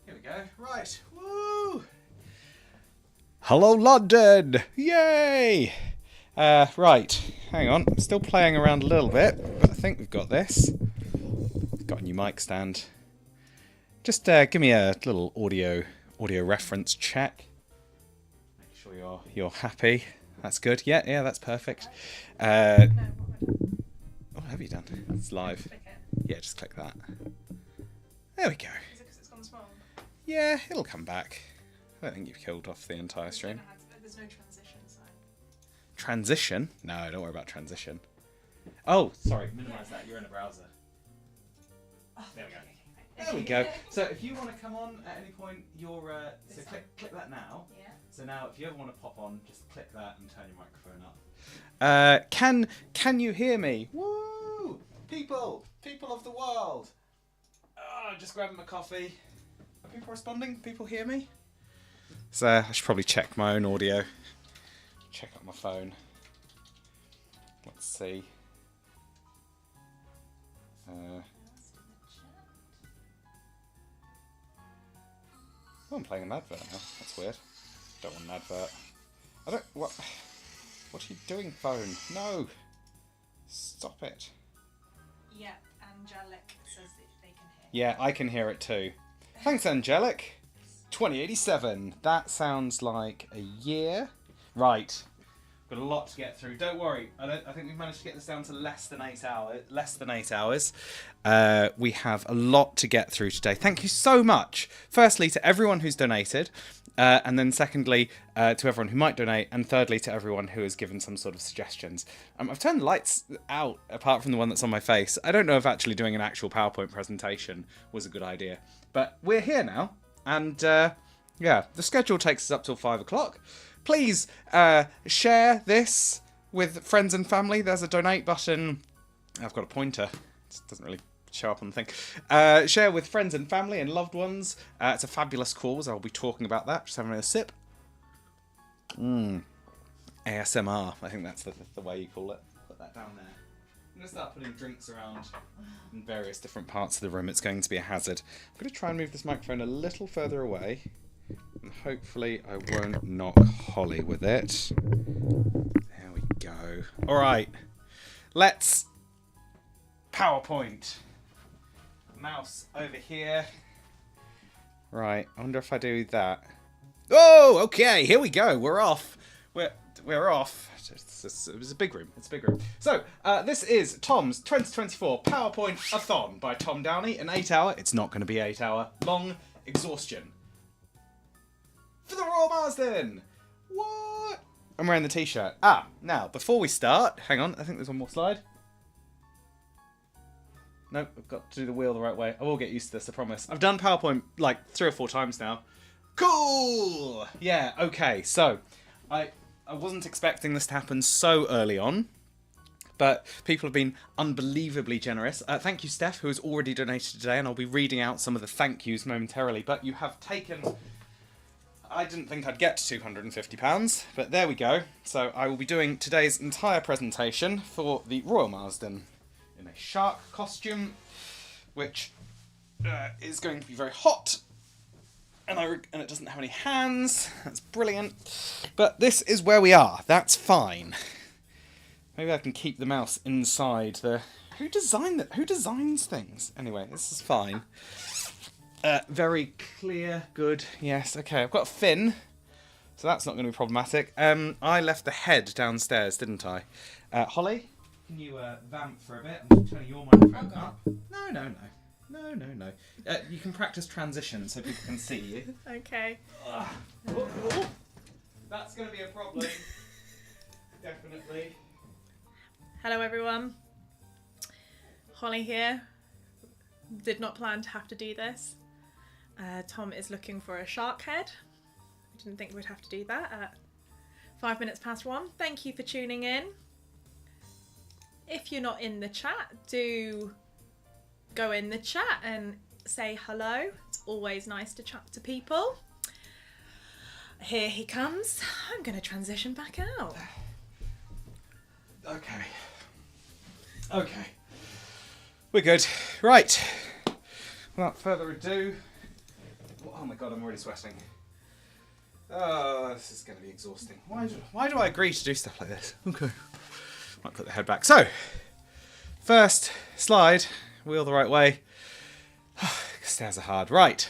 Here we go. Right. Woo! Hello, London! Yay! Right. Hang on. I'm still playing around a little bit, but I think we've got this. Got a new mic stand. Just give me a little audio reference check. Make sure you're happy. That's good. Yeah, that's perfect. What have you done? It's live. Yeah, just click that. There we go. Is it because it's gone small? Yeah, it'll come back. I don't think you've killed off the entire stream. There's no transition sign. Transition? No, don't worry about transition. Oh, sorry, minimise that. You're in a browser. Oh, there we go. There we go. So if you want to come on at any point, you're so click that now. Yeah. So now, if you ever want to pop on, just click that and turn your microphone up. Can you hear me? Woo! People of the world. Just grabbing my coffee. Are people responding? People hear me? So I should probably check my own audio. Check out my phone. Let's see. Oh, I'm playing an advert now. That's weird. Don't want an advert. I don't. What are you doing, phone? No. Stop it. Yeah, Angelic says that they can hear. Yeah, I can hear it too. Thanks, Angelic. 2087. That sounds like a year. Right. Got a lot to get through. Don't worry. I think we've managed to get this down to less than 8 hours. We have a lot to get through today. Thank you so much. Firstly, to everyone who's donated. And then secondly, to everyone who might donate. And thirdly, to everyone who has given some sort of suggestions. I've turned the lights out, apart from the one that's on my face. I don't know if actually doing an actual PowerPoint presentation was a good idea. But we're here now. And yeah, the schedule takes us up till 5 o'clock. Please share this with friends and family. There's a donate button. I've got a pointer. It doesn't really show up on the thing. Share with friends and family and loved ones. It's a fabulous cause. I'll be talking about that. Just having a sip. ASMR. I think that's the way you call it. Put that down there. I'm going to start putting drinks around in various different parts of the room. It's going to be a hazard. I'm going to try and move this microphone a little further away. And hopefully I won't knock Holly with it. There we go. Alright. Let's PowerPoint. Mouse over here. Right. I wonder if I do that. Oh, okay. Here we go. We're off. We're off. It was a big room. It's a big room. So, this is Tom's 2024 PowerPoint-a-thon by Tom Downey. An 8-hour, it's not going to be 8-hour, long exhaustion. For the Royal Marsden! What? I'm wearing the t-shirt. Now, before we start, hang on, I think there's one more slide. Nope, I've got to do the wheel the right way. I will get used to this, I promise. I've done PowerPoint like 3 or 4 times now. Cool! Yeah, okay, so, I wasn't expecting this to happen so early on, but people have been unbelievably generous. Thank you, Steph, who has already donated today, and I'll be reading out some of the thank yous momentarily, but you have taken... I didn't think I'd get to £250, but there we go. So I will be doing today's entire presentation for the Royal Marsden in a shark costume, which is going to be very hot, and it doesn't have any hands. That's brilliant. But this is where we are. That's fine. Maybe I can keep the mouse inside the... Who designed that? Who designs things? Anyway, this is fine. Very clear, good, yes, okay. I've got a fin, so that's not going to be problematic. I left the head downstairs, didn't I? Holly, can you vamp for a bit? I'm turning your microphone up. No. You can practice transition so people can see you. Okay. That's going to be a problem. Definitely. Hello, everyone. Holly here. Did not plan to have to do this. Tom is looking for a shark head. I didn't think we'd have to do that at 5 minutes past 1. Thank you for tuning in. If you're not in the chat, do go in the chat and say hello. It's always nice to chat to people. Here he comes. I'm going to transition back out. Okay. We're good. Right. Without further ado, Oh my god, I'm already sweating. Oh, this is going to be exhausting. Why do I agree to do stuff like this? Okay. Might put the head back. So, first slide, wheel the right way. Stairs are hard. Right.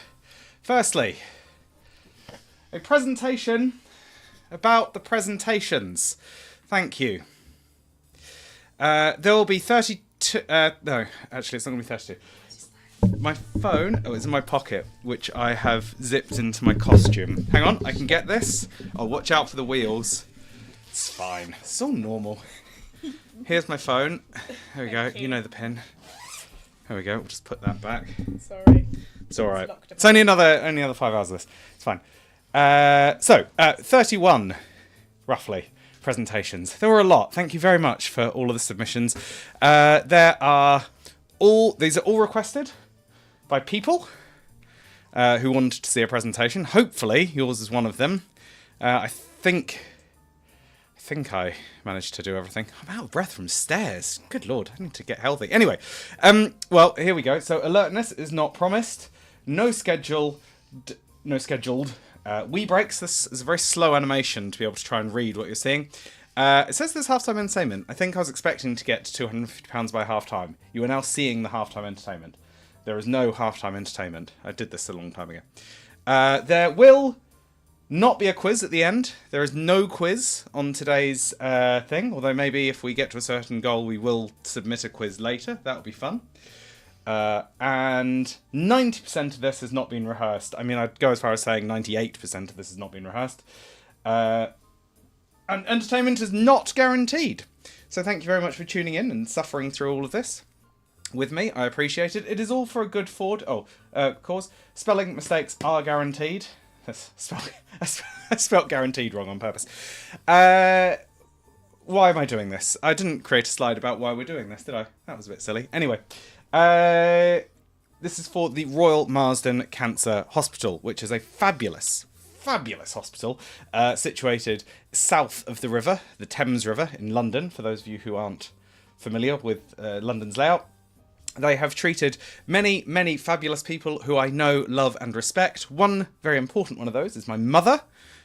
Firstly, a presentation about the presentations. Thank you. There will be 32... no, actually, it's not going to be 32. My phone... Oh, it's in my pocket, which I have zipped into my costume. Hang on, I can get this. Oh, watch out for the wheels. It's fine. It's all normal. Here's my phone. There we go. You know the pin. There we go. We'll just put that back. Sorry. It's all right. It's only another 5 hours of this. It's fine. 31, roughly, presentations. There were a lot. Thank you very much for all of the submissions. These are all requested by people who wanted to see a presentation. Hopefully, yours is one of them. I think I managed to do everything. I'm out of breath from stairs. Good lord, I need to get healthy. Anyway, well, here we go. So alertness is not promised. No scheduled. Wee breaks. This is a very slow animation to be able to try and read what you're seeing. It says there's halftime entertainment. I think I was expecting to get to £250 by halftime. You are now seeing the halftime entertainment. There is no halftime entertainment. I did this a long time ago. There will not be a quiz at the end. There is no quiz on today's thing, although maybe if we get to a certain goal we will submit a quiz later. That would be fun. And 90% of this has not been rehearsed. I mean, I'd go as far as saying 98% of this has not been rehearsed. And entertainment is not guaranteed. So thank you very much for tuning in and suffering through all of this with me. I appreciate it. It is all for a good cause. Spelling mistakes are guaranteed. I spelled guaranteed wrong on purpose. Why am I doing this? I didn't create a slide about why we're doing this, did I? That was a bit silly. Anyway, this is for the Royal Marsden Cancer Hospital, which is a fabulous hospital situated south of the river, the Thames River in London, for those of you who aren't familiar with London's layout. They have treated many, many fabulous people who I know, love and respect. One very important one of those is my mother,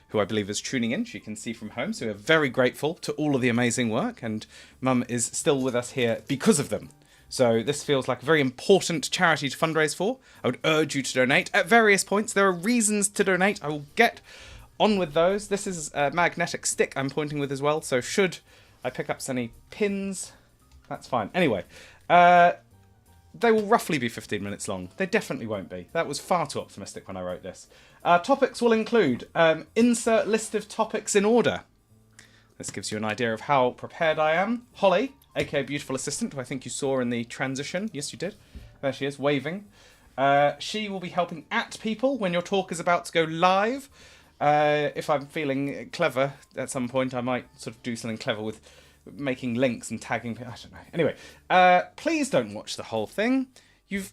who I believe is tuning in. She can see from home, so we're very grateful to all of the amazing work, and Mum is still with us here because of them. So this feels like a very important charity to fundraise for. I would urge you to donate at various points. There are reasons to donate. I will get on with those. This is a magnetic stick I'm pointing with as well, so should I pick up any pins, that's fine. Anyway, they will roughly be 15 minutes long. They definitely won't be. That was far too optimistic when I wrote this. Topics will include insert list of topics in order. This gives you an idea of how prepared I am. Holly, aka Beautiful Assistant, who I think you saw in the transition. Yes, you did. There she is, waving. She will be helping at people when your talk is about to go live. If I'm feeling clever at some point, I might sort of do something clever with making links and tagging. I don't know. Anyway, please don't watch the whole thing. You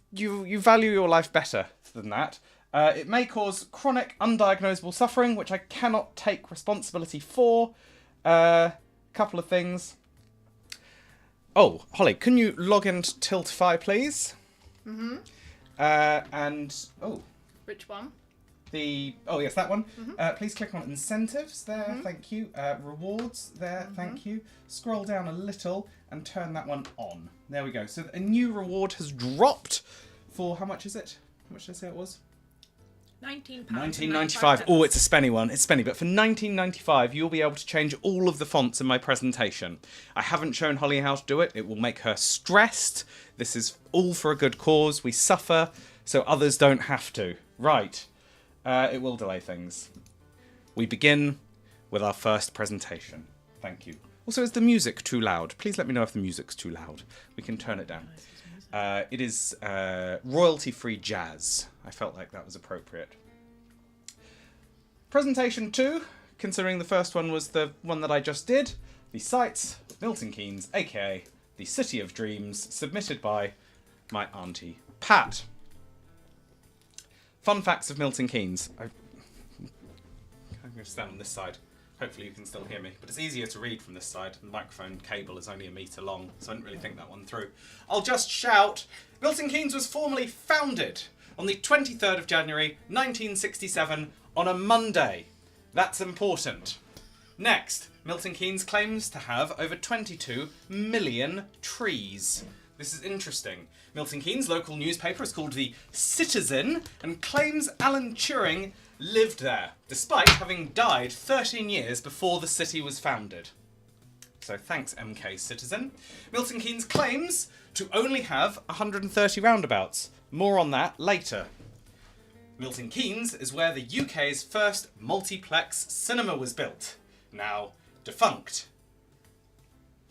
value your life better than that. It may cause chronic, undiagnosable suffering, which I cannot take responsibility for. Couple of things. Oh, Holly, can you log into Tiltify, please? Mm-hmm. Which one? Yes, that one. Mm-hmm. Please click on incentives there, thank you. Rewards there, thank you. Scroll down a little and turn that one on. There we go. So a new reward has dropped for, how much is it? How much did I say it was? £19. £19.95. Oh, it's a spenny one. It's spenny. But for £19.95, you'll be able to change all of the fonts in my presentation. I haven't shown Holly how to do it. It will make her stressed. This is all for a good cause. We suffer so others don't have to. Right. It will delay things. We begin with our first presentation. Thank you. Also, is the music too loud? Please let me know if the music's too loud. We can turn it down. It is royalty-free jazz. I felt like that was appropriate. Presentation 2, considering the first one was the one that I just did. The Sights of Milton Keynes, aka the City of Dreams, submitted by my auntie Pat. Fun facts of Milton Keynes. I'm going to stand on this side. Hopefully you can still hear me. But it's easier to read from this side. The microphone cable is only 1 metre long, so I didn't really think that one through. I'll just shout. Milton Keynes was formerly founded on the 23rd of January 1967 on a Monday. That's important. Next, Milton Keynes claims to have over 22 million trees. This is interesting. Milton Keynes' local newspaper is called The Citizen and claims Alan Turing lived there, despite having died 13 years before the city was founded. So thanks, MK Citizen. Milton Keynes claims to only have 130 roundabouts. More on that later. Milton Keynes is where the UK's first multiplex cinema was built. Now defunct.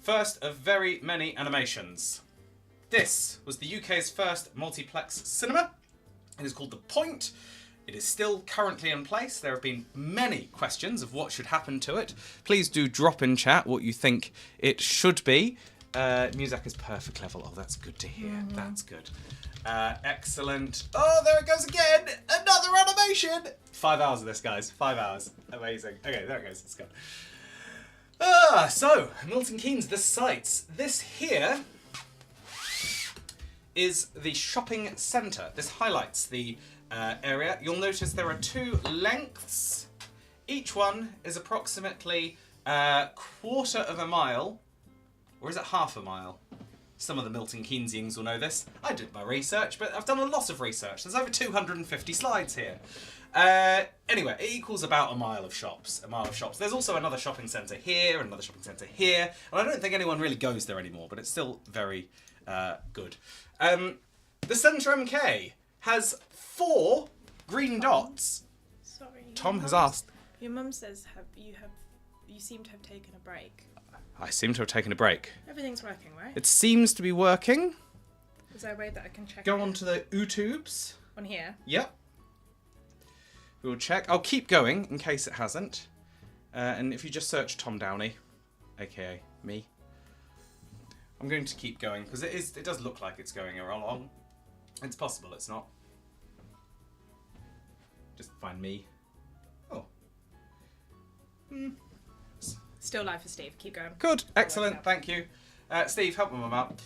First of very many animations. This was the UK's first multiplex cinema. It is called The Point. It is still currently in place. There have been many questions of what should happen to it. Please do drop in chat what you think it should be. Music is perfect level. Oh, that's good to hear. That's good. Excellent. Oh, there it goes again. Another animation. 5 hours of this, guys. 5 hours. Amazing. Okay, there it goes. It's gone. So, Milton Keynes, the sites. This here is the shopping centre. This highlights the area. You'll notice there are 2 lengths. Each one is approximately a quarter of a mile, or is it half a mile? Some of the Milton Keynesians will know this. I did my research, but I've done a lot of research. There's over 250 slides here. Anyway, it equals about a mile of shops. There's also another shopping centre here, another shopping centre here, and I don't think anyone really goes there anymore, but it's still very good. The Centre MK has 4 green dots. Sorry. Tom has asked. Your mum says you seem to have taken a break. I seem to have taken a break. Everything's working, right? It seems to be working. Is there a way that I can check? Go on to the YouTubes. On here? Yep. We will check. I'll keep going in case it hasn't. And if you just search Tom Downey, aka me, I'm going to keep going because it does look like it's going along. It's possible it's not. Just find me. Oh. Still live for Steve. Keep going. Good. Excellent. Thank you. Steve, help my mum out.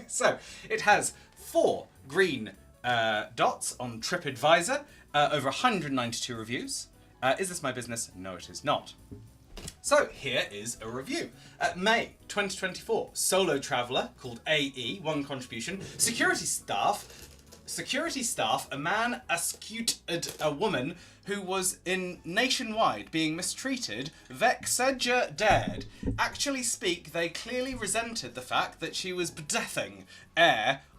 So, it has 4 green dots on TripAdvisor. Over 192 reviews. Is this my business? No, it is not. So, here is a review. May 2024. Solo traveller called AE. 1 contribution. Security staff, a man ascuted a woman who was in nationwide being mistreated, vexedja dared. Actually speak, they clearly resented the fact that she was bedething.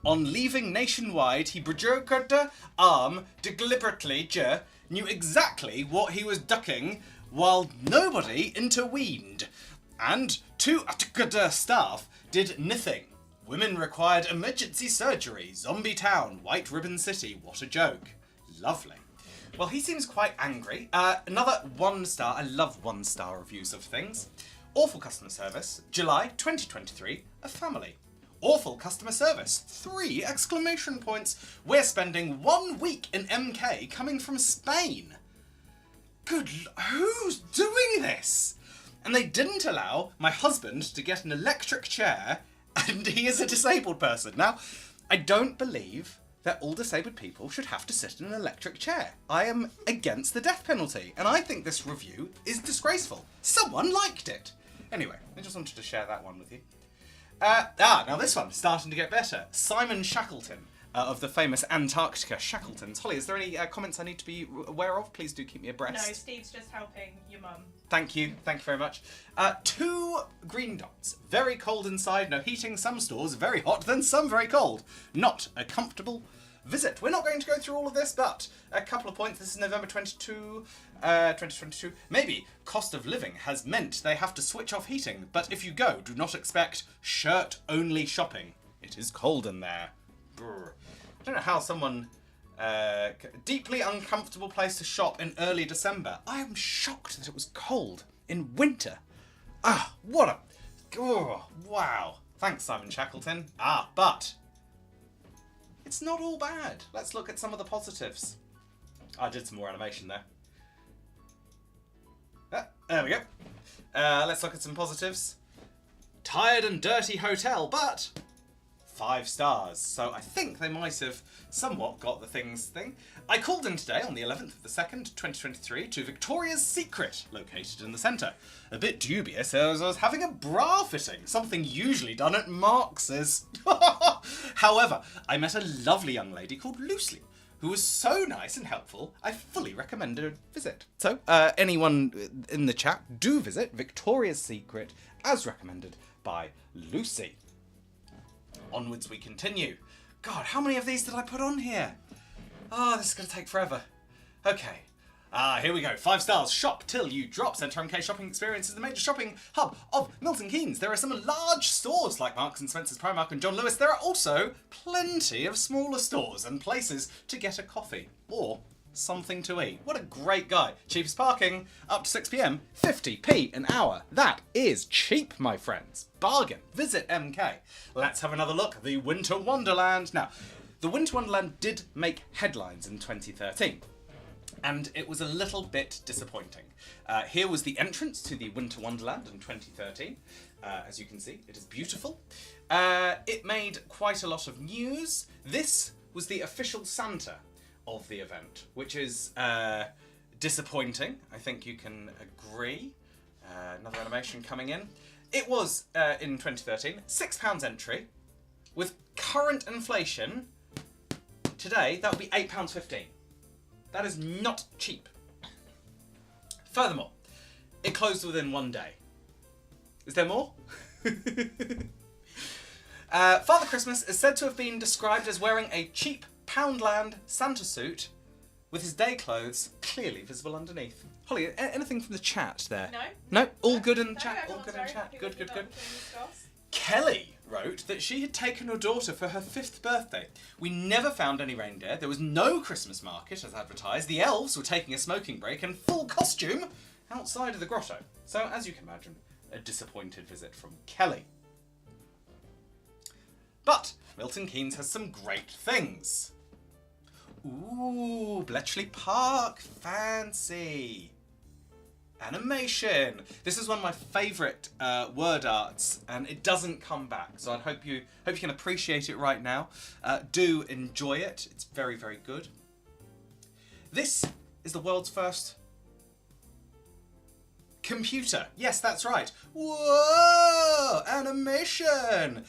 On leaving nationwide, he brejokerde arm deliberately knew exactly what he was ducking while nobody intervened. And 2 staff did nothing. Women required emergency surgery. Zombie town. White ribbon city. What a joke. Lovely. Well, he seems quite angry. Another 1 star. I love 1-star reviews of things. Awful customer service. July 2023. A family. Awful customer service. 3 exclamation points. We're spending 1 week in MK coming from Spain. Who's doing this? And they didn't allow my husband to get an electric chair, and he is a disabled person. Now, I don't believe that all disabled people should have to sit in an electric chair. I am against the death penalty, and I think this review is disgraceful. Someone liked it. Anyway, I just wanted to share that one with you. Now this one's starting to get better. Simon Shackleton, of the famous Antarctica Shackletons. Holly, is there any comments I need to be aware of? Please do keep me abreast. No, Steve's just helping your mum. Thank you very much. 2 green dots. Very cold inside, no heating. Some stores very hot, then some very cold. Not a comfortable visit. We're not going to go through all of this, but a couple of points. This is November 2022. Maybe cost of living has meant they have to switch off heating, but if you go, do not expect shirt-only shopping. It is cold in there. Brr. I don't know how someone... deeply uncomfortable place to shop in early December. I am shocked that it was cold in winter. What a... Oh, wow. Thanks, Simon Shackleton. But... it's not all bad. Let's look at some of the positives. I did some more animation there. There we go. Let's look at some positives. Tired and dirty hotel, but 5 stars. So I think they might have somewhat got the thing. I called in today on the 11th of the 2nd, 2023 to Victoria's Secret, located in the centre. A bit dubious as I was having a bra fitting, something usually done at Marx's. However, I met a lovely young lady called Lucy, who was so nice and helpful, I fully recommend a visit. So, anyone in the chat, do visit Victoria's Secret, as recommended by Lucy. Onwards we continue. God, how many of these did I put on here? Oh, this is going to take forever. Okay. Here we go. 5 stars. Shop till you drop. Centre MK Shopping Experience is the major shopping hub of Milton Keynes. There are some large stores like Marks and Spencer's, Primark and John Lewis. There are also plenty of smaller stores and places to get a coffee or something to eat. What a great guy. Cheapest parking up to 6 p.m. 50p an hour. That is cheap, my friends. Bargain. Visit MK. Let's have another look. The Winter Wonderland. Now, the Winter Wonderland did make headlines in 2013. And it was a little bit disappointing. Here was the entrance to the Winter Wonderland in 2013. As you can see, it is beautiful. It made quite a lot of news. This was the official Santa of the event, which is disappointing. I think you can agree. Another animation coming in. It was, in 2013, £6 entry. With current inflation, today, that would be £8.15. That is not cheap. Furthermore, it closed within 1 day. Is there more? Father Christmas is said to have been described as wearing a cheap Poundland Santa suit with his day clothes clearly visible underneath. Holly, anything from the chat there? No. No? All good in the chat? All good in the chat? Good. Kelly wrote that she had taken her daughter for her 5th birthday. We never found any reindeer. There was no Christmas market as advertised. The elves were taking a smoking break in full costume outside of the grotto. So, as you can imagine, a disappointed visit from Kelly. But Milton Keynes has some great things. Ooh, Bletchley Park, fancy. Animation. This is one of my favourite word arts, and it doesn't come back. So I hope you can appreciate it right now. Do enjoy it. It's very, very good. This is the world's first computer. Yes, that's right. Whoa! Animation!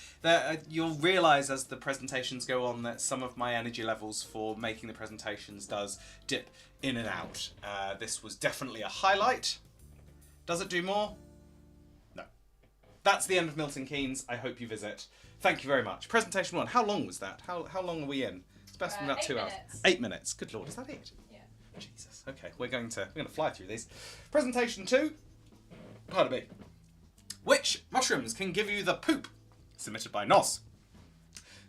You'll realise as the presentations go on that some of my energy levels for making the presentations does dip in and out. This was definitely a highlight. Does it do more? No. That's the end of Milton Keynes. I hope you visit. Thank you very much. Presentation 1. How long was that? How long are we in? It's best to be about 2 hours. 8 minutes. Good lord, is that it? Yeah. Jesus. Okay, we're going to fly through these. Presentation 2. Pardon me. Which mushrooms can give you the poop? Submitted by Nos.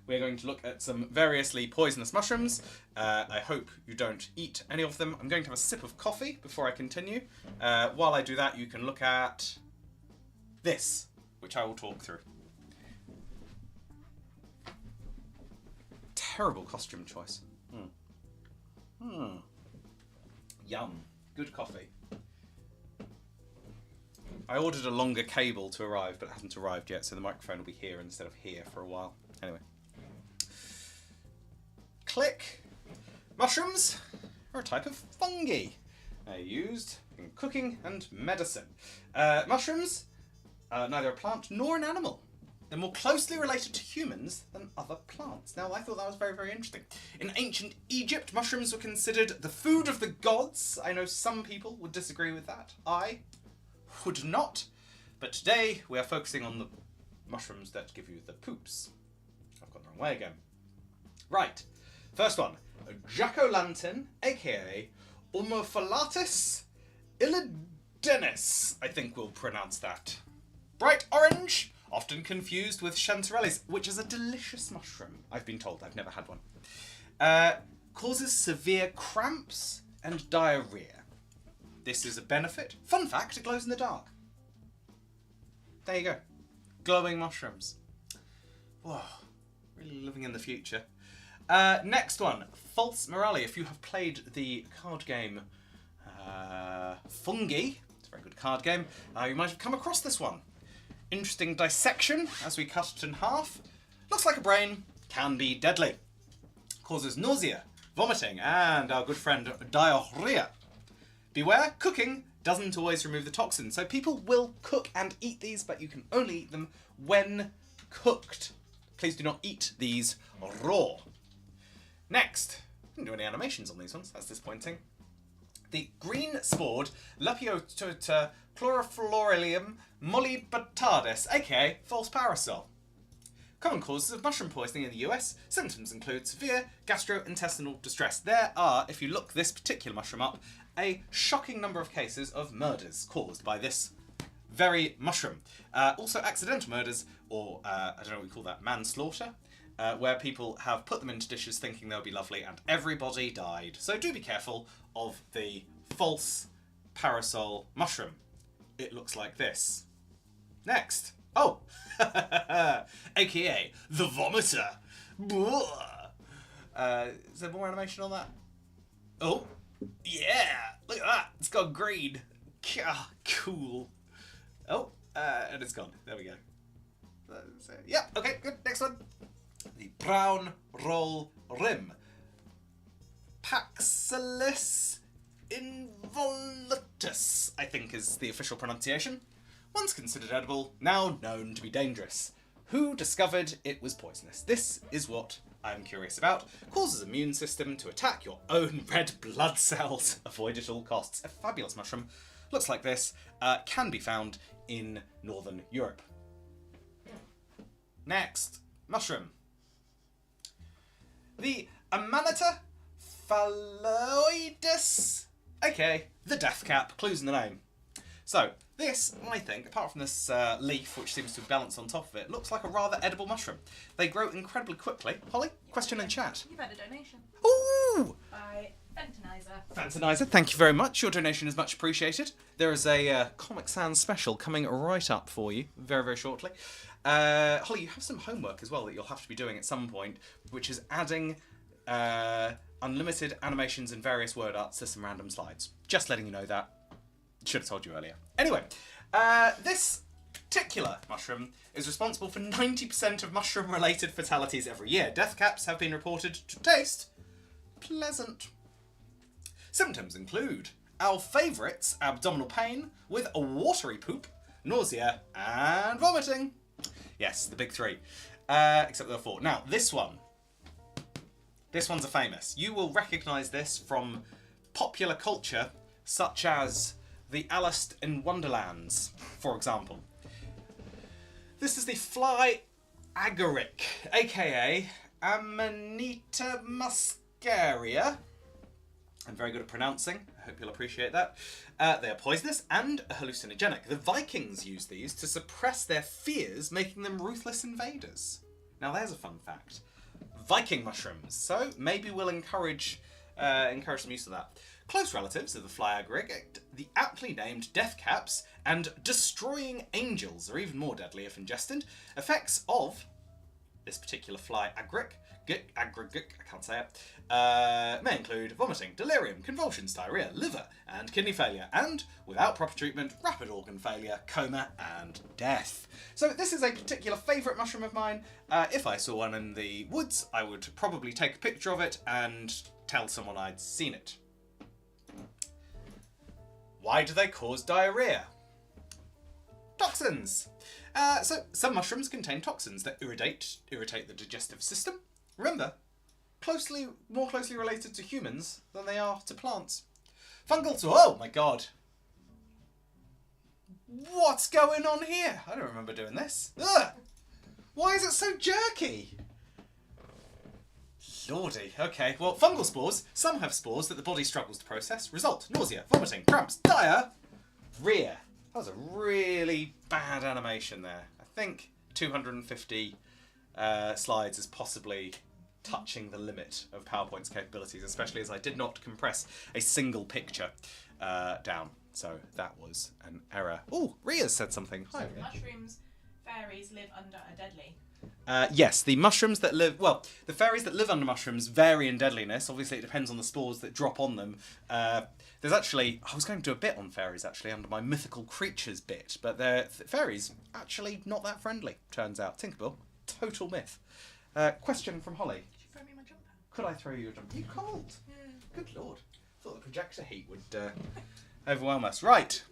We're going to look at some variously poisonous mushrooms. I hope you don't eat any of them. I'm going to have a sip of coffee before I continue. While I do that, you can look at this, which I will talk through. Terrible costume choice. Yum. Good coffee. I ordered a longer cable to arrive, but it hasn't arrived yet, so the microphone will be here instead of here for a while. Anyway. Click. Mushrooms are a type of fungi. They're used in cooking and medicine. Mushrooms are neither a plant nor an animal. They're more closely related to humans than other plants. Now, I thought that was very, very interesting. In ancient Egypt, mushrooms were considered the food of the gods. I know some people would disagree with that. I would not. But today, we are focusing on the mushrooms that give you the poops. I've gone the wrong way again. Right. First one. Jack-o'-lantern, a.k.a. Omophalatus illidenis. I think we'll pronounce that. Bright orange. Often confused with chanterelles, which is a delicious mushroom. I've been told. I've never had one. Causes severe cramps and diarrhea. This is a benefit. Fun fact, it glows in the dark. There you go. Glowing mushrooms. Whoa. Really living in the future. Next one. False Morale. If you have played the card game Fungi, it's a very good card game, you might have come across this one. Interesting dissection as we cut it in half. Looks like a brain, can be deadly. Causes nausea, vomiting, and our good friend diarrhea. Beware, cooking doesn't always remove the toxin, so people will cook and eat these, but you can only eat them when cooked. Please do not eat these raw. Next, didn't do any animations on these ones, that's disappointing. The green-spored Lepiotota chloroflorilium mollibatardis, aka false parasol. Common causes of mushroom poisoning in the US. Symptoms include severe gastrointestinal distress. There are, if you look this particular mushroom up, a shocking number of cases of murders caused by this very mushroom. Also accidental murders, or I don't know what we call that, manslaughter, where people have put them into dishes thinking they'll be lovely and everybody died. So do be careful of the false parasol mushroom. It looks like this. Next. Oh! AKA the vomiter. Is there more animation on that? Oh! Yeah! Look at that! It's gone green. Cool. Oh, and it's gone. There we go. Yeah, okay, good. Next one. The brown roll rim. Paxillus involutus, I think is the official pronunciation. Once considered edible, now known to be dangerous. Who discovered it was poisonous? This is what I'm curious about. Causes immune system to attack your own red blood cells. Avoid at all costs. A fabulous mushroom. Looks like this. Can be found in Northern Europe. Next. Mushroom. The Amanita phalloides. Okay, the death cap. Clues in the name. So, this, I think, apart from this leaf, which seems to balance on top of it, looks like a rather edible mushroom. They grow incredibly quickly. Holly, question in chat. You've had a donation. Ooh! By Fentanizer. Fentanizer, thank you very much. Your donation is much appreciated. There is a Comic Sans special coming right up for you very, very shortly. Holly, you have some homework as well that you'll have to be doing at some point, which is adding unlimited animations and various word arts to some random slides. Just letting you know that. Should have told you earlier. Anyway, this particular mushroom is responsible for 90% of mushroom-related fatalities every year. Death caps have been reported to taste pleasant. Symptoms include our favourites: abdominal pain with a watery poop, nausea, and vomiting. Yes, the big three. Except there are four. Now, this one's a famous. You will recognise this from popular culture, such as the Alice in Wonderlands, for example. This is the fly agaric, aka Amanita muscaria. I'm very good at pronouncing. I hope you'll appreciate that. They are poisonous and hallucinogenic. The Vikings used these to suppress their fears, making them ruthless invaders. Now there's a fun fact. Viking mushrooms. So maybe we'll encourage some use of that. Close relatives of the fly agaric, the aptly named death caps and destroying angels are even more deadly if ingested. Effects of this particular fly agaric, I can't say it, may include vomiting, delirium, convulsions, diarrhea, liver and kidney failure, and without proper treatment, rapid organ failure, coma and death. So this is a particular favourite mushroom of mine. If I saw one in the woods, I would probably take a picture of it and tell someone I'd seen it. Why do they cause diarrhea? Toxins. So some mushrooms contain toxins that irritate the digestive system. Remember, more closely related to humans than they are to plants. Fungal oh my god. What's going on here? I don't remember doing this. Ugh. Why is it so jerky? Lordy. Okay, well, fungal spores. Some have spores that the body struggles to process. Result: nausea, vomiting, cramps, diarrhea. That was a really bad animation there. I think 250 slides is possibly touching the limit of PowerPoint's capabilities, especially as I did not compress a single picture down. So that was an error. Oh, Ria's said something. Hi, Ria. Mushrooms, fairies live under are deadly. Yes, the mushrooms that live... Well, the fairies that live under mushrooms vary in deadliness. Obviously, it depends on the spores that drop on them. There's actually... I was going to do a bit on fairies, actually, under my mythical creatures bit. But fairies, actually not that friendly, turns out. Tinkerbell, total myth. Question from Holly. Did you throw me my jumper? Could I throw you a jumper? You cold. Yeah. Good lord. Thought the projector heat would overwhelm us. Right.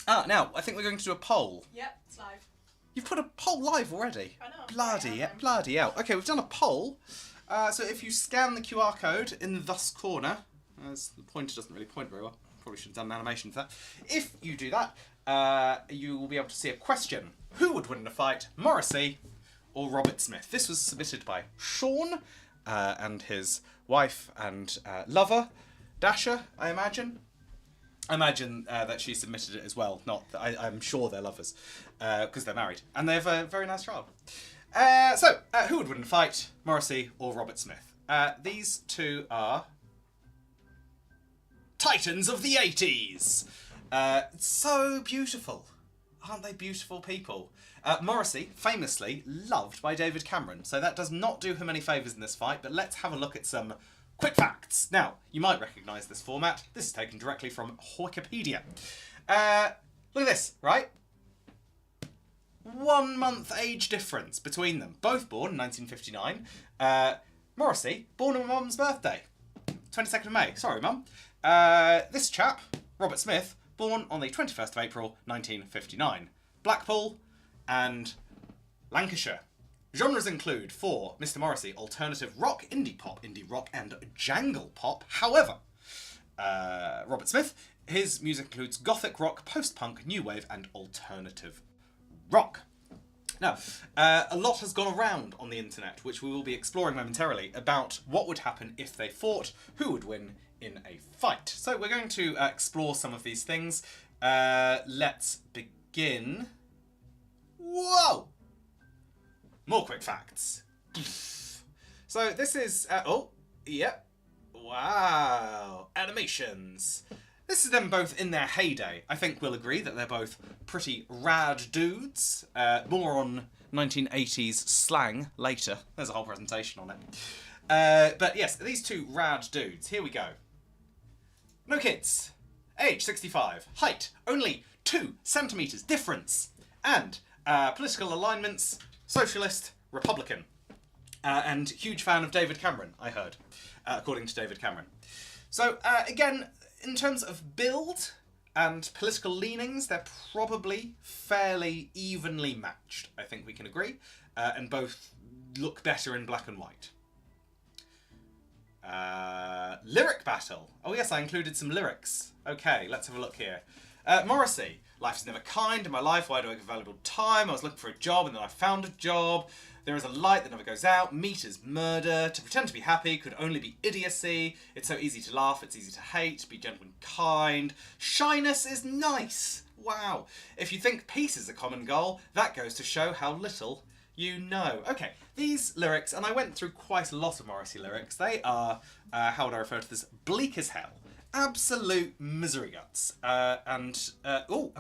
Now, I think we're going to do a poll. Yep, it's live. You've put a poll live already? I know. Bloody hell. Okay, we've done a poll. So if you scan the QR code in the thus corner, as the pointer doesn't really point very well, probably should have done an animation for that. If you do that, you will be able to see a question. Who would win in a fight, Morrissey or Robert Smith? This was submitted by Sean and his wife and lover, Dasha, I imagine. I imagine that she submitted it as well. Not that I'm sure they're lovers, because they're married. And they have a very nice child. So, who would win in a fight, Morrissey or Robert Smith? These two are titans of the 80s. So beautiful. Aren't they beautiful people? Morrissey, famously, loved by David Cameron. So that does not do him any favours in this fight, but let's have a look at some quick facts. Now, you might recognise this format. This is taken directly from Wikipedia. Look at this, right? 1 month age difference between them. Both born in 1959. Morrissey, born on my mum's birthday. 22nd of May. Sorry, Mum. This chap, Robert Smith, born on the 21st of April, 1959. Blackpool and Lancashire. Genres include, for Mr. Morrissey, alternative rock, indie rock, and jangle pop. However, Robert Smith, his music includes gothic rock, post-punk, new wave, and alternative rock. Now, a lot has gone around on the internet, which we will be exploring momentarily, about what would happen if they fought, who would win in a fight. So we're going to explore some of these things. Let's begin. Whoa! More quick facts. So this is... yep. Wow. Animations. This is them both in their heyday. I think we'll agree that they're both pretty rad dudes. More on 1980s slang later. There's a whole presentation on it. But yes, these two rad dudes. Here we go. No kids. Age 65. Height only 2 centimetres difference. And political alignments, socialist, Republican. And huge fan of David Cameron, I heard, according to David Cameron. So, again, in terms of build and political leanings, they're probably fairly evenly matched, I think we can agree. And both look better in black and white. Lyric battle. Oh yes, I included some lyrics. Okay, let's have a look here. Morrissey. Life is never kind in my life. Why do I give valuable time? I was looking for a job and then I found a job. There is a light that never goes out. Meat is murder. To pretend to be happy could only be idiocy. It's so easy to laugh. It's easy to hate. Be gentle and kind. Shyness is nice. Wow. If you think peace is a common goal, that goes to show how little you know. Okay, these lyrics, and I went through quite a lot of Morrissey lyrics, they are, how would I refer to this, bleak as hell. Absolute misery guts. Have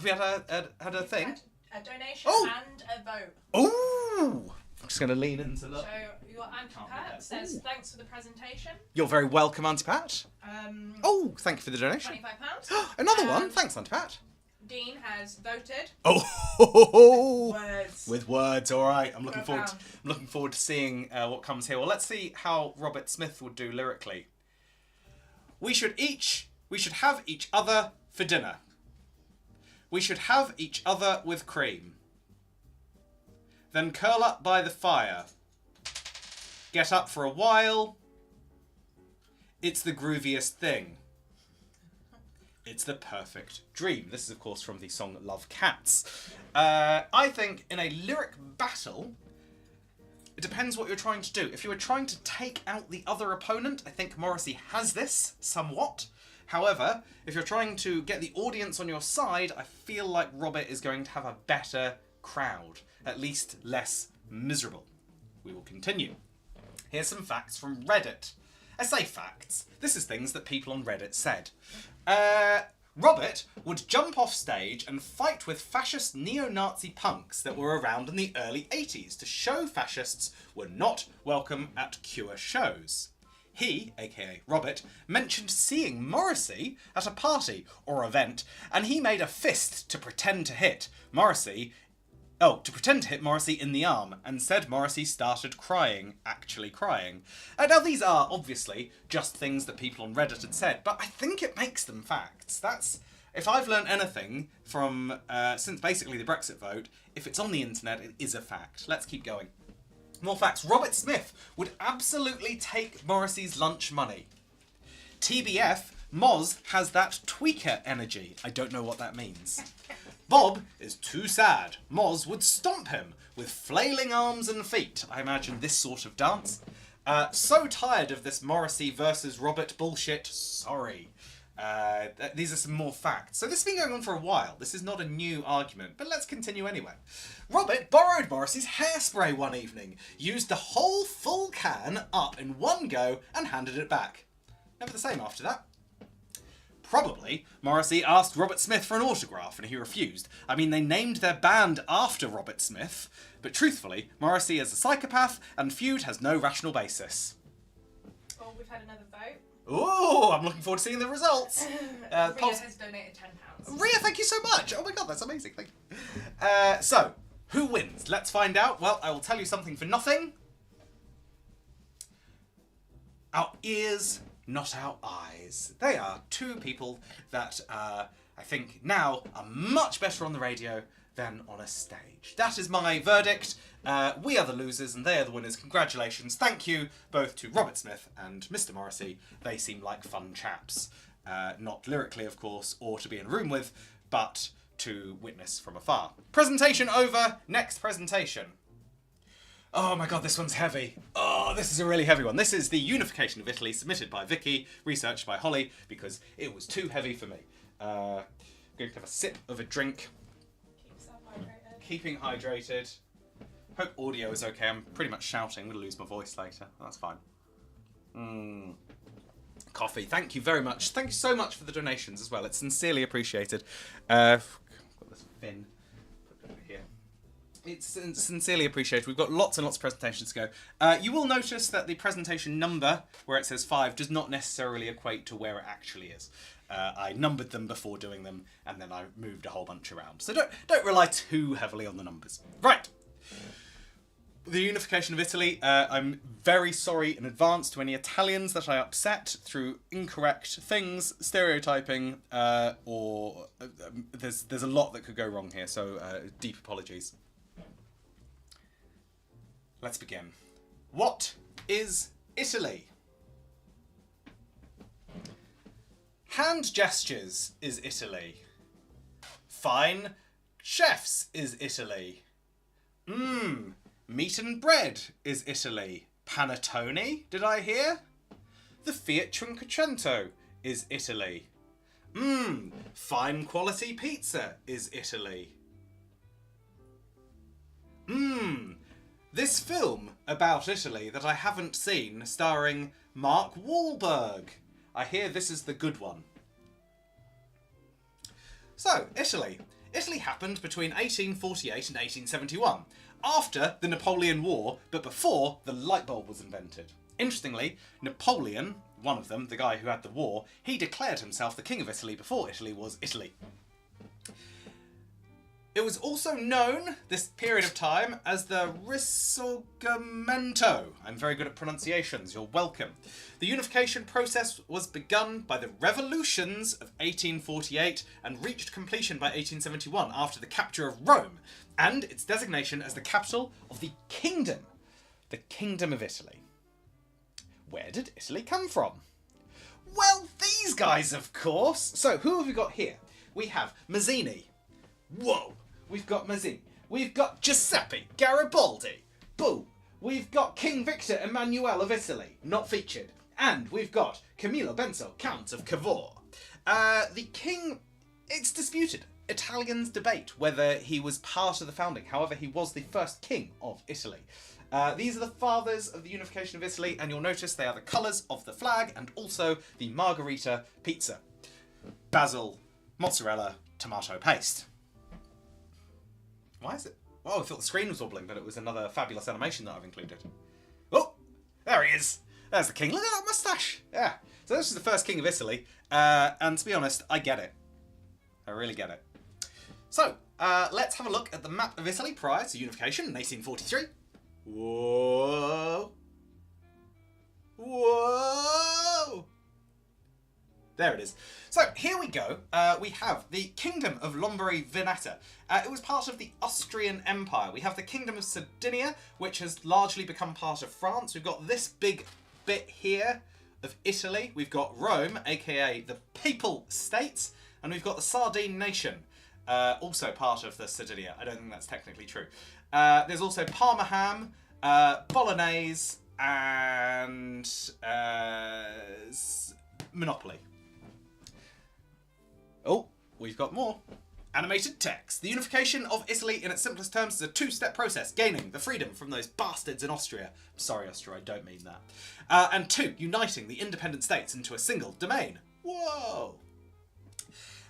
we had a thing? A donation and a vote. Oh! I'm just going to lean into look. So your Auntie Pat says, thanks for the presentation. You're very welcome, Auntie Pat. Thank you for the donation. £25. Another one. Thanks, Auntie Pat. Dean has voted. Words. With words, all right. I'm looking forward to seeing what comes here. Well, let's see how Robert Smith would do lyrically. We should have each other for dinner. We should have each other with cream. Then curl up by the fire. Get up for a while. It's the grooviest thing. It's the perfect dream. This is, of course, from the song Love Cats. I think in a lyric battle, it depends what you're trying to do. If you were trying to take out the other opponent, I think Morrissey has this somewhat. However, if you're trying to get the audience on your side, I feel like Robert is going to have a better crowd. At least less miserable. We will continue. Here's some facts from Reddit. I say facts. This is things that people on Reddit said. Robert would jump off stage and fight with fascist neo-Nazi punks that were around in the early 80s to show fascists were not welcome at Cure shows. He, aka Robert, mentioned seeing Morrissey at a party or event, and he made a fist to pretend to hit. Morrissey to pretend to hit Morrissey in the arm, and said Morrissey started crying, actually crying. Now these are, obviously, just things that people on Reddit had said, but I think it makes them facts. If I've learned anything from, since basically the Brexit vote, if it's on the internet, it is a fact. Let's keep going. More facts. Robert Smith would absolutely take Morrissey's lunch money. TBF, Moz has that tweaker energy. I don't know what that means. Bob is too sad. Moz would stomp him with flailing arms and feet. I imagine this sort of dance. So tired of this Morrissey versus Robert bullshit. Sorry. These are some more facts. So this has been going on for a while. This is not a new argument, but let's continue anyway. Robert borrowed Morrissey's hairspray one evening, used the whole full can up in one go and handed it back. Never the same after that. Probably, Morrissey asked Robert Smith for an autograph and he refused. I mean, they named their band after Robert Smith, but truthfully, Morrissey is a psychopath and feud has no rational basis. Oh, we've had another vote. Ooh, I'm looking forward to seeing the results. Ria has donated £10. Ria, thank you so much. Oh my god, that's amazing. Thank you. So, who wins? Let's find out. Well, I will tell you something for nothing. Our ears, not our eyes. They are two people that I think now are much better on the radio than on a stage. That is my verdict. We are the losers and they are the winners. Congratulations. Thank you both to Robert Smith and Mr. Morrissey. They seem like fun chaps. Not lyrically, of course, or to be in a room with, but to witness from afar. Presentation over. Next presentation. Oh my god, this one's heavy. Oh, this is a really heavy one. This is the Unification of Italy, submitted by Vicky, researched by Holly, because it was too heavy for me. Going to have a sip of a drink. Keeping hydrated. Hope audio is okay. I'm pretty much shouting. I'm going to lose my voice later. That's fine. Coffee. Thank you very much. Thank you so much for the donations as well. It's sincerely appreciated. I've got this fin. Put it over here. It's sincerely appreciated. We've got lots and lots of presentations to go. You will notice that the presentation number, where it says 5, does not necessarily equate to where it actually is. I numbered them before doing them, and then I moved a whole bunch around. So don't rely too heavily on the numbers. Right. The Unification of Italy. I'm very sorry in advance to any Italians that I upset through incorrect things, stereotyping, or there's a lot that could go wrong here. So deep apologies. Let's begin. What is Italy? Hand gestures is Italy. Fine chefs is Italy. Meat and bread is Italy. Panettone, did I hear? The Fiat Cinquecento is Italy. Fine quality pizza is Italy. This film about Italy that I haven't seen, starring Mark Wahlberg. I hear this is the good one. So, Italy. Italy happened between 1848 and 1871, after the Napoleon War, but before the light bulb was invented. Interestingly, Napoleon, one of them, the guy who had the war, he declared himself the king of Italy before Italy was Italy. It was also known, this period of time, as the Risorgimento. I'm very good at pronunciations, you're welcome. The unification process was begun by the revolutions of 1848 and reached completion by 1871 after the capture of Rome, and its designation as the capital of the Kingdom of Italy. Where did Italy come from? Well, these guys, of course. So, who have we got here? We have Mazzini. Whoa! We've got Mazzini. We've got Giuseppe Garibaldi. Boom! We've got King Victor Emmanuel of Italy. Not featured. And we've got Camillo Benso, Count of Cavour. The king... It's disputed. Italians debate whether he was part of the founding. However, he was the first king of Italy. These are the fathers of the unification of Italy, and you'll notice they are the colours of the flag and also the margherita pizza. Basil, mozzarella, tomato paste. Why is it? Oh, I thought the screen was wobbling, but it was another fabulous animation that I've included. Oh, there he is. There's the king. Look at that moustache. Yeah. So this is the first king of Italy, and to be honest, I get it. I really get it. So, let's have a look at the map of Italy prior to unification in 1843. Whoa. Whoa. There it is. So here we go. We have the Kingdom of Lombardy-Veneto. It was part of the Austrian Empire. We have the Kingdom of Sardinia, which has largely become part of France. We've got this big bit here of Italy. We've got Rome, aka the Papal States, and we've got the Sardine Nation, also part of the Sardinia. I don't think that's technically true. There's also Parma ham, Bolognese, and Monopoly. Oh, we've got more. Animated text. The unification of Italy in its simplest terms is a two-step process, gaining the freedom from those bastards in Austria. I'm sorry, Austria, I don't mean that. And 2, uniting the independent states into a single domain. Whoa!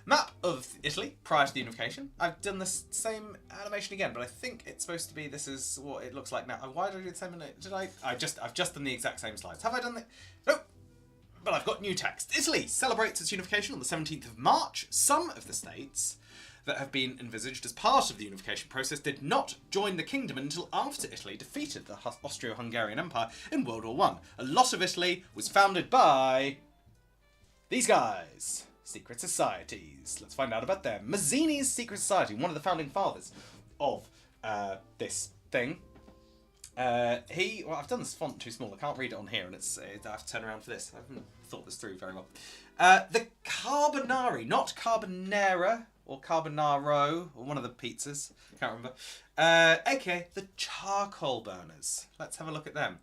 Map of Italy prior to the unification. I've done this same animation again, but I think it's supposed to be this is what it looks like now. Why did I do the same? Did I? I've just done the exact same slides. Have I done the? Nope. But I've got new text. Italy celebrates its unification on the 17th of March. Some of the states that have been envisaged as part of the unification process did not join the kingdom until after Italy defeated the Austro-Hungarian Empire in World War I. A lot of Italy was founded by these guys. Secret societies. Let's find out about them. Mazzini's Secret Society, one of the founding fathers of this thing. Well, I've done this font too small. I can't read it on here, and I have to turn around for this. I haven't thought this through very well. The Carbonari, not Carbonara or Carbonaro, or one of the pizzas. Can't remember. Okay, the charcoal burners. Let's have a look at them.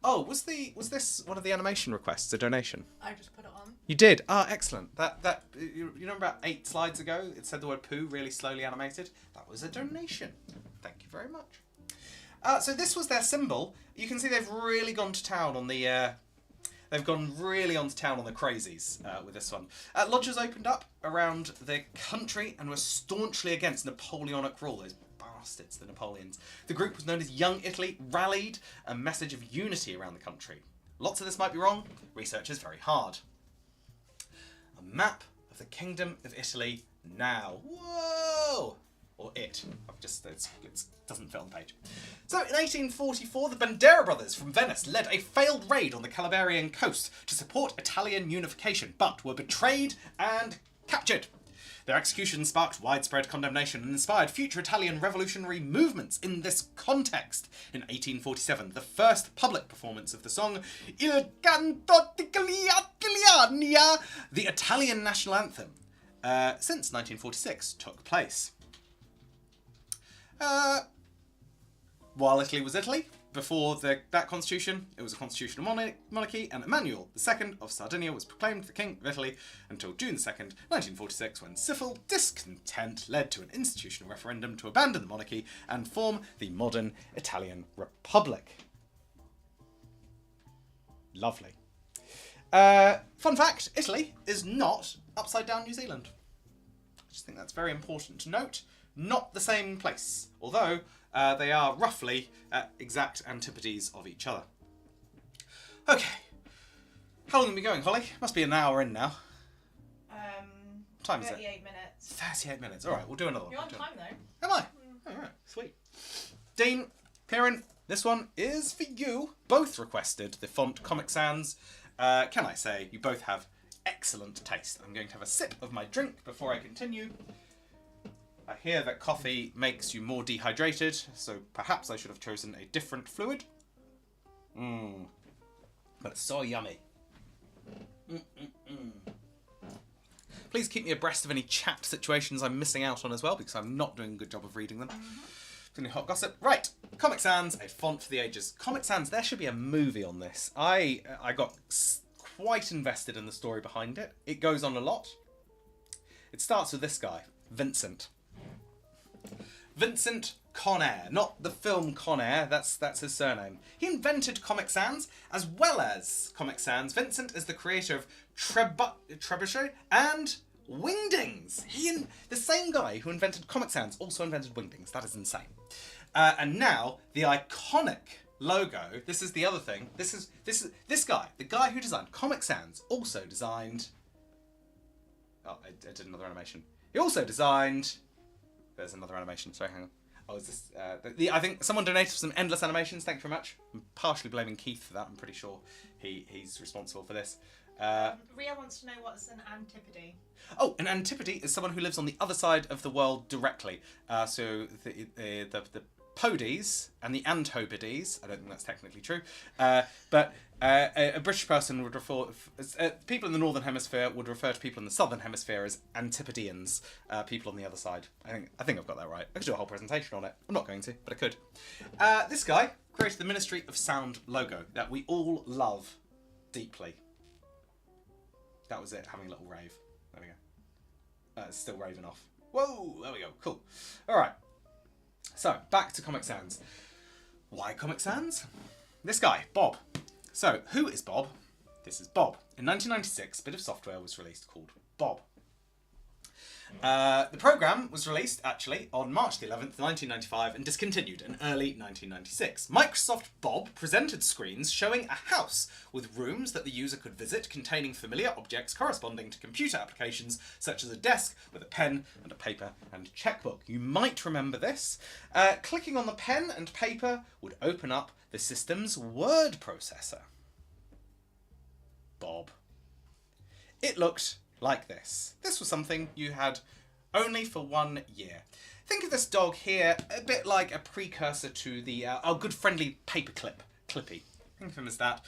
Oh, was this one of the animation requests a donation? I just put it on. You did? Ah, excellent. That you know about 8 slides ago, it said the word poo really slowly animated. That was a donation. Thank you very much. So this was their symbol. You can see they've really gone to town on the. They've gone really onto town on the crazies with this one. Lodges opened up around the country and were staunchly against Napoleonic rule. Those bastards, the Napoleons. The group was known as Young Italy, rallied a message of unity around the country. Lots of this might be wrong. Research is very hard. A map of the Kingdom of Italy now. Whoa! Or it. It doesn't fit on the page. So, in 1844, the Bandera brothers from Venice led a failed raid on the Calabrian coast to support Italian unification, but were betrayed and captured. Their execution sparked widespread condemnation and inspired future Italian revolutionary movements. In this context, in 1847, the first public performance of the song Il Canto d'Italia, the Italian national anthem, since 1946, took place. While Italy was Italy, before that constitution, it was a constitutional monarchy, and Emmanuel II of Sardinia was proclaimed the King of Italy until June 2nd, 1946, when civil discontent led to an institutional referendum to abandon the monarchy and form the modern Italian Republic. Lovely. Fun fact, Italy is not upside down New Zealand. I just think that's very important to note. Not the same place, although they are roughly exact antipodes of each other. Okay. How long have we been going, Holly? Must be an hour in now. What time is it? 38 minutes. 38 minutes. All right, we'll do another one. You're on time, though. Am I? All right, sweet. Dean, Kieran, this one is for you. Both requested the font Comic Sans. Can I say you both have excellent taste. I'm going to have a sip of my drink before I continue. I hear that coffee makes you more dehydrated, so perhaps I should have chosen a different fluid. But it's so yummy. Please keep me abreast of any chat situations I'm missing out on as well, because I'm not doing a good job of reading them. Any hot gossip? Right, Comic Sans, a font for the ages. Comic Sans, there should be a movie on this. I got quite invested in the story behind it. It goes on a lot. It starts with this guy, Vincent. Vincent Conair, not the film Conair, that's his surname. He invented Comic Sans, as well as Comic Sans. Vincent is the creator of Trebuchet and Wingdings. The same guy who invented Comic Sans also invented Wingdings. That is insane. And now the iconic logo. This is the other thing. This guy, the guy who designed Comic Sans, also designed. Oh, I did another animation. He also designed there's another animation. Sorry, hang on. Oh, is this... I think someone donated for some endless animations. Thank you very much. I'm partially blaming Keith for that. I'm pretty sure he's responsible for this. Ria wants to know what's an antipode. Oh, an antipode is someone who lives on the other side of the world directly. So the Podies and the Antopodes, I don't think that's technically true, but a British person would refer, people in the Northern Hemisphere would refer to people in the Southern Hemisphere as Antipodeans, people on the other side. I think I've got that right. I could do a whole presentation on it. I'm not going to, but I could. This guy created the Ministry of Sound logo that we all love deeply. That was it, having a little rave. There we go. It's still raving off. Whoa, there we go, cool. All right. So, back to Comic Sans. Why Comic Sans? This guy, Bob. So, who is Bob? This is Bob. In 1996, a bit of software was released called Bob. The program was released, actually, on March the 11th, 1995, and discontinued in early 1996. Microsoft Bob presented screens showing a house with rooms that the user could visit containing familiar objects corresponding to computer applications, such as a desk with a pen and a paper and checkbook. You might remember this. Clicking on the pen and paper would open up the system's word processor. Bob. It looked like this. This was something you had only for 1 year. Think of this dog here a bit like a precursor to the our good friendly paperclip, Clippy. Think of him as that.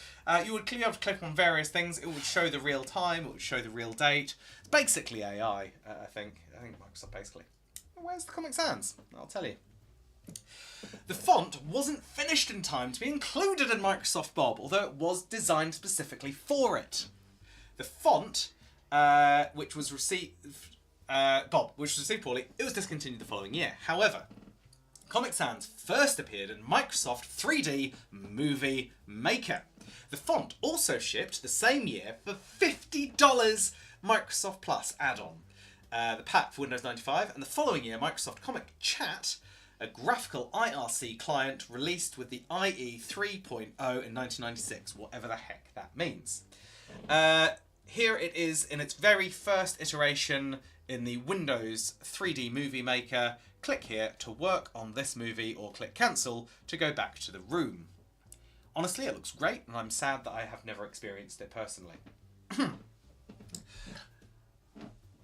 You would be able to click on various things. It would show the real time. It would show the real date. It's basically AI. I think Microsoft basically. Where's the Comic Sans? I'll tell you. The font wasn't finished in time to be included in Microsoft Bob, although it was designed specifically for it. The font, which was received poorly, it was discontinued the following year. However, Comic Sans first appeared in Microsoft 3D Movie Maker. The font also shipped the same year for $50 Microsoft Plus add-on. The pack for Windows 95, and the following year Microsoft Comic Chat, a graphical IRC client released with the IE 3.0 in 1996, whatever the heck that means. Here it is in its very first iteration in the Windows 3D Movie Maker. Click here to work on this movie, or click cancel to go back to the room. Honestly, it looks great, and I'm sad that I have never experienced it personally.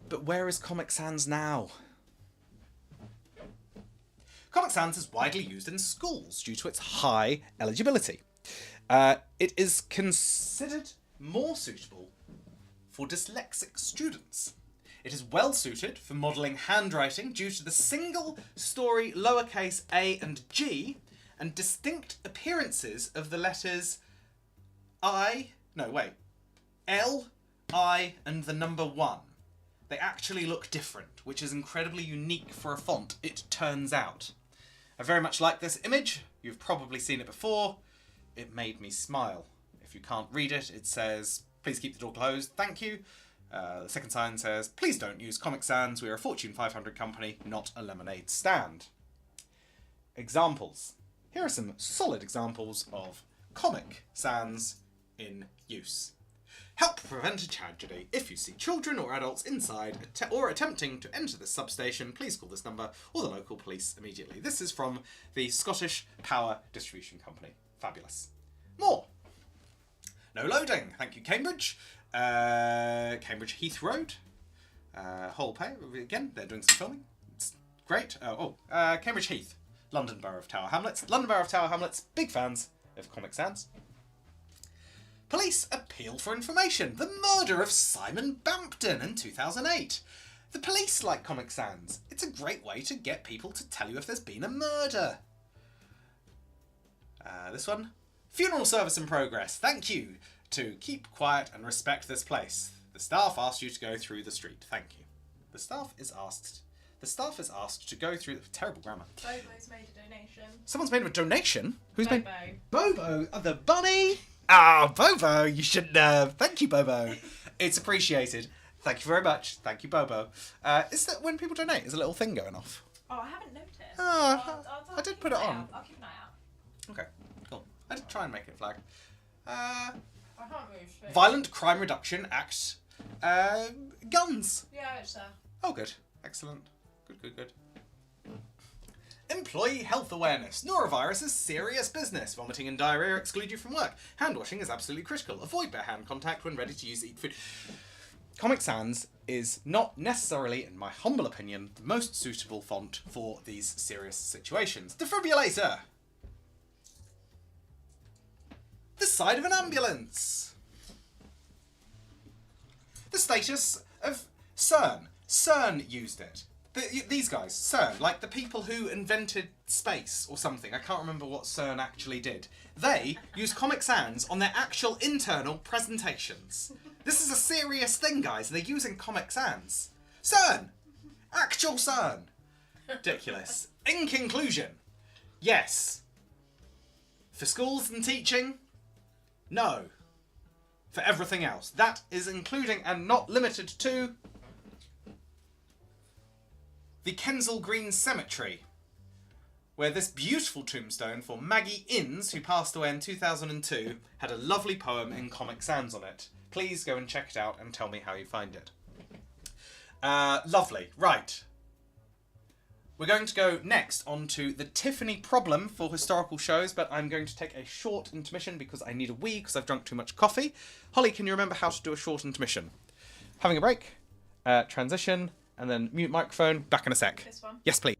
But where is Comic Sans now? Comic Sans is widely used in schools due to its high eligibility. It is considered more suitable for dyslexic students. It is well suited for modelling handwriting due to the single story lowercase a and g and distinct appearances of the letters L, I and the number 1. They actually look different, which is incredibly unique for a font, it turns out. I very much like this image. You've probably seen it before. It made me smile. If you can't read it, it says, "Please keep the door closed, thank you." The second sign says, "Please don't use Comic Sans. We are a Fortune 500 company, not a lemonade stand." Examples. Here are some solid examples of Comic Sans in use. Help prevent a tragedy. If you see children or adults inside or attempting to enter the substation, please call this number or the local police immediately. This is from the Scottish Power Distribution Company. Fabulous. More. No loading. Thank you, Cambridge. Cambridge Heath Road. Whole pay. Again, they're doing some filming. It's great. Cambridge Heath. London Borough of Tower Hamlets. London Borough of Tower Hamlets. Big fans of Comic Sans. Police appeal for information. The murder of Simon Bampton in 2008. The police like Comic Sans. It's a great way to get people to tell you if there's been a murder. This one. Funeral service in progress. Thank you. To keep quiet and respect this place. The staff asked you to go through the street. Thank you. The staff is asked to go through the terrible grammar. Bobo's made a donation. Someone's made a donation? Who's Bobo. made Bobo? The bunny? Ah, Bobo, you shouldn't have. Thank you, Bobo. It's appreciated. Thank you very much. Thank you, Bobo. Is that when people donate? Is a little thing going off? Oh, I haven't noticed. I did put it on. I'll keep an eye out. Okay, cool. I did try and make it flag. I can't move. But... Violent Crime Reduction Act. Guns. Yeah, it's there. Oh, good. Excellent. Good. Employee health awareness. Norovirus is serious business. Vomiting and diarrhea exclude you from work. Hand washing is absolutely critical. Avoid bare hand contact when ready to use eat food. Comic Sans is not necessarily, in my humble opinion, the most suitable font for these serious situations. Defibrillator. The side of an ambulance. The status of CERN. CERN used it. These guys, CERN, like the people who invented space or something. I can't remember what CERN actually did. They use Comic Sans on their actual internal presentations. This is a serious thing, guys. They're using Comic Sans. CERN! Actual CERN! Ridiculous. In conclusion, yes. For schools and teaching, no. For everything else. That is including and not limited to the Kensal Green Cemetery, where this beautiful tombstone for Maggie Innes, who passed away in 2002, had a lovely poem in Comic Sans on it. Please go and check it out and tell me how you find it. Lovely. Right. We're going to go next on to the Tiffany problem for historical shows, but I'm going to take a short intermission because I need a wee because I've drunk too much coffee. Holly, can you remember how to do a short intermission? Having a break, transition, and then mute microphone. Back in a sec. This one? Yes, please.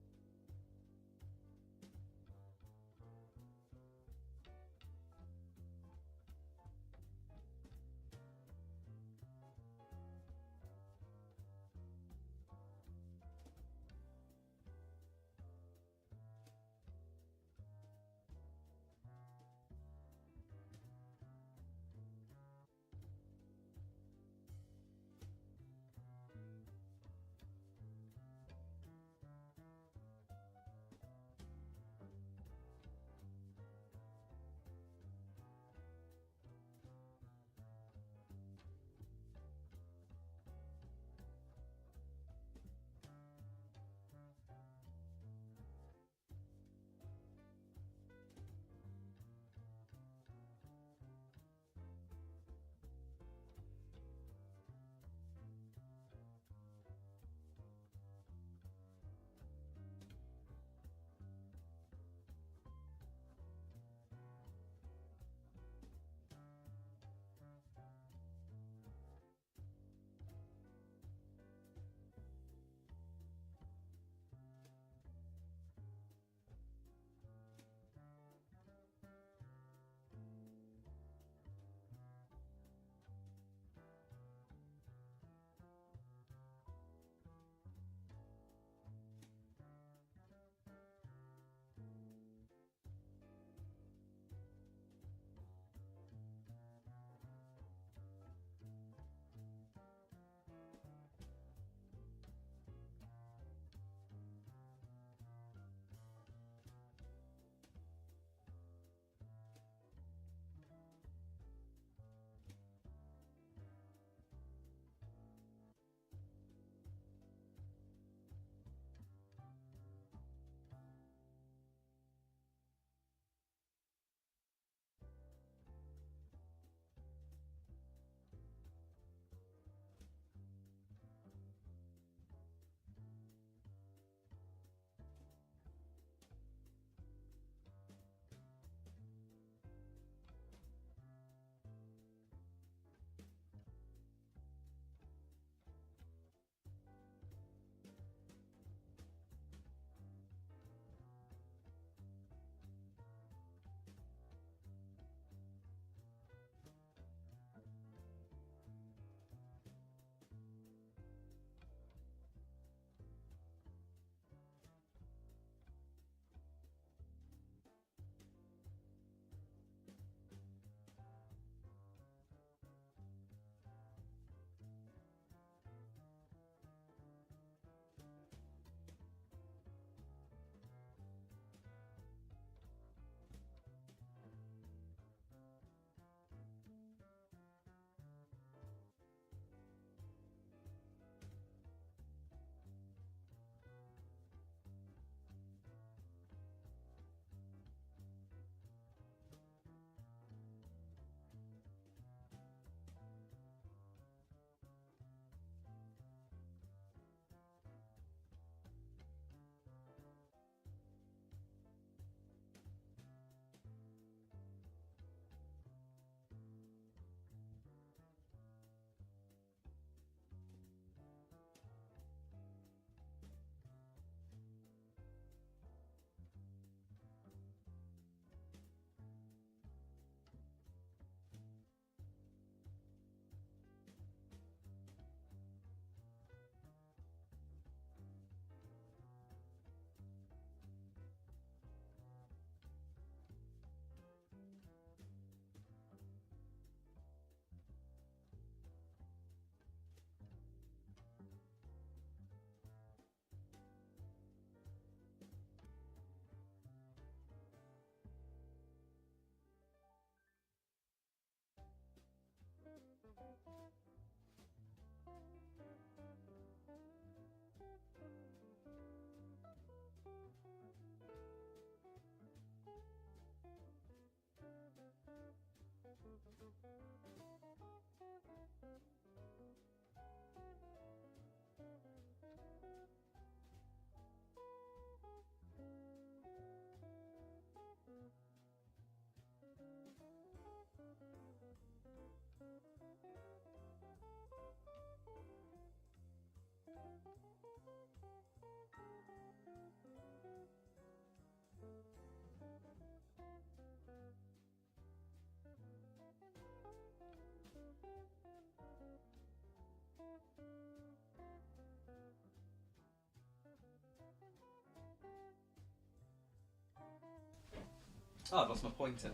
Oh, I've lost my pointer.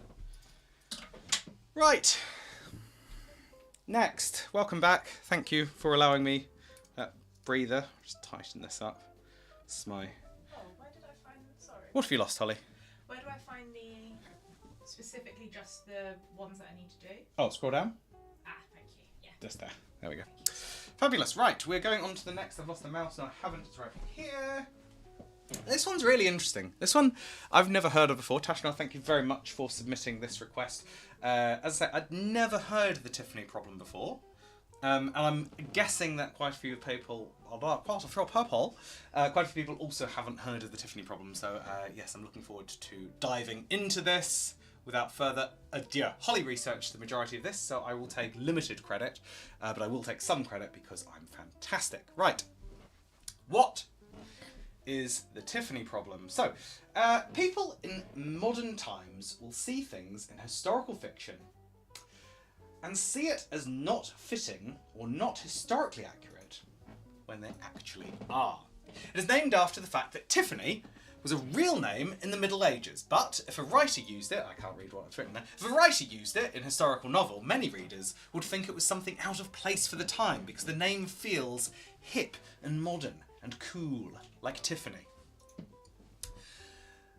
Right. Next, welcome back. Thank you for allowing me that breather. Just tighten this up. This is my... Oh, where did I find them? Sorry. What have you lost, Holly? Where do I find specifically just the ones that I need to do? Oh, scroll down. Ah, thank you. Yeah. Just there. There we go. Fabulous. Right, we're going on to the next. I've lost the mouse and I haven't. It's right here. This one's really interesting. This one I've never heard of before. Tashna, thank you very much for submitting this request. As I said, I'd never heard of the Tiffany problem before. And I'm guessing that quite a few people, quite a few people also haven't heard of the Tiffany problem. So yes, I'm looking forward to diving into this without further ado. Holly researched the majority of this, so I will take limited credit, but I will take some credit because I'm fantastic. Right. What is the Tiffany problem? So, people in modern times will see things in historical fiction and see it as not fitting or not historically accurate when they actually are. It is named after the fact that Tiffany was a real name in the Middle Ages, but if a writer used it, I can't read what's written there, if a writer used it in a historical novel, many readers would think it was something out of place for the time because the name feels hip and modern and cool, like Tiffany.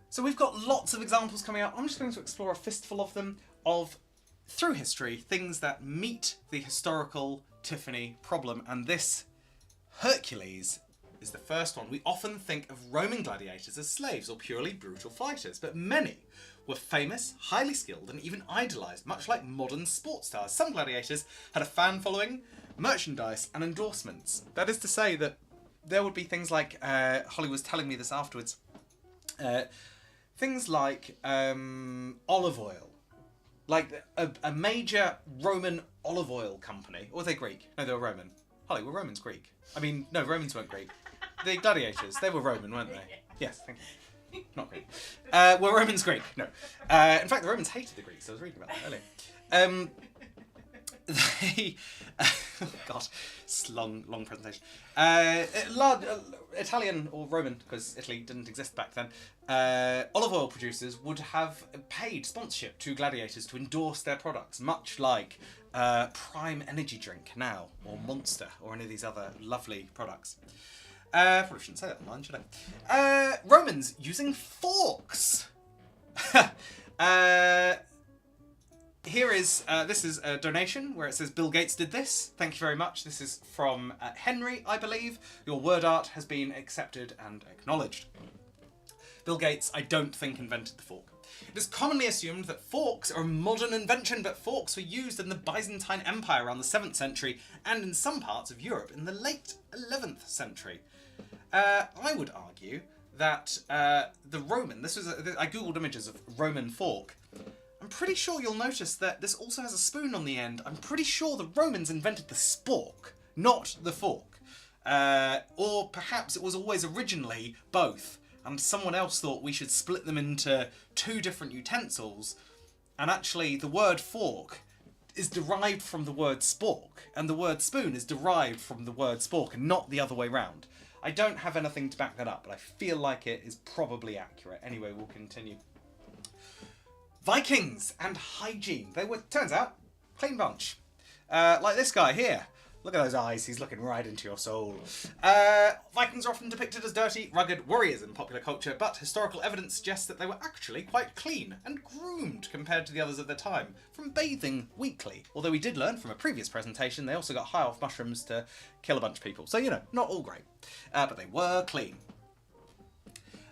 So we've got lots of examples coming up. I'm just going to explore a fistful of them through history, things that meet the historical Tiffany problem, and this Hercules is the first one. We often think of Roman gladiators as slaves or purely brutal fighters, but many were famous, highly skilled, and even idolised, much like modern sports stars. Some gladiators had a fan following, merchandise, and endorsements. That is to say that there would be things like, Holly was telling me this afterwards, things like olive oil. Like a major Roman olive oil company. Or were they Greek? No, they were Roman. Holly, were Romans Greek? I mean, no, Romans weren't Greek. The gladiators, they were Roman, weren't they? Yes, thank you. Not Greek. Were Romans Greek? No. In fact, the Romans hated the Greeks. I was reading about that earlier. They... oh God, it's long presentation. Italian or Roman, because Italy didn't exist back then, olive oil producers would have paid sponsorship to gladiators to endorse their products, much like Prime Energy Drink now, or Monster, or any of these other lovely products. Probably shouldn't say that online, should I? Romans using forks. Here is, this is a donation where it says Bill Gates did this. Thank you very much. This is from Henry, I believe. Your word art has been accepted and acknowledged. Bill Gates, I don't think, invented the fork. It is commonly assumed that forks are a modern invention, but forks were used in the Byzantine Empire around the 7th century and in some parts of Europe in the late 11th century. I would argue that the Roman, I googled images of Roman fork. I'm pretty sure you'll notice that this also has a spoon on the end. I'm pretty sure the Romans invented the spork, not the fork. Or perhaps it was always originally both, and someone else thought we should split them into two different utensils, and actually the word fork is derived from the word spork, and the word spoon is derived from the word spork, and not the other way round. I don't have anything to back that up, but I feel like it is probably accurate. Anyway, we'll continue. Vikings and hygiene. They were, turns out, clean bunch. Like this guy here. Look at those eyes, he's looking right into your soul. Vikings are often depicted as dirty, rugged warriors in popular culture, but historical evidence suggests that they were actually quite clean and groomed compared to the others of their time, from bathing weekly. Although we did learn from a previous presentation, they also got high off mushrooms to kill a bunch of people. So, you know, not all great. But they were clean.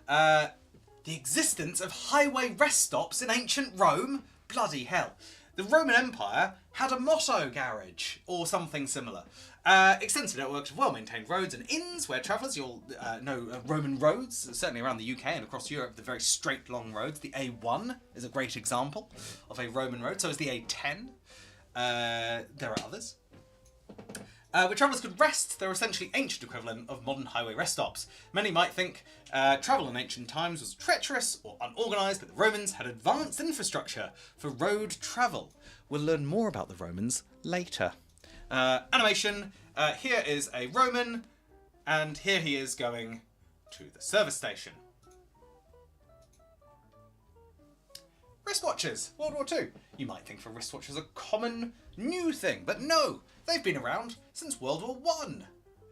The existence of highway rest stops in ancient Rome? Bloody hell. The Roman Empire had a motto garage, or something similar. Extensive networks of well-maintained roads and inns where travellers, you'll know Roman roads, certainly around the UK and across Europe, the very straight long roads. The A1 is a great example of a Roman road, so is the A10. There are others. Where travellers could rest, they're essentially ancient equivalent of modern highway rest stops. Many might think travel in ancient times was treacherous or unorganised, but the Romans had advanced infrastructure for road travel. We'll learn more about the Romans later. Animation, here is a Roman, and here he is going to the service station. Wristwatches, World War II. You might think of a wristwatch as a common new thing, but no, they've been around since World War I.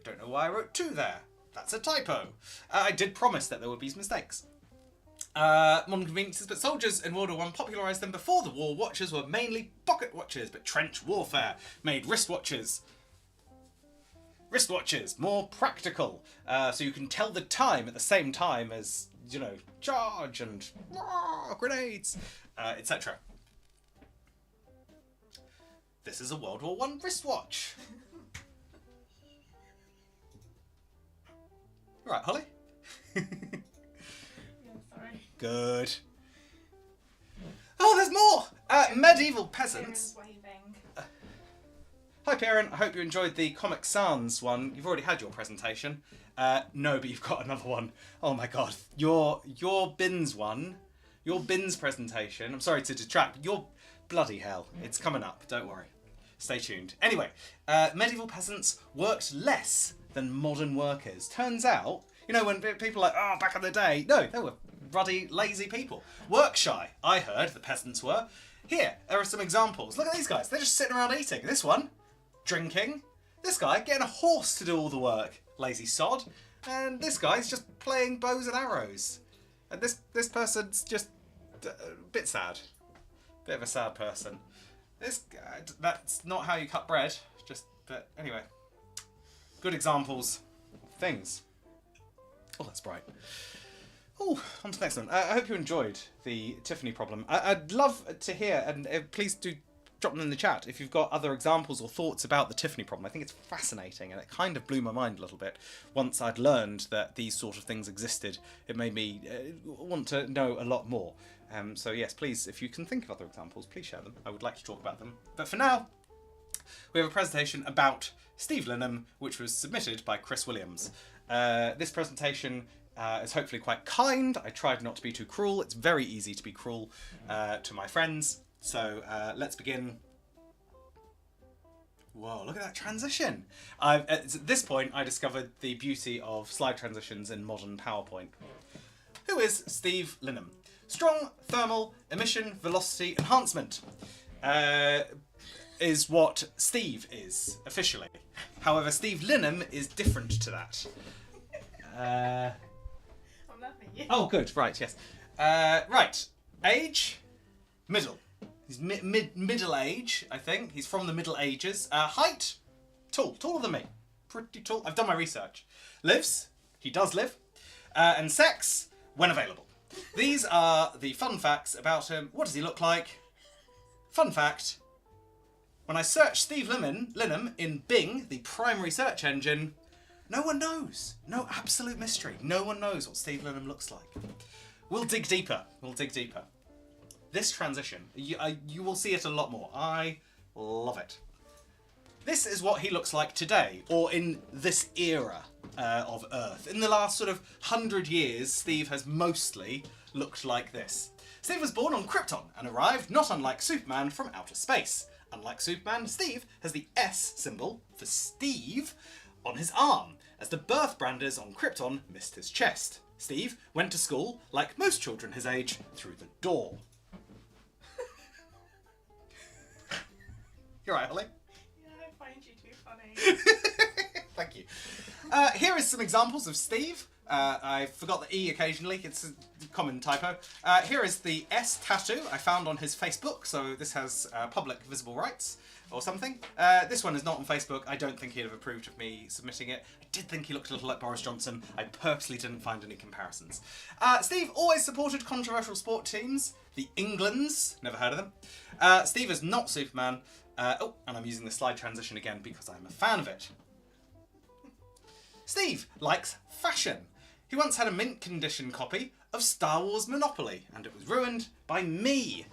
Don't know why I wrote 2 there. That's a typo. I did promise that there would be mistakes. Modern conveniences, but soldiers in World War I popularised them. Before the war, watches were mainly pocket watches, but trench warfare made wristwatches. Wristwatches, more practical, so you can tell the time at the same time as, you know, charge and grenades, etc. This is a World War I wristwatch. Right, Holly? Yeah, sorry. Good. Oh, there's more! Medieval peasants. Kieran's waving. Hi, Kieran. I hope you enjoyed the Comic Sans one. You've already had your presentation. No, but you've got another one. Oh my god. Your bins one, your bins presentation, I'm sorry to detract, your bloody hell. It's coming up, don't worry. Stay tuned. Anyway, medieval peasants worked less than modern workers. Turns out, you know, when people are like, oh, back in the day, no, they were ruddy, lazy people. Work shy, I heard the peasants were. Here, there are some examples. Look at these guys. They're just sitting around eating. This one, drinking. This guy, getting a horse to do all the work. Lazy sod. And this guy's just playing bows and arrows. And this person's just a bit sad. Bit of a sad person. This guy, that's not how you cut bread. But anyway. Good examples of things. Oh, that's bright. Oh, on to the next one. I hope you enjoyed the Tiffany problem. I'd love to hear, and please do drop them in the chat if you've got other examples or thoughts about the Tiffany problem. I think it's fascinating, and it kind of blew my mind a little bit. Once I'd learned that these sort of things existed, it made me want to know a lot more. So yes, please, if you can think of other examples, please share them. I would like to talk about them. But for now, we have a presentation about Steve Linham, which was submitted by Chris Williams. This presentation is hopefully quite kind. I tried not to be too cruel. It's very easy to be cruel to my friends. So let's begin. Whoa, look at that transition. At this point, I discovered the beauty of slide transitions in modern PowerPoint. Who is Steve Linham? Strong thermal emission velocity enhancement is what Steve is, officially. However, Steve Linham is different to that. I'm laughing at you. Oh, good. Right, yes. Right. Age? Middle. He's middle age, I think. He's from the Middle Ages. Height? Tall. Taller than me. Pretty tall. I've done my research. Lives? He does live. And sex? When available. These are the fun facts about him. What does he look like? Fun fact. When I search Steve Linham in Bing, the primary search engine, no one knows. No absolute mystery. No one knows what Steve Linham looks like. We'll dig deeper. This transition, you will see it a lot more. I love it. This is what he looks like today, or in this era of Earth. In the last sort of 100 years, Steve has mostly looked like this. Steve was born on Krypton and arrived, not unlike Superman, from outer space. Unlike Superman, Steve has the S symbol for Steve on his arm, as the birth branders on Krypton missed his chest. Steve went to school, like most children his age, through the door. You're right, Holly? Yeah, I find you too funny. Thank you. Here is some examples of Steve. I forgot the E occasionally, it's a common typo. Here is the S tattoo I found on his Facebook, so this has public visible rights or something. This one is not on Facebook. I don't think he'd have approved of me submitting it. I did think he looked a little like Boris Johnson. I purposely didn't find any comparisons. Steve always supported controversial sport teams. The Englands, never heard of them. Steve is not Superman. Oh, and I'm using the slide transition again because I'm a fan of it. Steve likes fashion. He once had a mint condition copy of Star Wars Monopoly, and it was ruined by me.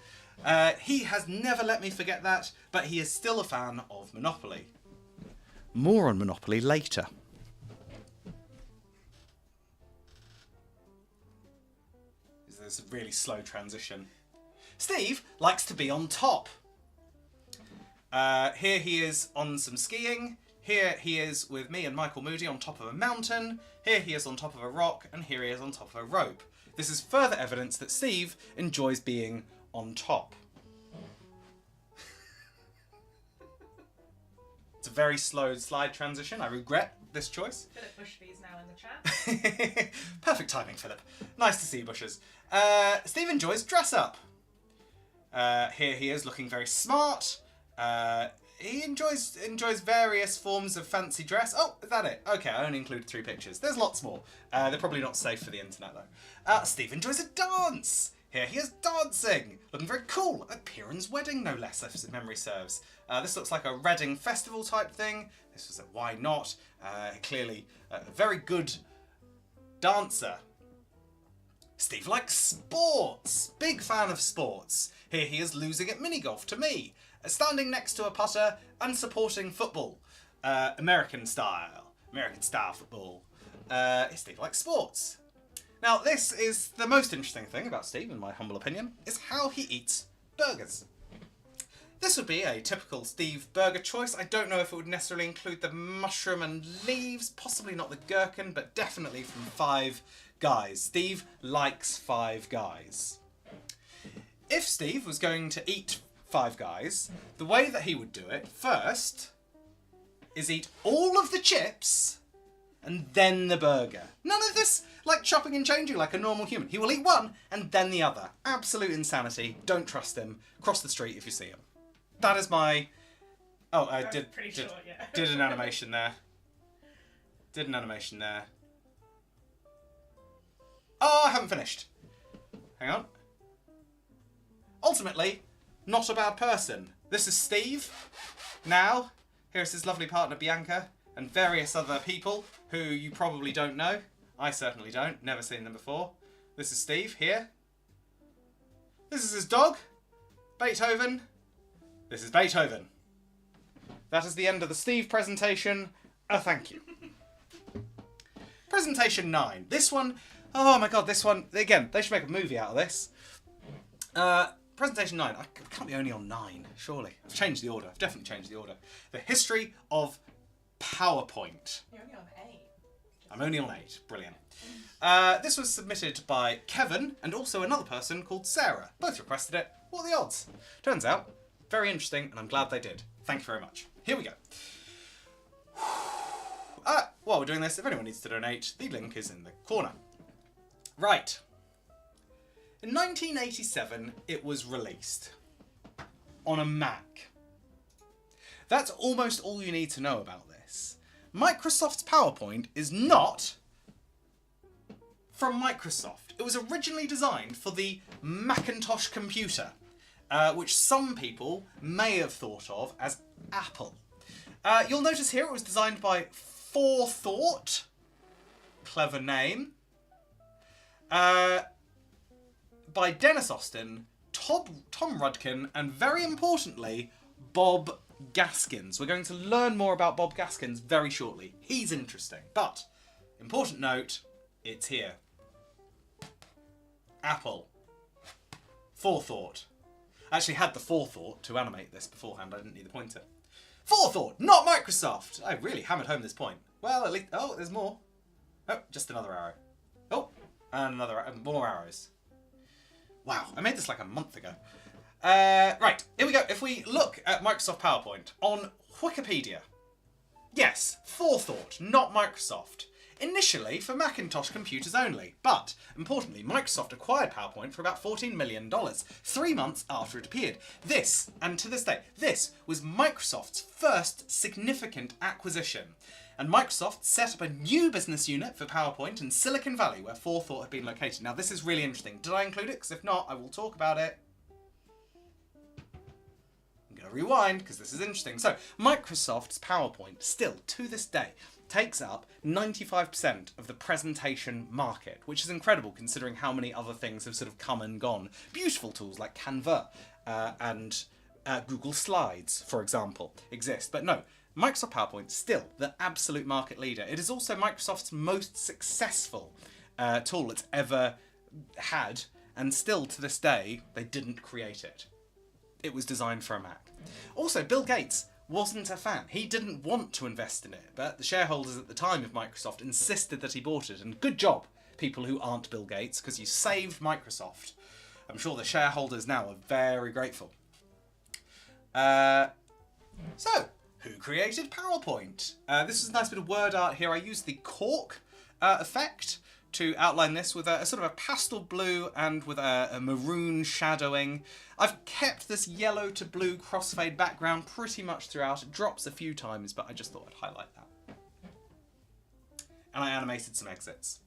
He has never let me forget that, but he is still a fan of Monopoly. More on Monopoly later. There's a really slow transition. Steve likes to be on top. Here he is on some skiing. Here he is with me and Michael Moody on top of a mountain. Here he is on top of a rock, and here he is on top of a rope. This is further evidence that Steve enjoys being on top. It's a very slow slide transition. I regret this choice. Philip Bushby is now in the chat. Perfect timing, Philip. Nice to see you, Bushes. Steve enjoys dress up. Here he is looking very smart. He enjoys various forms of fancy dress. Oh, is that it? Okay, I only included 3 pictures. There's lots more. They're probably not safe for the internet, though. Steve enjoys a dance. Here he is dancing. Looking very cool. At Piran's wedding, no less, if memory serves. This looks like a Reading festival type thing. This was a why not. Clearly a very good dancer. Steve likes sports. Big fan of sports. Here he is losing at mini-golf to me. Standing next to a putter and supporting football. American style football. Steve likes sports. Now, this is the most interesting thing about Steve, in my humble opinion, is how he eats burgers. This would be a typical Steve burger choice. I don't know if it would necessarily include the mushroom and leaves, possibly not the gherkin, but definitely from Five Guys. Steve likes Five Guys. If Steve was going to eat Five Guys, the way that he would do it first is eat all of the chips and then the burger. None of this like chopping and changing like a normal human. He will eat one and then the other. Absolute insanity. Don't trust him. Cross the street if you see him. That is my... Oh, I did an animation there. Did an animation there. Oh, I haven't finished. Hang on. Ultimately, not a bad person. This is Steve. Now, here's his lovely partner Bianca and various other people who you probably don't know. I certainly don't. Never seen them before. This is Steve here. This is his dog, Beethoven. This is Beethoven. That is the end of the Steve presentation. Thank you. Presentation 9. This one, oh my god, this one, again, they should make a movie out of this. Presentation 9. I can't be only on 9, surely. I've changed the order. I've definitely changed the order. The history of PowerPoint. You're only on 8. I'm only on 8. Brilliant. This was submitted by Kevin and also another person called Sarah. Both requested it. What are the odds? Turns out, very interesting, and I'm glad they did. Thank you very much. Here we go. While we're doing this, if anyone needs to donate, the link is in the corner. Right. In 1987, it was released on a Mac. That's almost all you need to know about this. Microsoft's PowerPoint is not from Microsoft. It was originally designed for the Macintosh computer, which some people may have thought of as Apple. You'll notice here it was designed by Forethought. Clever name. By Dennis Austin, Tom Rudkin, and very importantly, Bob Gaskins. We're going to learn more about Bob Gaskins very shortly. He's interesting. But, important note, it's here. Apple. Forethought. I actually had the forethought to animate this beforehand. I didn't need the pointer. Forethought, not Microsoft. I really hammered home this point. Well, at least... Oh, there's more. Oh, just another arrow. Oh, and another... more arrows. Wow, I made this like a month ago. Right, here we go. If we look at Microsoft PowerPoint on Wikipedia. Yes, Forethought, not Microsoft. Initially for Macintosh computers only, but importantly, Microsoft acquired PowerPoint for about $14 million 3 months after it appeared. This, and to this day, this was Microsoft's first significant acquisition. And Microsoft set up a new business unit for PowerPoint in Silicon Valley, where Forethought had been located. Now, this is really interesting. Did I include it? Because if not, I will talk about it. I'm going rewind because this is interesting. So Microsoft's PowerPoint still, to this day, takes up 95% of the presentation market, which is incredible considering how many other things have sort of come and gone. Beautiful tools like Canva and Google Slides, for example, exist. But no, Microsoft PowerPoint still the absolute market leader. It is also Microsoft's most successful tool it's ever had, and still to this day, they didn't create it. It was designed for a Mac. Also, Bill Gates wasn't a fan. He didn't want to invest in it, but the shareholders at the time of Microsoft insisted that he bought it, and good job, people who aren't Bill Gates, because you saved Microsoft. I'm sure the shareholders now are very grateful. So, who created PowerPoint? This is a nice bit of word art here. I used the cork effect to outline this with a sort of a pastel blue and with a maroon shadowing. I've kept this yellow to blue crossfade background pretty much throughout. It drops a few times, but I just thought I'd highlight that. And I animated some exits.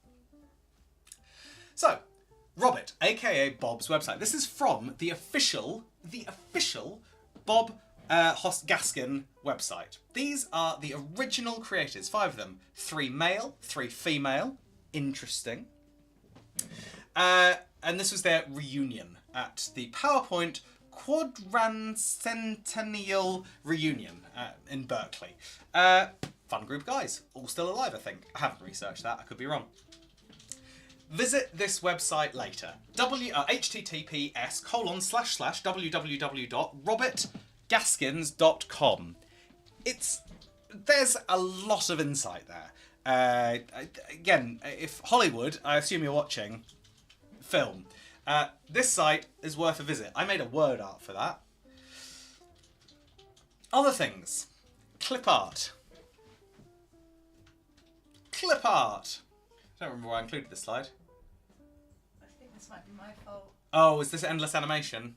So, Robert, aka Bob's website. This is from the official Bob Gaskin website. These are the original creators, 5 of them. 3 male, 3 female. Interesting. And this was their reunion at the PowerPoint Quadrancentennial Reunion in Berkeley. Fun group of guys, all still alive, I think. I haven't researched that, I could be wrong. Visit this website later. https://www.robertgaskins.com. There's a lot of insight there. Again, if Hollywood, I assume you're watching, film, this site is worth a visit. I made a word art for that. Other things. Clip art. Clip art. I don't remember why I included this slide. I think this might be my fault. Oh, is this endless animation?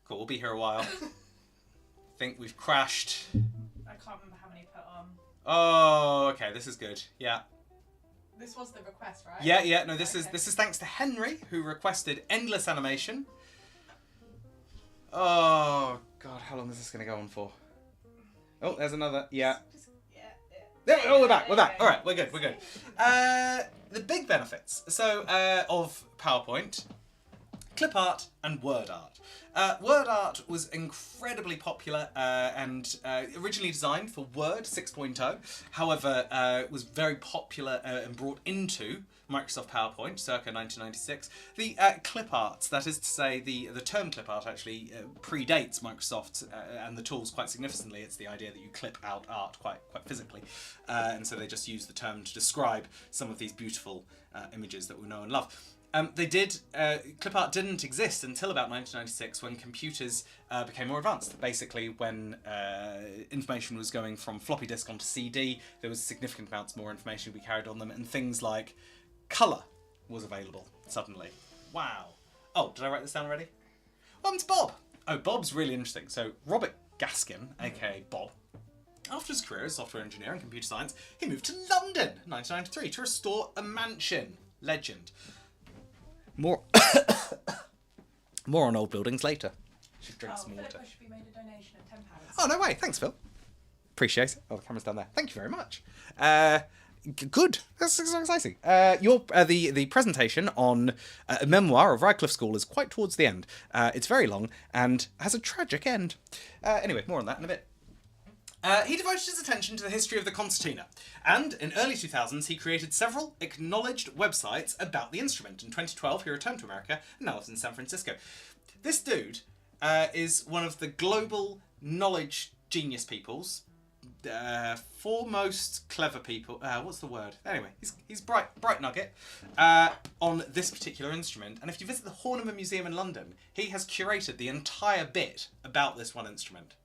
Cool, we'll be here a while. I think we've crashed. I can't remember how many put on. Oh, okay, this is good. Yeah. This was the request, right? Yeah. No, this is thanks to Henry, who requested endless animation. Oh God, how long is this going to go on for? Oh, there's another. Yeah. Oh, we're back. All right, we're good. The big benefits. So of PowerPoint, clip art, and word art. Word art was incredibly popular and originally designed for Word 6.0. However, was very popular and brought into Microsoft PowerPoint circa 1996. The clip arts, that is to say, the term clip art actually predates Microsoft and the tools quite significantly. It's the idea that you clip out art quite physically, and so they just use the term to describe some of these beautiful images that we know and love. Clip art didn't exist until about 1996 when computers became more advanced. Basically, when information was going from floppy disk onto CD, there was significant amounts more information to be carried on them, and things like colour was available suddenly. Wow. Oh, did I write this down already? Welcome to Bob. Oh, Bob's really interesting. So, Robert Gaskin, aka Bob, after his career as software engineer in computer science, he moved to London in 1993 to restore a mansion. Legend. More on old buildings later. Should drink some water. Philip Bushby made a donation of £10. Oh, no way. Thanks, Phil. Appreciate it. Oh, the camera's down there. Thank you very much. Good. That's so exciting. The presentation on a memoir of Radcliffe School is quite towards the end. It's very long and has a tragic end. Anyway, more on that in a bit. He devoted his attention to the history of the concertina, and in early 2000s he created several acknowledged websites about the instrument. In 2012 he returned to America and now lives in San Francisco. This dude is one of the global knowledge genius peoples, foremost clever people, what's the word? Anyway, he's bright nugget on this particular instrument, and if you visit the Horniman Museum in London, he has curated the entire bit about this one instrument.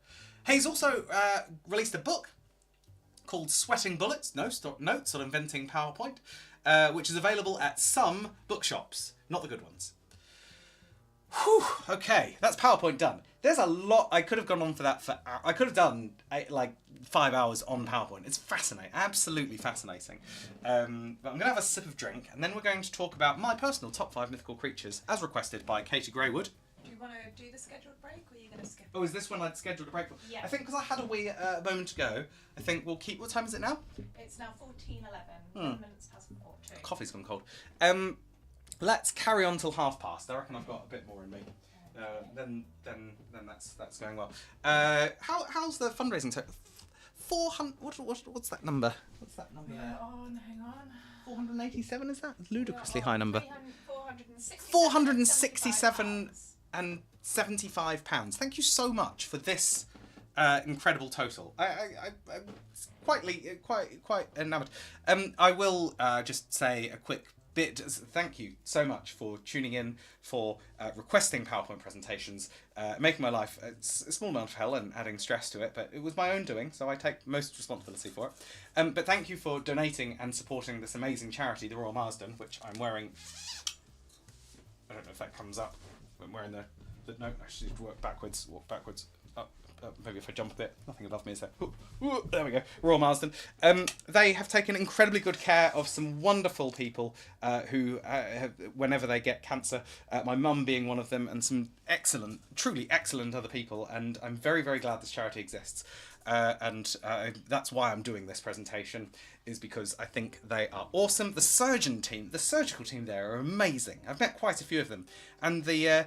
He's also released a book called Sweating Bullets, Notes on Inventing PowerPoint, which is available at some bookshops, not the good ones. Whew, okay, that's PowerPoint done. There's a lot, I could have gone on for that I could have done like 5 hours on PowerPoint. It's fascinating, absolutely fascinating. But I'm going to have a sip of drink, and then we're going to talk about my personal top 5 mythical creatures, as requested by Katie Graywood. Do you you want to do the scheduled break, or are you going to skip? Oh, is this one I'd scheduled a break for? Yeah. I think because I had a wee moment ago, I think we'll keep... What time is it now? It's now 14:11. 10 minutes past 4:02. Coffee's gone cold. Let's carry on till 1:30. I reckon I've got a bit more in me. Then that's going well. How's the fundraising total? 400. What's that number? What's that number? Hang on. 487, is that? Ludicrously high number. 467 and £75. Thank you so much for this incredible total. I'm quite enamoured. I will just say a quick bit. Thank you so much for tuning in, for requesting PowerPoint presentations, making my life a small amount of hell and adding stress to it, but it was my own doing, so I take most responsibility for it. But thank you for donating and supporting this amazing charity, the Royal Marsden, which I'm wearing. I don't know if that comes up. I'm wearing the no, I should walk backwards, up. Maybe if I jump a bit, nothing above me is there. There we go. Royal Marsden. They have taken incredibly good care of some wonderful people who, whenever they get cancer, my mum being one of them, and some excellent, truly excellent other people. And I'm very, very glad this charity exists. And that's why I'm doing this presentation, is because I think they are awesome. The surgical team there are amazing. I've met quite a few of them, and the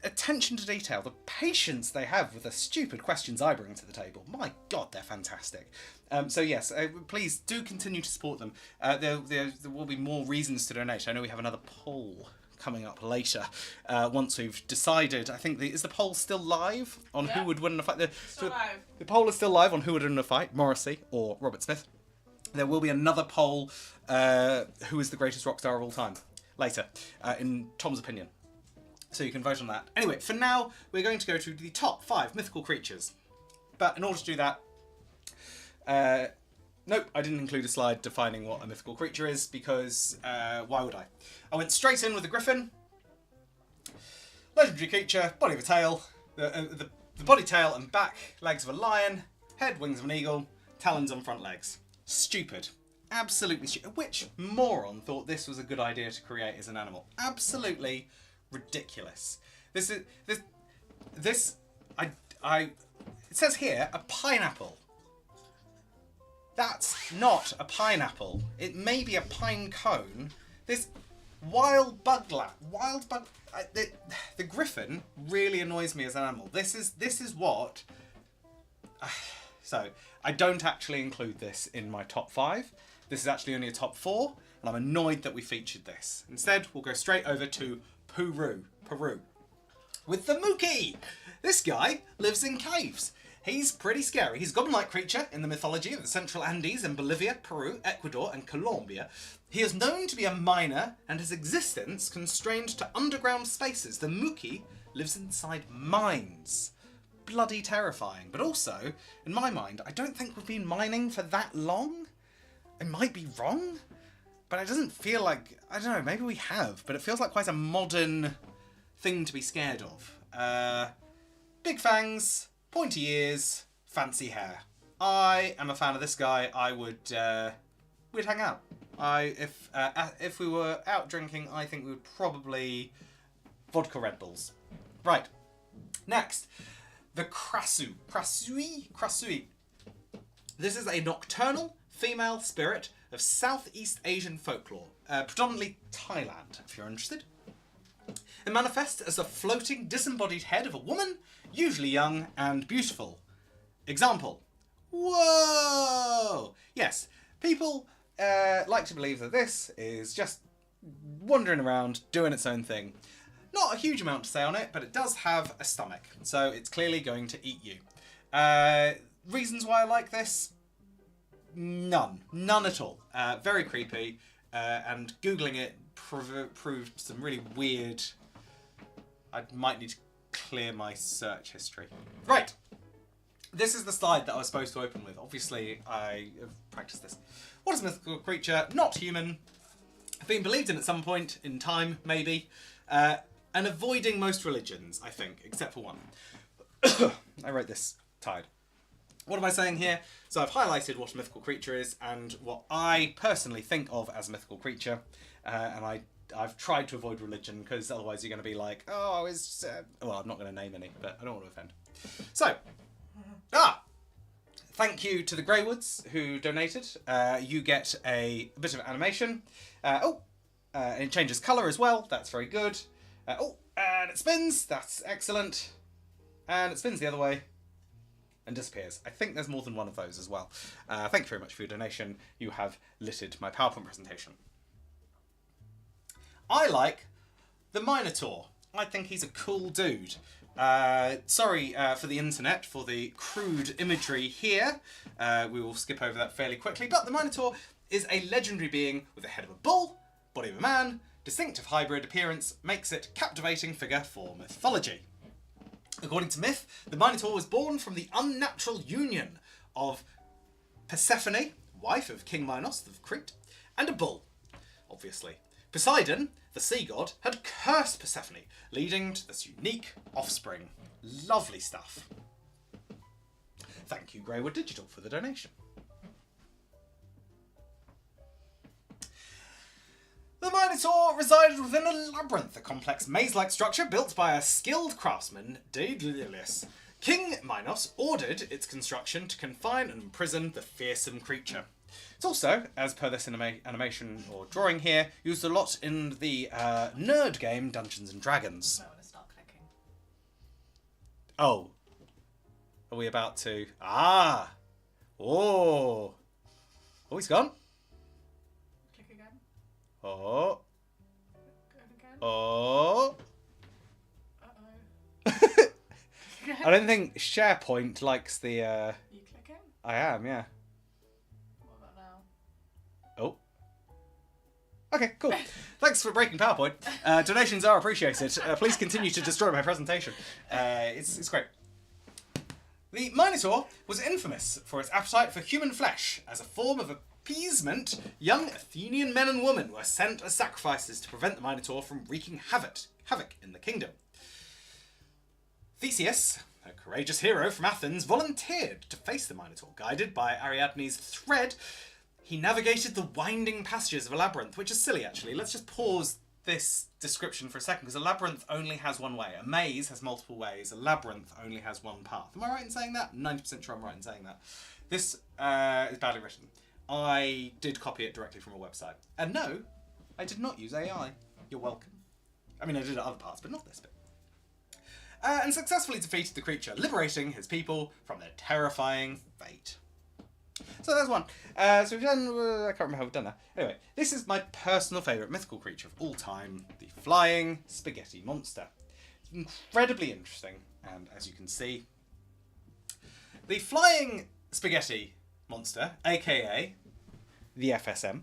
attention to detail, the patience they have with the stupid questions I bring to the table. My God, they're fantastic. So yes, please do continue to support them. There will be more reasons to donate. I know we have another poll coming up later once we've decided. I think is the poll still live on who would win in a fight? The poll is still live on who would win in a fight, Morrissey or Robert Smith. There will be another poll, who is the greatest rock star of all time, later, in Tom's opinion. So you can vote on that. Anyway, for now, we're going to go to the top 5 mythical creatures. But in order to do that, nope, I didn't include a slide defining what a mythical creature is, because why would I? I went straight in with a griffin. Legendary creature, body of a tail, the body, tail and back legs of a lion, head, wings of an eagle, talons on front legs. Stupid. Absolutely stupid. Which moron thought this was a good idea to create as an animal? Absolutely ridiculous. It says here a pineapple. That's not a pineapple. It may be a pine cone. This wild bug. The griffin really annoys me as an animal. This is what. So I don't actually include this in my top 5. This is actually only a top 4, and I'm annoyed that we featured this. Instead, we'll go straight over to Peru, with the Mookie. This guy lives in caves. He's pretty scary. He's a goblin-like creature in the mythology of the Central Andes in Bolivia, Peru, Ecuador, and Colombia. He is known to be a miner, and his existence constrained to underground spaces. The Mookie lives inside mines. Bloody terrifying. But also, in my mind, I don't think we've been mining for that long. I might be wrong, but it doesn't feel like, I don't know, maybe we have, but it feels like quite a modern thing to be scared of. Big fangs, pointy ears, fancy hair. I am a fan of this guy. I would, we'd hang out. If we were out drinking, I think we would probably vodka Red Bulls. Right. Next, the Krasui. This is a nocturnal female spirit of Southeast Asian folklore, predominantly Thailand, if you're interested. It manifests as a floating, disembodied head of a woman, usually young and beautiful. Example. Whoa! Yes, people like to believe that this is just wandering around, doing its own thing. Not a huge amount to say on it, but it does have a stomach, so it's clearly going to eat you. Reasons why I like this? None at all. Very creepy, and Googling it proved some really weird. I might need to clear my search history. Right, this is the slide that I was supposed to open with. Obviously, I have practiced this. What is a mythical creature? Not human. Been believed in at some point in time, maybe, and avoiding most religions, I think, except for one. I wrote this tired. What am I saying here? So I've highlighted what a mythical creature is and what I personally think of as a mythical creature, and I I've tried to avoid religion because otherwise you're going to be like, oh, it's... well, I'm not going to name any, but I don't want to offend. So, thank you to the Greywoods who donated. You get a bit of animation. And it changes colour as well. That's very good. And it spins. That's excellent. And it spins the other way and disappears. I think there's more than one of those as well. Thank you very much for your donation. You have littered my PowerPoint presentation. I like the Minotaur. I think he's a cool dude. Sorry for the internet, for the crude imagery here. We will skip over that fairly quickly. But the Minotaur is a legendary being with the head of a bull, body of a man, distinctive hybrid appearance, makes it a captivating figure for mythology. According to myth, the Minotaur was born from the unnatural union of Persephone, wife of King Minos of Crete, and a bull, obviously. Poseidon, the sea god, had cursed Persephone, leading to this unique offspring. Lovely stuff. Thank you, Greywood Digital, for the donation. The Minotaur resided within a labyrinth, a complex maze-like structure built by a skilled craftsman, Daedalus. King Minos ordered its construction to confine and imprison the fearsome creature. It's also, as per this animation or drawing here, used a lot in the nerd game Dungeons and Dragons. I want to start clicking. Oh. Are we about to... Ah! Oh! Oh, he's gone. Click again. Oh. Go again. Oh. Uh-oh. I don't think SharePoint likes the... You clicking? I am, yeah. What about now? Oh. Okay, cool. Thanks for breaking PowerPoint. Donations are appreciated. Please continue to destroy my presentation. It's great. The Minotaur was infamous for its appetite for human flesh. As a form of appeasement, young Athenian men and women were sent as sacrifices to prevent the Minotaur from wreaking havoc in the kingdom. Theseus, a courageous hero from Athens, volunteered to face the Minotaur. Guided by Ariadne's thread, he navigated the winding passages of a labyrinth, which is silly, actually. Let's just pause this description for a second, because a labyrinth only has one way. A maze has multiple ways. A labyrinth only has one path. Am I right in saying that? 90% sure I'm right in saying that. This is badly written. I did copy it directly from a website. And no, I did not use AI. You're welcome. I mean, I did other parts, but not this bit. And successfully defeated the creature, liberating his people from their terrifying fate. So there's one. So we've done... I can't remember how we've done that. Anyway, this is my personal favourite mythical creature of all time, the flying spaghetti monster. It's incredibly interesting, and as you can see, the flying spaghetti monster, aka the FSM,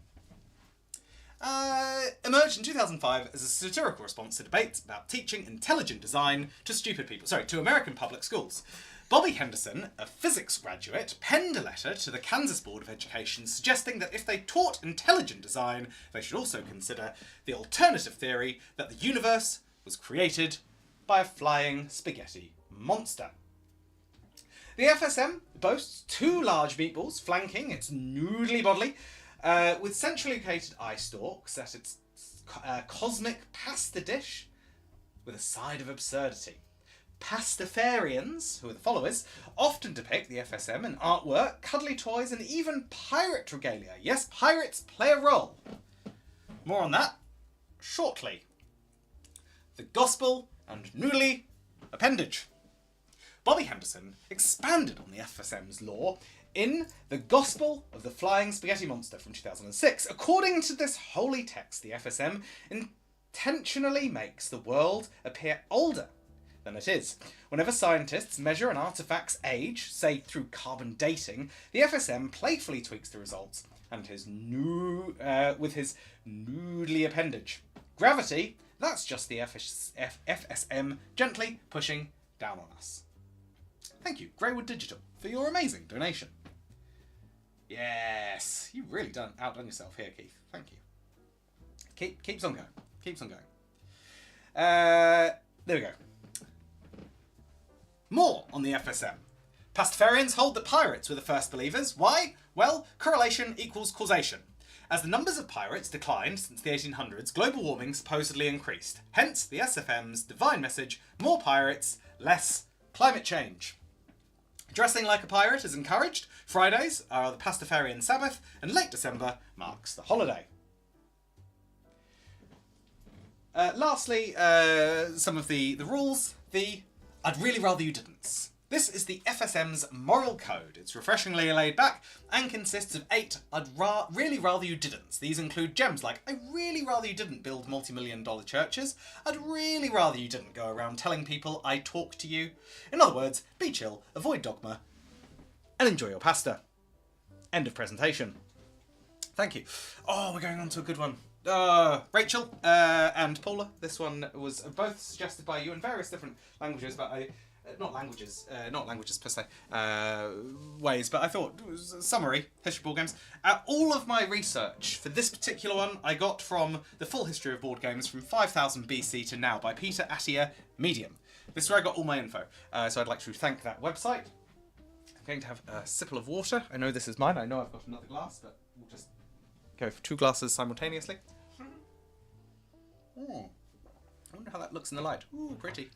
emerged in 2005 as a satirical response to debates about teaching intelligent design to stupid people. Sorry, to American public schools. Bobby Henderson, a physics graduate, penned a letter to the Kansas Board of Education suggesting that if they taught intelligent design, they should also consider the alternative theory that the universe was created by a flying spaghetti monster. The FSM boasts two large meatballs flanking its noodly body, with centrally located eye stalks at its cosmic pasta dish with a side of absurdity. Pastafarians, who are the followers, often depict the FSM in artwork, cuddly toys, and even pirate regalia. Yes, pirates play a role. More on that shortly. The Gospel and Noodly appendage. Bobby Henderson expanded on the FSM's lore in The Gospel of the Flying Spaghetti Monster from 2006. According to this holy text, the FSM intentionally makes the world appear older than it is. Whenever scientists measure an artifact's age, say through carbon dating, the FSM playfully tweaks the results and with his noodly appendage. Gravity, that's just the FSM gently pushing down on us. Thank you, Greywood Digital, for your amazing donation. Yes, you've really outdone yourself here, Keith. Thank you. Keeps on going. Keeps on going. There we go. More on the FSM. Pastafarians hold that pirates were the first believers. Why? Well, correlation equals causation. As the numbers of pirates declined since the 1800s, global warming supposedly increased. Hence the SFM's divine message, more pirates, less climate change. Dressing like a pirate is encouraged. Fridays are the Pastafarian Sabbath, and late December marks the holiday. Lastly, some of the rules. I'd really rather you didn't. This is the FSM's moral code. It's refreshingly laid back and consists of 8 really rather you didn't. These include gems like, I'd really rather you didn't build multi-million-dollar churches. I'd really rather you didn't go around telling people I talk to you. In other words, be chill, avoid dogma, and enjoy your pasta. End of presentation. Thank you. Oh, we're going on to a good one. Rachel and Paula. This one was both suggested by you in various different languages, but not languages per se, ways, but I thought it was a summary, history of board games. All of my research for this particular one I got from The Full History of Board Games from 5000 BC to now by Peter Attier, Medium. This is where I got all my info, so I'd like to thank that website. I'm going to have a sipple of water. I know this is mine, I know I've got another glass, but we'll just go for 2 glasses simultaneously. I wonder how that looks in the light. Ooh, pretty.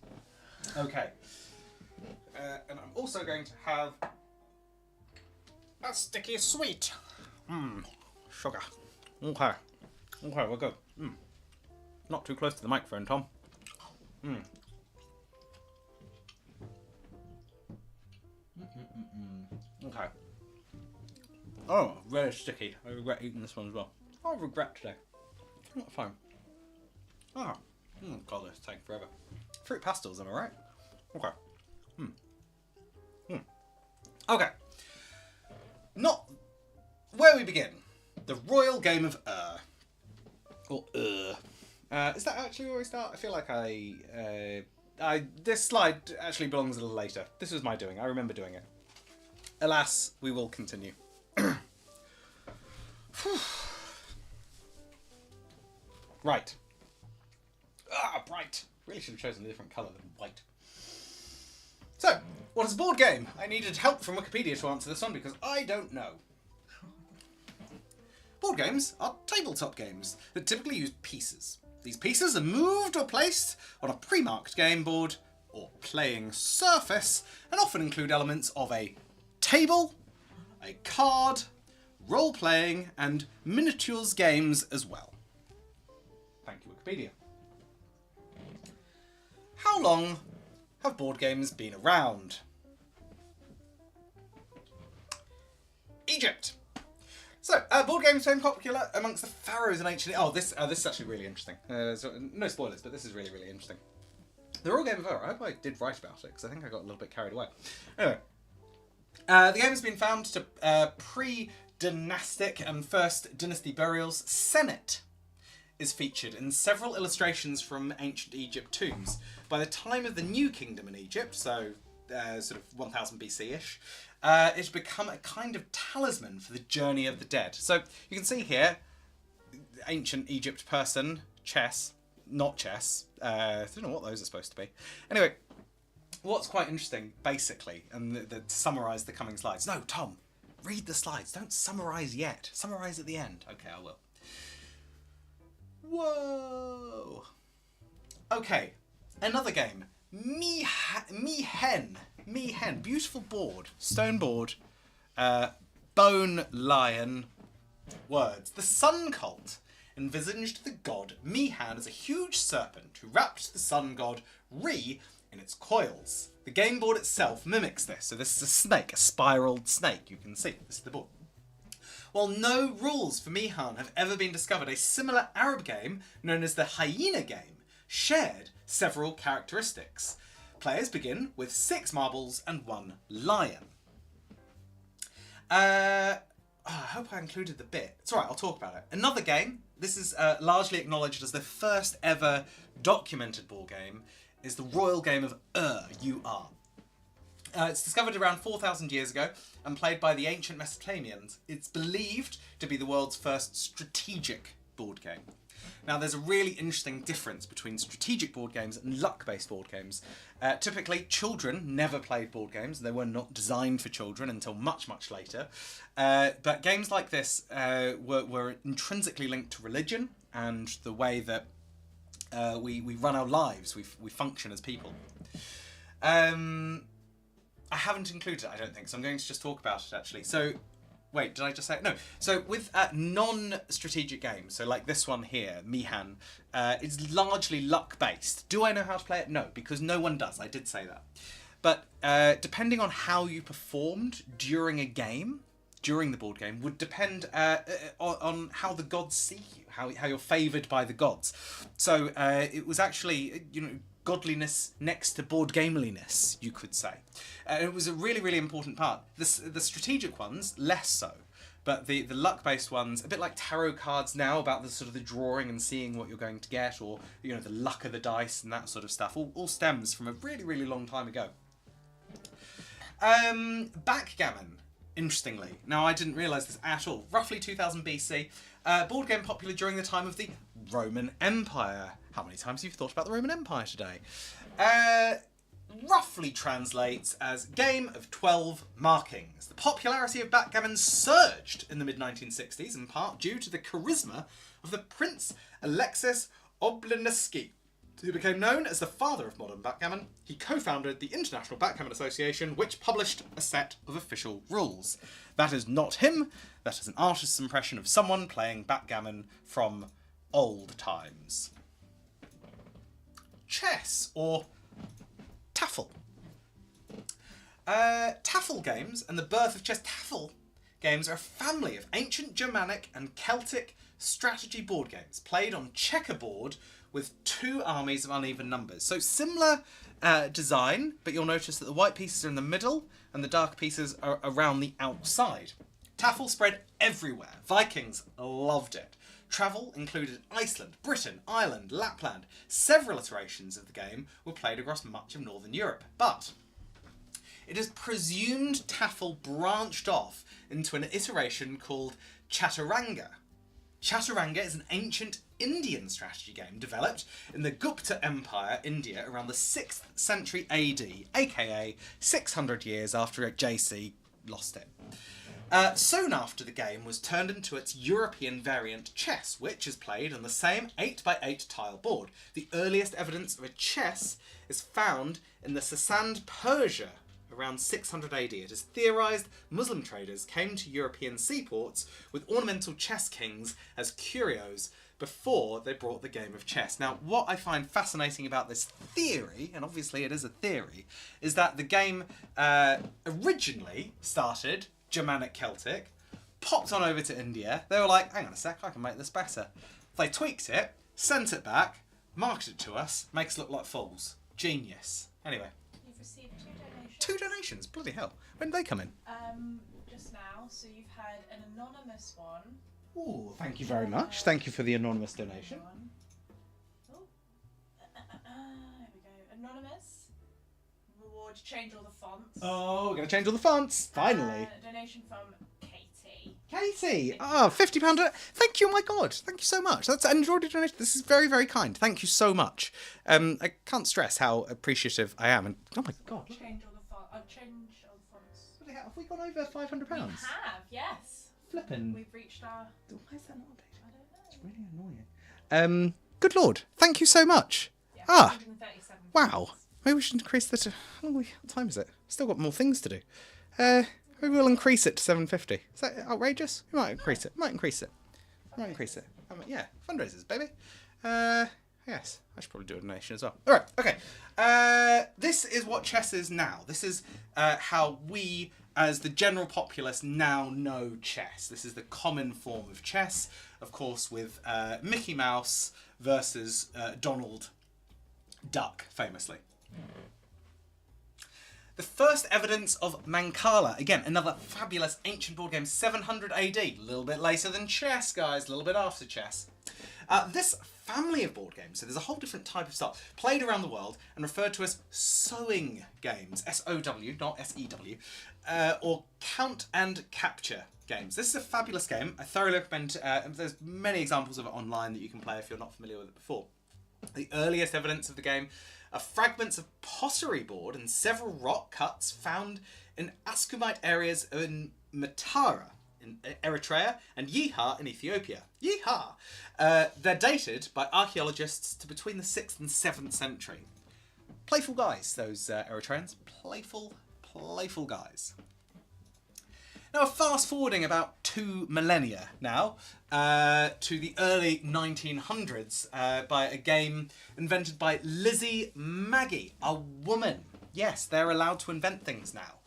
Okay. And I'm also going to have a sticky sweet. Sugar. Okay. Okay, we're good. Not too close to the microphone, Tom. Okay. Oh, very sticky. I regret eating this one as well. I regret today. Not fine. God, this is taking forever. Fruit pastels, am I right? Okay. Okay. Not where we begin. The Royal Game of Or is that actually where we start? I feel like this slide actually belongs a little later. This was my doing. I remember doing it. Alas, we will continue. Right. Bright. Really should have chosen a different colour than white. So, what is a board game? I needed help from Wikipedia to answer this one because I don't know. Board games are tabletop games that typically use pieces. These pieces are moved or placed on a pre-marked game board or playing surface and often include elements of a table, a card, role-playing and miniatures games as well. Thank you, Wikipedia. How long have board games been around? Egypt. So, board games became popular amongst the pharaohs in ancient... this is actually really interesting. So, no spoilers, but this is really, really interesting. The Royal Game of Ur, I hope I did write about it, because I think I got a little bit carried away. Anyway, the game has been found to pre-dynastic and first dynasty burials. Senet is featured in several illustrations from ancient Egypt tombs. By the time of the New Kingdom in Egypt, so sort of 1000 BC-ish, it's become a kind of talisman for the journey of the dead. So you can see here, ancient Egypt person, chess, not chess. I don't know what those are supposed to be. Anyway, what's quite interesting, basically, and to summarise the coming slides. No, Tom, read the slides. Don't summarise yet. Summarise at the end. Okay, I will. Whoa. Okay, another game. Mihen. Beautiful board. Stone board. Bone lion. Words. The sun cult envisaged the god Mihan as a huge serpent who wrapped the sun god Re in its coils. The game board itself mimics this. So this is a snake, a spiraled snake. You can see. This is the board. While no rules for Mihan have ever been discovered, a similar Arab game, known as the hyena game, shared several characteristics. Players begin with 6 marbles and 1 lion. I hope I included the bit. It's alright, I'll talk about it. Another game, this is largely acknowledged as the first ever documented board game, is the Royal Game of Ur, U-R. It's discovered around 4,000 years ago and played by the ancient Mesopotamians. It's believed to be the world's first strategic board game. Now, there's a really interesting difference between strategic board games and luck-based board games. Typically, children never played board games. They were not designed for children until much, much later. But games like this were intrinsically linked to religion and the way that we run our lives, we function as people. I haven't included it, I don't think, so I'm going to just talk about it, actually. So, wait, did I just say it? No. So with non-strategic games, so like this one here, Mihan, it's largely luck-based. Do I know how to play it? No, because no one does. I did say that. But depending on how you performed during a game, during the board game, would depend on how the gods see you, how you're favoured by the gods. So it was actually, godliness next to board gameliness, you could say. It was a really, really important part. The strategic ones, less so. But the luck-based ones, a bit like tarot cards now, about the sort of the drawing and seeing what you're going to get, or the luck of the dice and that sort of stuff, all stems from a really, really long time ago. Backgammon, interestingly. Now, I didn't realise this at all. Roughly 2000 BC. Board game popular during the time of the Roman Empire. How many times have you thought about the Roman Empire today? Roughly translates as game of 12 markings. The popularity of backgammon surged in the mid-1960s, in part due to the charisma of the Prince Alexis Oblonsky, who became known as the father of modern backgammon. He co-founded the International Backgammon Association, which published a set of official rules. That is not him. That is an artist's impression of someone playing backgammon from old times. Chess, or Taffel. Taffel games and the birth of chess. Taffel games are a family of ancient Germanic and Celtic strategy board games played on checkerboard with two armies of uneven numbers. So similar design, but you'll notice that the white pieces are in the middle and the dark pieces are around the outside. Taffel spread everywhere. Vikings loved it. Travel included Iceland, Britain, Ireland, Lapland. Several iterations of the game were played across much of Northern Europe, but it is presumed Taffel branched off into an iteration called Chaturanga. Chaturanga is an ancient Indian strategy game developed in the Gupta Empire, India, around the 6th century AD, aka 600 years after JC lost it. Soon after, the game was turned into its European variant chess, which is played on the same 8x8 tile board. The earliest evidence of a chess is found in the Sasand, Persia, around 600 AD. It is theorised Muslim traders came to European seaports with ornamental chess kings as curios before they brought the game of chess. Now, what I find fascinating about this theory, and obviously it is a theory, is that the game originally started Germanic Celtic, popped on over to India. They were like, hang on a sec, I can make this better. They tweaked it, sent it back, marketed it to us, makes us look like fools. Genius. Anyway. You've received 2 donations. 2 donations? Bloody hell. When did they come in? Just now, so you've had an anonymous one. Oh, thank you very much. Thank you for the anonymous donation. Oh. There we go. Anonymous. Reward, change all the fonts. Oh, we're going to change all the fonts. Finally. Donation from Katie. Katie! £50. Thank you, oh my God. Thank you so much. That's an extraordinary donation. This is very, very kind. Thank you so much. I can't stress how appreciative I am. And oh my God. Change all the fonts. I've changed all the fonts. Bloody hell, have we gone over £500? We have, yes. Flippin'. We've reached our... Why is that not updated? I don't know. It's really annoying. Good Lord. Thank you so much. Yeah, Ah. 137 Wow. fonts. Maybe we should increase the... What time is it? Still got more things to do. Maybe we'll increase it to 750. Is that outrageous? We might increase it. Yeah, fundraisers, baby. Yes, I should probably do a donation as well. All right, okay. This is what chess is now. This is how we, as the general populace, now know chess. This is the common form of chess, of course, with Mickey Mouse versus Donald Duck, famously. The first evidence of Mancala, again, another fabulous ancient board game, 700 AD, a little bit later than chess, guys, a little bit after chess. This family of board games, so there's a whole different type of style, played around the world and referred to as sewing games, S-O-W, not S-E-W, or count and capture games. This is a fabulous game. I thoroughly recommend. There's many examples of it online that you can play if you're not familiar with it before. The earliest evidence of the game are fragments of pottery board and several rock cuts found in Ascomite areas in Matara in Eritrea and Yeha in Ethiopia. Yeha! They're dated by archaeologists to between the 6th and 7th century. Playful guys, those Eritreans. Playful guys. Now, fast forwarding about 2 millennia now to the early 1900s by a game invented by Lizzie Magie, a woman. Yes, they're allowed to invent things now.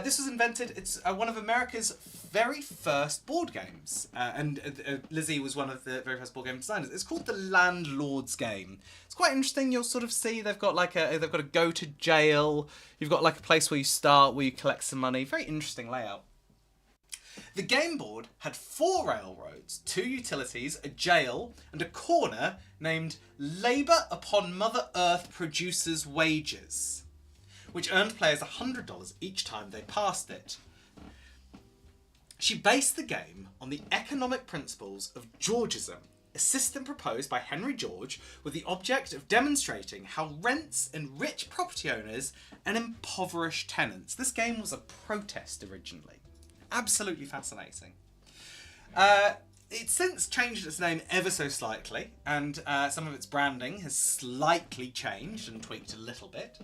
This was invented, it's one of America's very first board games. And Lizzie was one of the very first board game designers. It's called the Landlord's Game. It's quite interesting. You'll sort of see they've got they've got to go to jail. You've got like a place where you start, where you collect some money. Very interesting layout. The game board had 4 railroads, 2 utilities, a jail, and a corner named Labour Upon Mother Earth Produces Wages, which earned players $100 each time they passed it. She based the game on the economic principles of Georgism, a system proposed by Henry George with the object of demonstrating how rents enrich property owners and impoverish tenants. This game was a protest originally. Absolutely fascinating. It's since changed its name ever so slightly, and some of its branding has slightly changed and tweaked a little bit.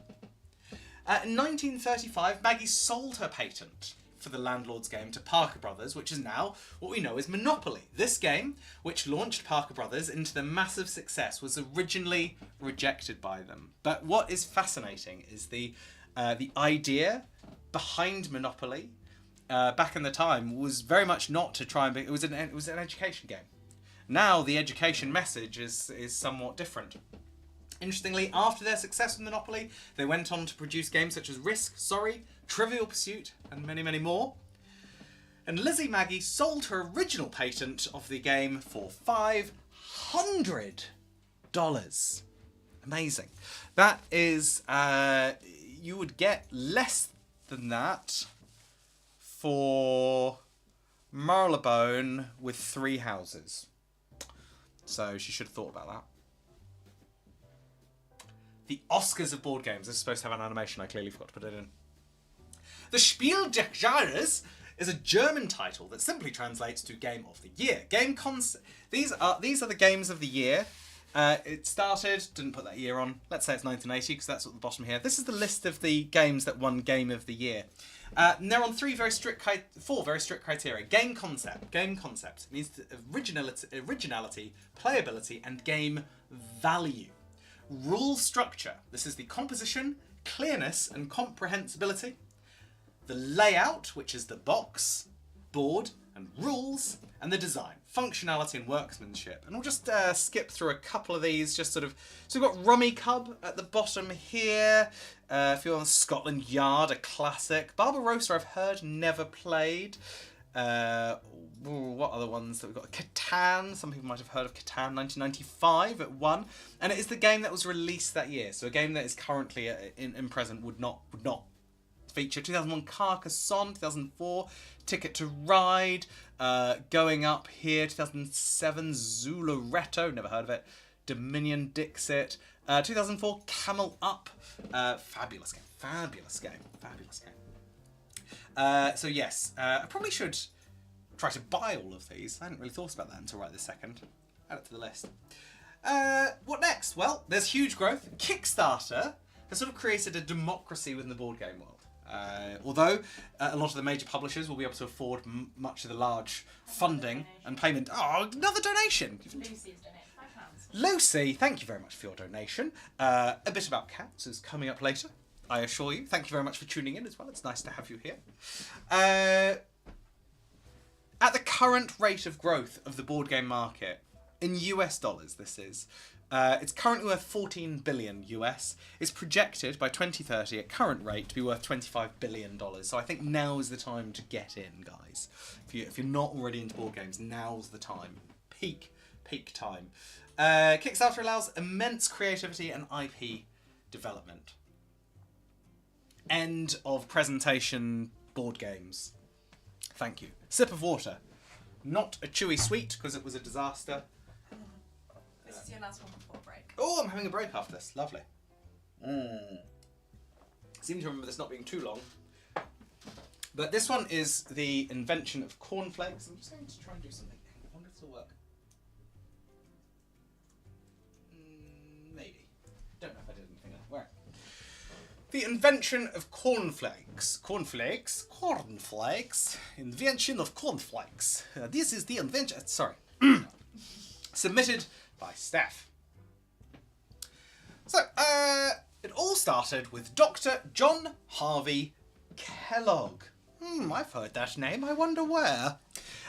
In 1935, Maggie sold her patent for the Landlord's Game to Parker Brothers, which is now what we know as Monopoly. This game, which launched Parker Brothers into the massive success, was originally rejected by them. But what is fascinating is the idea behind Monopoly back in the time was very much not to try and be. It was an education game. Now the education message is somewhat different. Interestingly, after their success with Monopoly, they went on to produce games such as Risk, Sorry, Trivial Pursuit, and many, many more. And Lizzie Magie sold her original patent of the game for $500. Amazing. That is, you would get less than that for Marylebone with 3 houses. So she should have thought about that. The Oscars of board games. This is supposed to have an animation. I clearly forgot to put it in. The Spiel des Jahres is a German title that simply translates to Game of the Year. These are the games of the year. It started, didn't put that year on. Let's say it's 1980 because that's at the bottom here. This is the list of the games that won Game of the Year. And they're on 4 very strict criteria. Game concept. Game concept means originality, playability, and game value. Rule structure. This is the composition, clearness, and comprehensibility. The layout, which is the box, board, and rules, and the design, functionality, and workmanship. And we'll just skip through a couple of these, just sort of. So we've got Rummikub at the bottom here. If you're on Scotland Yard, a classic. Barbarossa, I've heard, never played. What other ones that we've got? Catan. Some people might have heard of Catan. 1995 at 1, and it is the game that was released that year. So a game that is currently in present would not feature. 2001 Carcassonne. 2004 Ticket to Ride. Going up here. 2007 Zularetto. Never heard of it. Dominion Dixit. 2004 Camel Up. Fabulous game. Fabulous game. Fabulous game. So yes, I probably should try to buy all of these. I hadn't really thought about that until right this second. Add it to the list. What next? Well, there's huge growth. Kickstarter has sort of created a democracy within the board game world. Although a lot of the major publishers will be able to afford much of the large funding and payment. Oh, another donation! Lucy's donated £5. Lucy, thank you very much for your donation. A bit about cats is coming up later, I assure you. Thank you very much for tuning in as well. It's nice to have you here. At the current rate of growth of the board game market, in US dollars this is, it's currently worth 14 billion US. It's projected by 2030 at current rate to be worth $25 billion. So I think now is the time to get in, guys. If you're not already into board games, now's the time. Peak time. Kickstarter allows immense creativity and IP development. End of presentation board games. Thank you. Sip of water. Not a chewy sweet, because it was a disaster. This is your last one before break. Oh, I'm having a break after this. Lovely. Seem to remember this not being too long. But this one is the invention of cornflakes. I'm just going to try and do something. I wonder if it'll work. Maybe. Don't know if I did anything else. Where? The invention of cornflakes. Cornflakes. Invention of cornflakes. This is the invention. Sorry. Submitted by Steph. So, it all started with Dr. John Harvey Kellogg. I've heard that name. I wonder where.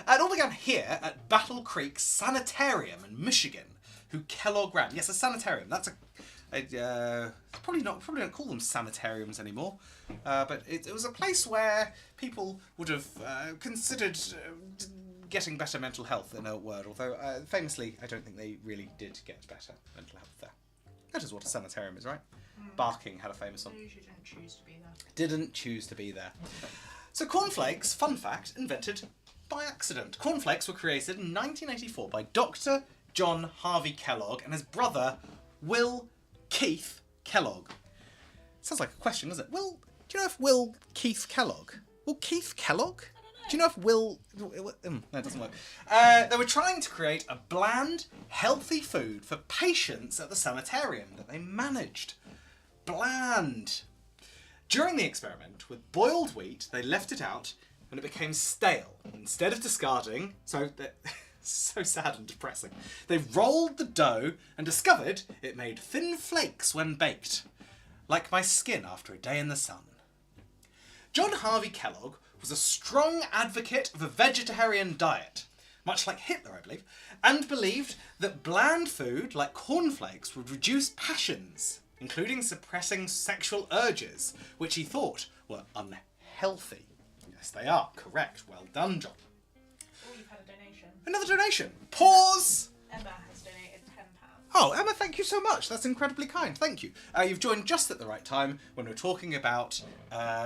It all began here at Battle Creek Sanitarium in Michigan, who Kellogg ran. Yes, a sanitarium. That's probably don't call them sanitariums anymore, but it was a place where people would have considered getting better mental health, in a word. Although famously, I don't think they really did get better mental health there. That is what a sanitarium is, right? Barking had a famous one. You didn't choose to be there. Didn't choose to be there. So cornflakes, fun fact, invented by accident. Cornflakes were created in 1984 by Dr. John Harvey Kellogg and his brother, Will Keith Kellogg. Sounds like a question, doesn't it? Do you know if Will Keith Kellogg? Will Keith Kellogg? Do you know if Will... No, it doesn't work. They were trying to create a bland, healthy food for patients at the sanitarium that they managed. Bland. During the experiment, with boiled wheat, they left it out and it became stale. Instead of discarding, so sad and depressing, they rolled the dough and discovered it made thin flakes when baked, like my skin after a day in the sun. John Harvey Kellogg was a strong advocate of a vegetarian diet, much like Hitler, I believe, and believed that bland food like cornflakes would reduce passions, including suppressing sexual urges, which he thought were unhealthy. Yes, they are. Correct. Well done, John. Oh, you've had a donation. Another donation. Pause! Emma has donated £10. Oh, Emma, thank you so much. That's incredibly kind. Thank you. You've joined just at the right time when we're talking about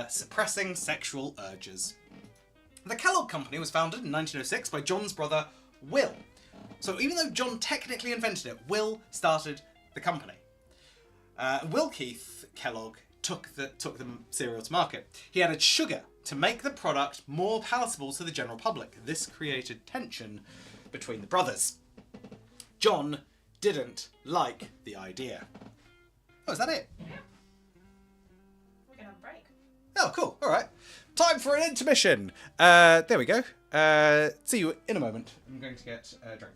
suppressing sexual urges. The Kellogg Company was founded in 1906 by John's brother, Will. So even though John technically invented it, Will started the company. Will Keith Kellogg took the cereal to market. He added sugar to make the product more palatable to the general public. This created tension between the brothers. John didn't like the idea. Oh, is that it? Yeah. We're going to have a break. Oh, cool. All right. Time for an intermission. There we go. See you in a moment. I'm going to get a drink.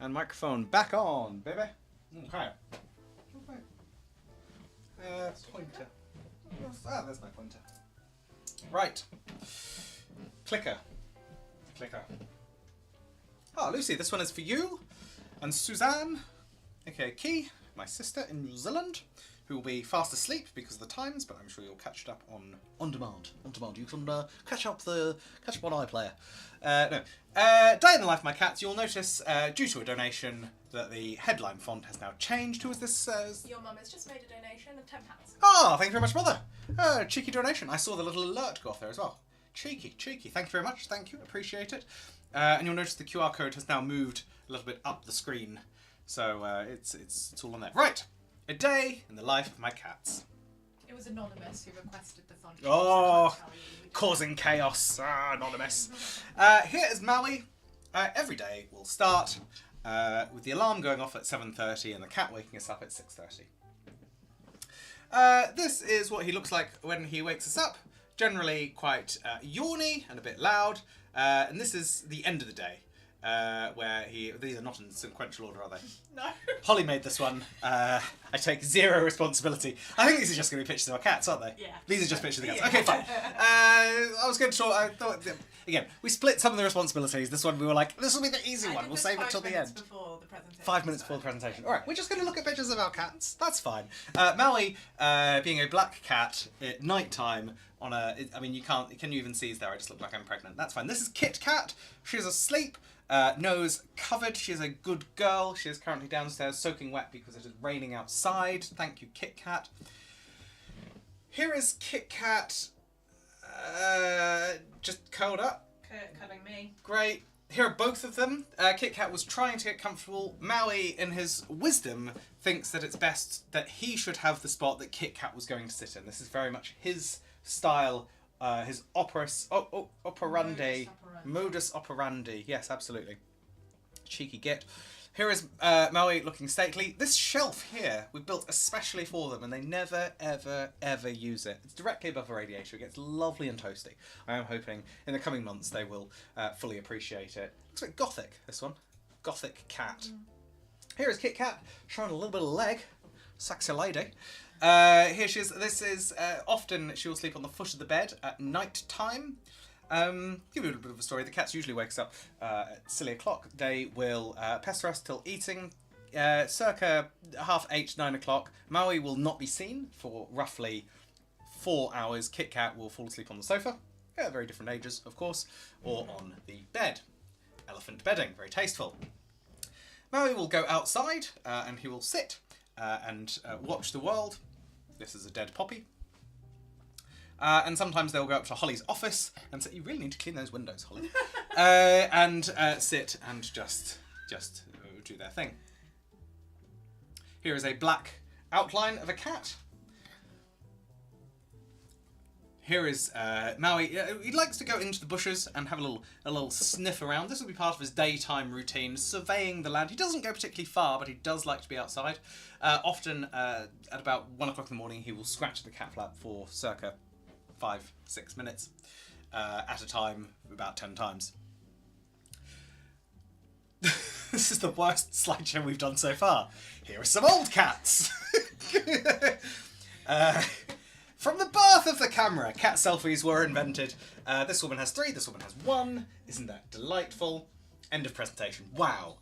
And microphone back on, baby. Okay. Pointer. Ah, there's my pointer. Right. Clicker. Clicker. Ah, Lucy, this one is for you. And Suzanne, aka Key, my sister in New Zealand, who will be fast asleep because of the times, but I'm sure you'll catch it up on demand. On demand, you can catch up on iPlayer. No. Day in the life of my cats. You'll notice, due to a donation, that the headline font has now changed. Who is this? Your mum has just made a donation of £10. Oh, thank you very much, mother. Cheeky donation. I saw the little alert go off there as well. Cheeky, cheeky. Thank you very much. Thank you. Appreciate it. And you'll notice the QR code has now moved a little bit up the screen, so it's all on there. Right. A day in the life of my cats. It was Anonymous who requested the font. Oh, causing chaos. Anonymous. Here is Maui. Every day will start with the alarm going off at 7:30 and the cat waking us up at 6:30. This is what he looks like when he wakes us up. Generally quite yawny and a bit loud. And this is the end of the day. Where these are not in sequential order, are they? No. Holly made this one. I take zero responsibility. I think these are just going to be pictures of our cats, aren't they? Yeah. These are just pictures of the cats. Yeah. Okay, fine. I was going to talk. I thought again we split some of the responsibilities. This one we were like, this will be the easy one. We'll save it till the end. Before the presentation. 5 minutes before the presentation. All right, we're just going to look at pictures of our cats. That's fine. Maui, being a black cat at night time. I mean, you can't. Can you even see? There, I just look like I'm pregnant. That's fine. This is Kit Kat. She's asleep. Nose covered. She's a good girl. She is currently downstairs soaking wet because it is raining outside. Thank you, Kit Kat. Here is Kit Kat just curled up. Cuddling me. Great. Here are both of them. Kit Kat was trying to get comfortable. Maui, in his wisdom, thinks that it's best that he should have the spot that Kit Kat was going to sit in. This is very much his style, his operandi. Modus operandi. Yes, absolutely. Cheeky git. Here is Maui looking stately. This shelf here we built especially for them, and they never, ever, ever use it. It's directly above the radiator. It gets lovely and toasty. I am hoping in the coming months they will fully appreciate it. Looks like gothic, this one. Gothic cat. Here is Kit Kat showing a little bit of leg. Sexy lady. Here she is. This is often she will sleep on the foot of the bed at night time. Give you a little bit of a story. The cats usually wakes up at silly o'clock. They will pester us till eating. Circa 7:30, 9 o'clock, Maui will not be seen for roughly 4 hours. Kit Kat will fall asleep on the sofa, at very different ages, of course, or on the bed. Elephant bedding, very tasteful. Maui will go outside and he will sit and watch the world. This is a dead poppy. And sometimes they'll go up to Holly's office and say, "You really need to clean those windows, Holly," and sit and just do their thing. Here is a black outline of a cat. Here is Maui. He likes to go into the bushes and have a little sniff around. This will be part of his daytime routine, surveying the land. He doesn't go particularly far, but he does like to be outside. Often at about 1 o'clock in the morning, he will scratch the cat flap for circa 5-6 minutes at a time, about 10 times. This is the worst slideshow we've done so far. Here are some old cats. From the birth of the camera, cat selfies were invented. This woman has 3, this woman has 1. Isn't that delightful? End of presentation. Wow.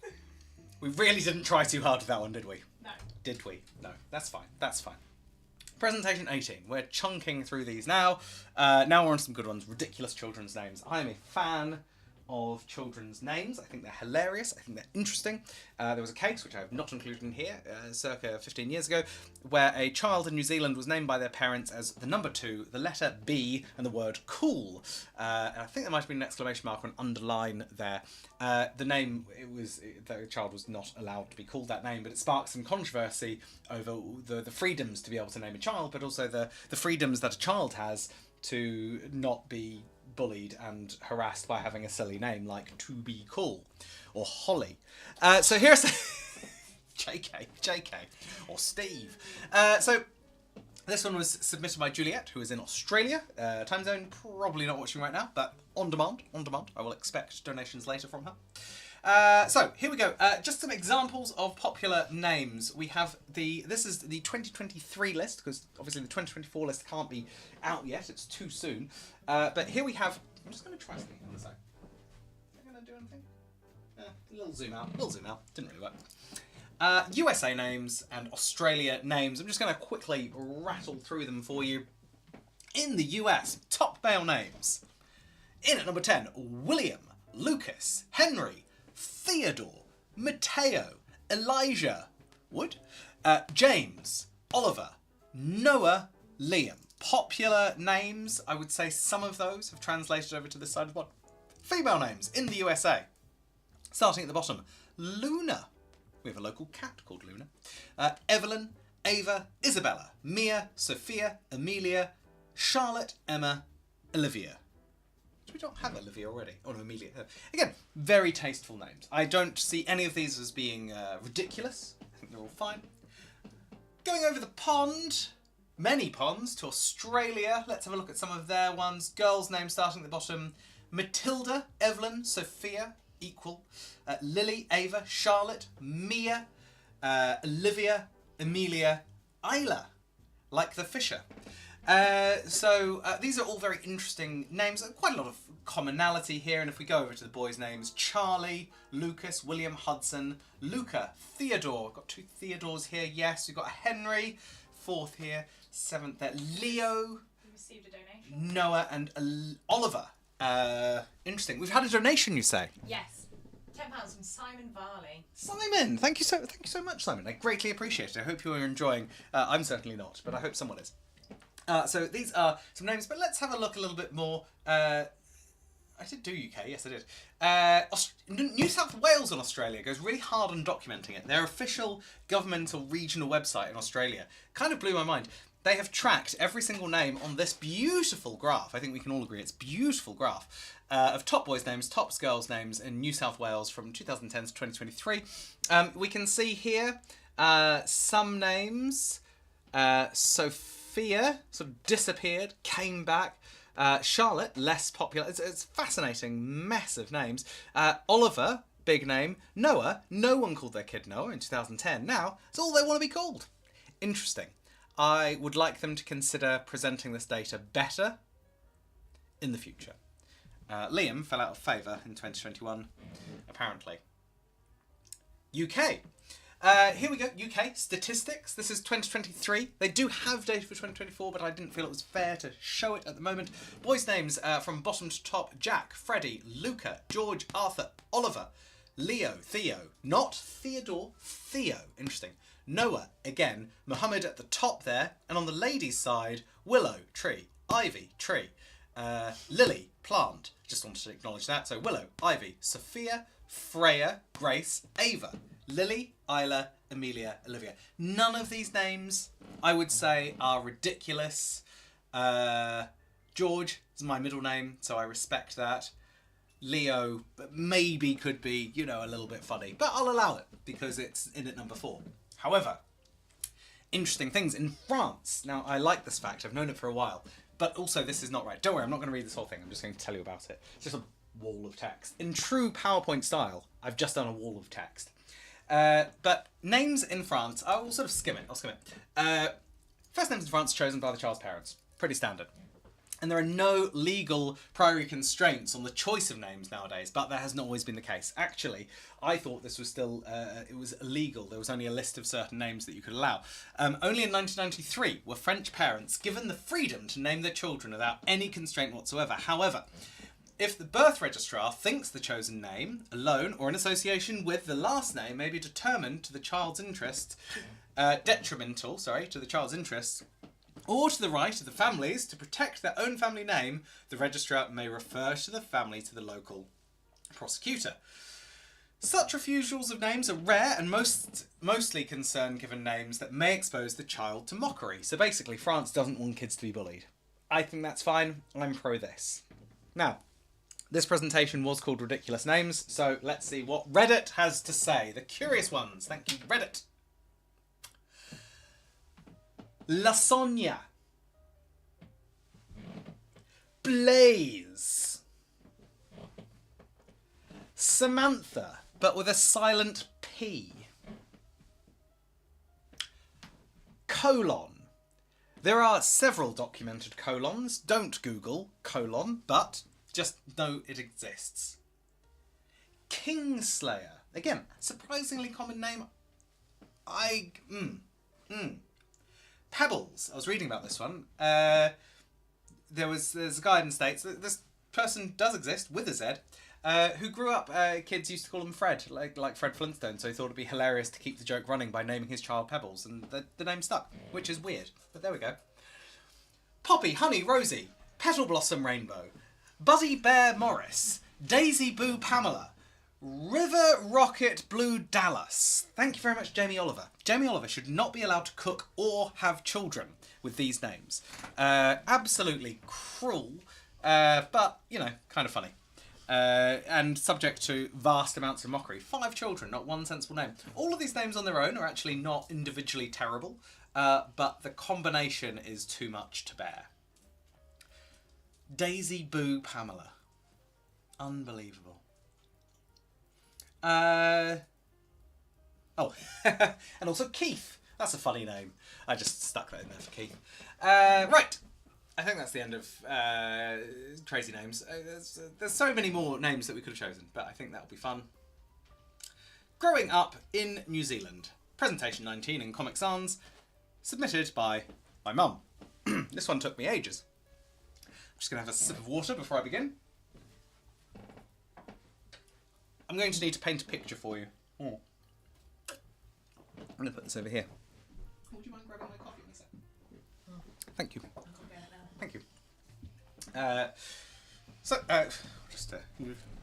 We really didn't try too hard with that one, did we? No. Did we? No. That's fine. That's fine. Presentation 18. We're chunking through these now. Now we're on some good ones. Ridiculous children's names. I am a fan of children's names. I think they're hilarious. I think they're interesting. There was a case, which I have not included in here, circa 15 years ago, where a child in New Zealand was named by their parents as the number 2, the letter B, and the word cool. And I think there might have been an exclamation mark or an underline there. The name, the child was not allowed to be called that name, but it sparked some controversy over the freedoms to be able to name a child, but also the freedoms that a child has to not be bullied and harassed by having a silly name like To Be Cool or Holly. So here's JK or Steve. So this one was submitted by Juliet, who is in Australia. Time zone, probably not watching right now, but on demand. I will expect donations later from her. So here we go. Just some examples of popular names. We have this is the 2023 list, because obviously the 2024 list can't be out yet. It's too soon. But here we have. I'm just going to try something on the side. Is that going to do anything? A little zoom out. Didn't really work. USA names and Australia names. I'm just going to quickly rattle through them for you. In the US, top male names. In at number 10, William, Lucas, Henry, Theodore, Matteo, Elijah, Wood, James, Oliver, Noah, Liam. Popular names, I would say some of those have translated over to this side of the pod. Female names in the USA. Starting at the bottom, Luna. We have a local cat called Luna. Evelyn, Ava, Isabella, Mia, Sophia, Amelia, Charlotte, Emma, Olivia. We don't have Olivia already. Oh no, Amelia. Again, very tasteful names. I don't see any of these as being ridiculous. I think they're all fine. Going over the pond, many ponds, to Australia. Let's have a look at some of their ones. Girls' names starting at the bottom. Matilda, Evelyn, Sophia, equal. Lily, Ava, Charlotte, Mia, Olivia, Amelia, Isla, like the fisher. So these are all very interesting names. Quite a lot of commonality here. And if we go over to the boys' names, Charlie, Lucas, William, Hudson, Luca, Theodore. We've got 2 Theodores here. Yes, we've got a Henry, 4th here, 7th there. Leo. We received a donation. Noah and Oliver. Interesting. We've had a donation, you say? Yes. £10 from Simon Varley. Simon, thank you so much, Simon. I greatly appreciate it. I hope you're enjoying. I'm certainly not, but I hope someone is. So these are some names, but let's have a look a little bit more. I did do UK, yes I did. New South Wales in Australia goes really hard on documenting it. Their official governmental regional website in Australia kind of blew my mind. They have tracked every single name on this beautiful graph. I think we can all agree it's a beautiful graph of top boys' names, top girls' names in New South Wales from 2010 to 2023. We can see here some names. Sophia sort of disappeared, came back. Charlotte, less popular. It's a fascinating mess of names. Oliver, big name. Noah, no one called their kid Noah in 2010. Now, it's all they want to be called. Interesting. I would like them to consider presenting this data better in the future. Liam fell out of favour in 2021, apparently. UK. Here we go, UK statistics. This is 2023. They do have data for 2024, but I didn't feel it was fair to show it at the moment. Boys' names from bottom to top: Jack, Freddie, Luca, George, Arthur, Oliver, Leo, Theo, not Theodore, Theo, interesting. Noah, again, Muhammad at the top there, and on the ladies' side, willow, tree, ivy, tree, lily, plant. Just wanted to acknowledge that. So willow, ivy, Sophia, Freya, Grace, Ava, Lily, Isla, Amelia, Olivia. None of these names, I would say, are ridiculous. George is my middle name, so I respect that. Leo maybe could be, you know, a little bit funny, but I'll allow it because it's in at number 4. However, interesting things in France. Now, I like this fact. I've known it for a while, but also this is not right. Don't worry, I'm not going to read this whole thing. I'm just going to tell you about it. It's just a wall of text. In true PowerPoint style, I've just done a wall of text. But names in France, I will sort of skim it. I'll skim it. First names in France chosen by the child's parents. Pretty standard. And there are no legal priori constraints on the choice of names nowadays, but that has not always been the case. Actually, I thought this was still, it was illegal. There was only a list of certain names that you could allow. Only in 1993 were French parents given the freedom to name their children without any constraint whatsoever. However, if the birth registrar thinks the chosen name, alone or in association with the last name, may be determined to the child's interest, detrimental to the child's interests, or to the right of the families to protect their own family name, the registrar may refer to the family to the local prosecutor. Such refusals of names are rare and mostly concern given names that may expose the child to mockery. So basically, France doesn't want kids to be bullied. I think that's fine. I'm pro this. Now, this presentation was called Ridiculous Names, so let's see what Reddit has to say. The curious ones. Thank you, Reddit. Lasonia, Blaze, Samantha, but with a silent P, colon. There are several documented colons. Don't Google colon, but just know it exists. Kingslayer, again, surprisingly common name. Pebbles. I was reading about this one. There's a guy in the States. This person does exist with a Z, who grew up. Kids used to call him Fred, like Fred Flintstone. So he thought it'd be hilarious to keep the joke running by naming his child Pebbles, and the name stuck, which is weird. But there we go. Poppy, Honey, Rosie, Petal Blossom Rainbow, Buddy Bear Morris, Daisy Boo Pamela, River Rocket Blue Dallas. Thank you very much, Jamie Oliver. Jamie Oliver should not be allowed to cook or have children with these names. Absolutely cruel, but, you know, kind of funny. And subject to vast amounts of mockery. 5 children, not one sensible name. All of these names on their own are actually not individually terrible, but the combination is too much to bear. Daisy Boo Pamela. Unbelievable. And also Keith. That's a funny name. I just stuck that in there for Keith. Right. I think that's the end of crazy names. There's so many more names that we could have chosen, but I think that'll be fun. Growing up in New Zealand. Presentation 19 in Comic Sans. Submitted by my mum. This one took me ages. I'm just going to have a sip of water before I begin. I'm going to need to paint a picture for you. I'm going to put this over here. Would you mind grabbing my coffee in a sec? Thank you. Thank you. Just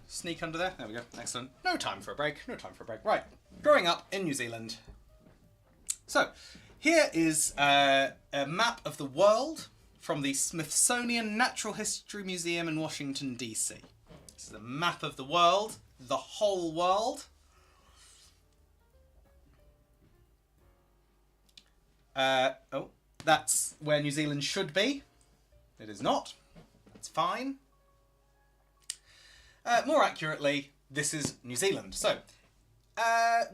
sneak under there. There we go. Excellent. No time for a break. No time for a break. Right. Growing up in New Zealand. So, here is a map of the world from the Smithsonian Natural History Museum in Washington, D.C. This is a map of the world. The whole world. That's where New Zealand should be. It is not. That's fine. More accurately, this is New Zealand. So,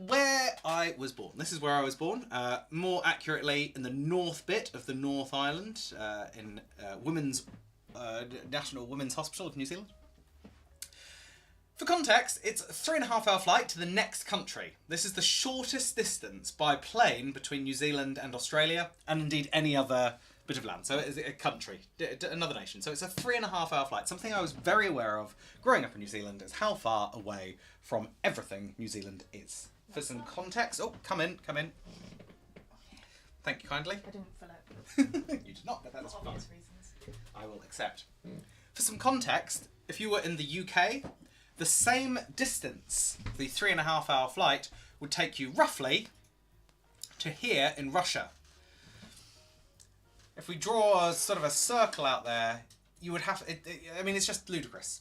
where I was born. This is where I was born. More accurately, in the north bit of the North Island, in National Women's Hospital of New Zealand. For context, it's a 3.5-hour flight to the next country. This is the shortest distance by plane between New Zealand and Australia, and indeed any other bit of land. So it is a country, another nation. So it's a 3.5-hour flight. Something I was very aware of growing up in New Zealand is how far away from everything New Zealand is. For some context, oh, come in. Thank you kindly. I didn't fill it. You did not, but that's For fine. obvious reasons. I will accept. For some context, if you were in the UK, the same distance, the 3.5 hour flight, would take you roughly to here in Russia. If we draw a sort of a circle out there, you would have... I mean, it's just ludicrous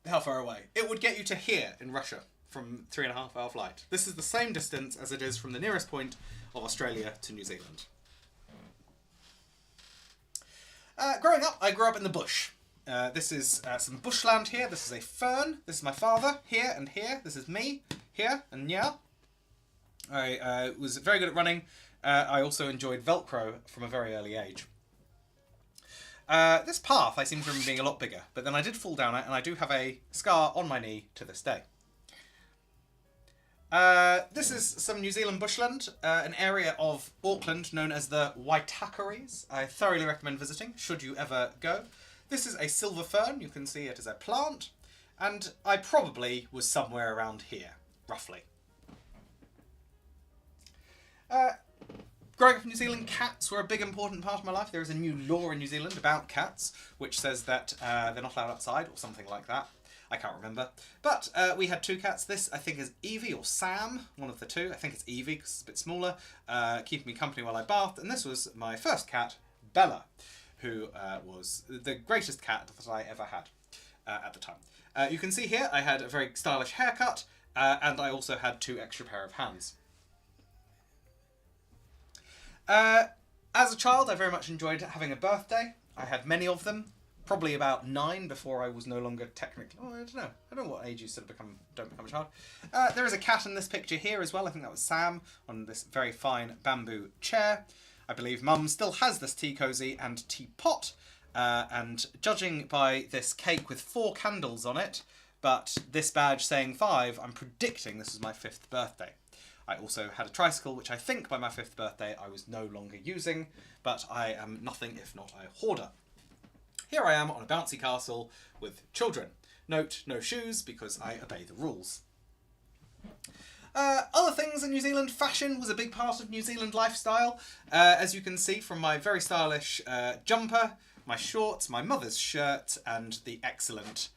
how far away. It would get you to here in Russia from 3.5 hour flight. This is the same distance as it is from the nearest point of Australia to New Zealand. Growing up, I grew up in the bush. This is some bushland here. This is a fern. This is my father here and here. This is me here and yeah. I was very good at running. I also enjoyed Velcro from a very early age. This path I seem to remember being a lot bigger, but then I did fall down it and I do have a scar on my knee to this day. This is some New Zealand bushland, an area of Auckland known as the Waitakaries. I thoroughly recommend visiting, should you ever go. This is a silver fern, you can see it as a plant, and I probably was somewhere around here, roughly. Growing up in New Zealand, cats were a big important part of my life. There is a new law in New Zealand about cats, which says that they're not allowed outside, or something like that. I can't remember. But we had 2 cats. This, I think, is Evie or Sam, one of the 2. I think it's Evie because it's a bit smaller, keeping me company while I bathed. And this was my first cat, Bella, who was the greatest cat that I ever had at the time. You can see here I had a very stylish haircut, and I also had 2 extra pair of hands. As a child, I very much enjoyed having a birthday. I had many of them. Probably about 9 before I was no longer technically... Oh, I don't know. I don't know what age you sort of don't become a child. There is a cat in this picture here as well. I think that was Sam on this very fine bamboo chair. I believe Mum still has this tea cosy and teapot. And judging by this cake with 4 candles on it, but this badge saying 5, I'm predicting this was my 5th birthday. I also had a tricycle, which I think by my 5th birthday I was no longer using, but I am nothing if not a hoarder. Here I am on a bouncy castle with children. Note, no shoes, because I obey the rules. Other things in New Zealand, fashion was a big part of New Zealand lifestyle. As you can see from my very stylish jumper, my shorts, my mother's shirt, and the excellent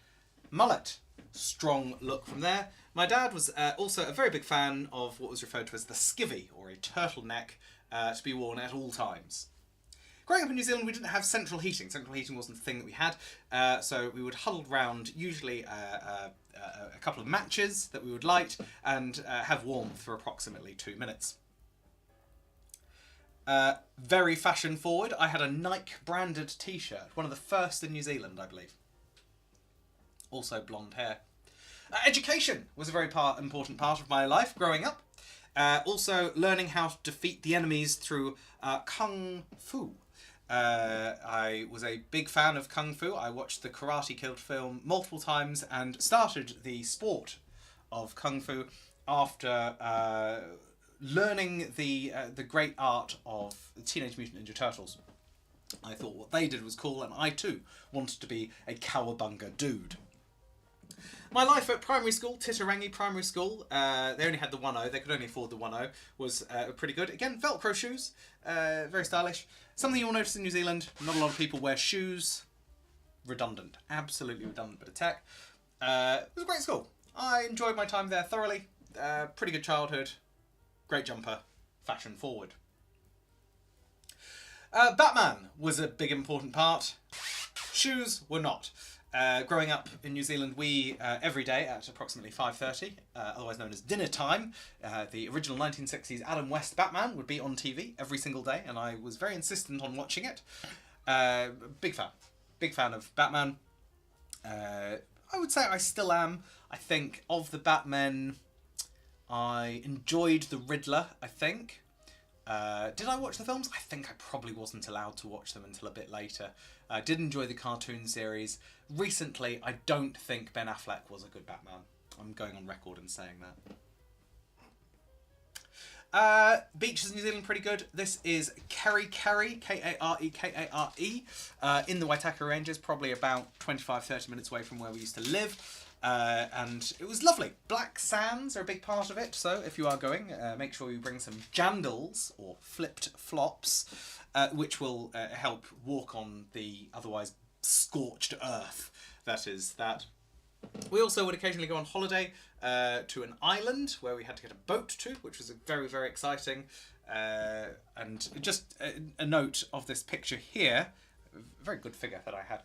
mullet. Strong look from there. My dad was also a very big fan of what was referred to as the skivvy, or a turtleneck, to be worn at all times. Growing up in New Zealand, we didn't have central heating. Central heating wasn't the thing that we had, so we would huddle round usually a couple of matches that we would light and have warmth for approximately 2 minutes. Very fashion forward. I had a Nike branded t-shirt, one of the first in New Zealand, I believe. Also blonde hair. Education was a very important part of my life growing up. Also learning how to defeat the enemies through kung fu. I was a big fan of kung fu. I watched the Karate Kid film multiple times and started the sport of kung fu after learning the great art of the Teenage Mutant Ninja Turtles. I thought what they did was cool, and I too wanted to be a cowabunga dude. My life at primary school, Titirangi Primary School, they only had the 1.0, they could only afford the 1.0, was pretty good. Again, Velcro shoes, very stylish. Something you'll notice in New Zealand, not a lot of people wear shoes. Redundant, absolutely redundant bit of tech. It was a great school. I enjoyed my time there thoroughly. Pretty good childhood, great jumper, fashion forward. Batman was a big important part. Shoes were not. Growing up in New Zealand, we, every day at approximately 5:30, otherwise known as dinner time, the original 1960s Adam West Batman would be on TV every single day, and I was very insistent on watching it. Big fan of Batman. I would say I still am. I think of the Batmen, I enjoyed the Riddler, I think. Did I watch the films? I think I probably wasn't allowed to watch them until a bit later. I did enjoy the cartoon series. Recently, I don't think Ben Affleck was a good Batman. I'm going on record in saying that. Beaches in New Zealand pretty good. This is Kare, K-A-R-E, in the Waitaki Ranges, probably about 25-30 minutes away from where we used to live. and it was lovely. Black sands are a big part of it, so if you are going, make sure you bring some jandals, or flipped flops, which will help walk on the otherwise scorched earth that is that. We also would occasionally go on holiday to an island where we had to get a boat to, which was very, very exciting. And just a note of this picture here, a very good figure that I had.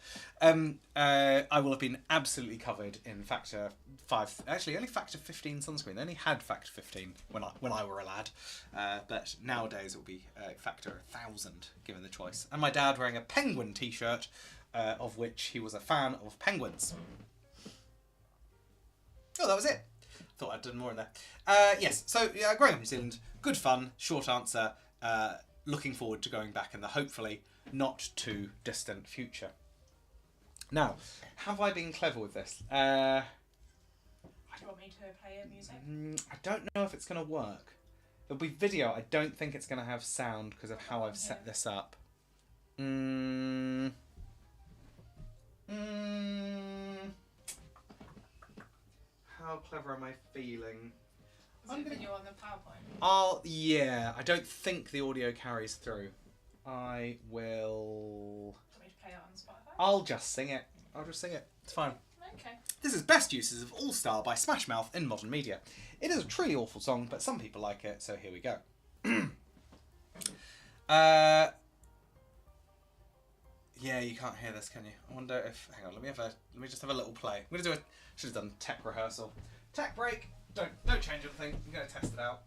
I will have been absolutely covered in factor 5, actually only factor 15 sunscreen. They only had factor 15 when I were a lad, but nowadays it will be factor 1000 given the choice. And my dad wearing a penguin t-shirt, of which he was a fan of penguins. Oh, that was it. Thought I'd done more in there. Yes, so yeah, growing up in New Zealand, good fun, short answer. Looking forward to going back in the hopefully not too distant future. Now, have I been clever with this? Do you want me to play your music? I don't know if it's going to work. There'll be video. I don't think it's going to have sound because of how I've set this up. How clever am I feeling? Is it video on the PowerPoint? Yeah, I don't think the audio carries through. I will... Do you want me to play it on Spotify? I'll just sing it. It's fine. Okay. This is Best Uses of All Star by Smash Mouth in Modern Media. It is a truly awful song, but some people like it, so here we go. Yeah, you can't hear this, can you? I wonder if... Hang on, let me just have a little play. I'm going to do should have done tech rehearsal. Tech break. Don't change anything. I'm going to test it out.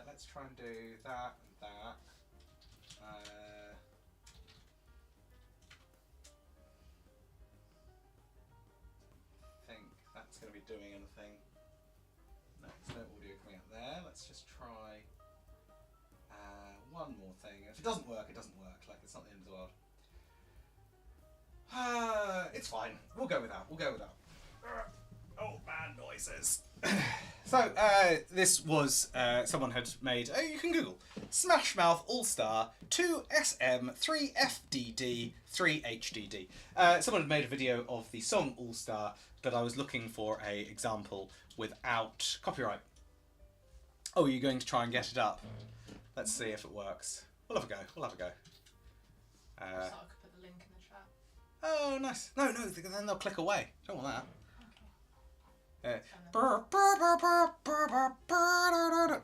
Let's try and do that and that. I think that's going to be doing anything. No, there's no audio coming out there. Let's just try one more thing. If it doesn't work, it doesn't work. Like, it's not the end of the world. It's fine. We'll go with that. Old man noises. So, this was, someone had made, you can Google, Smash Mouth All-Star 2SM 3FDD 3HDD. Someone had made a video of the song All-Star, but I was looking for a example without copyright. Oh, you're going to try and get it up? Let's see if it works. We'll have a go. So I could put the link in the chat. Oh, nice. No, then they'll click away. Don't want that.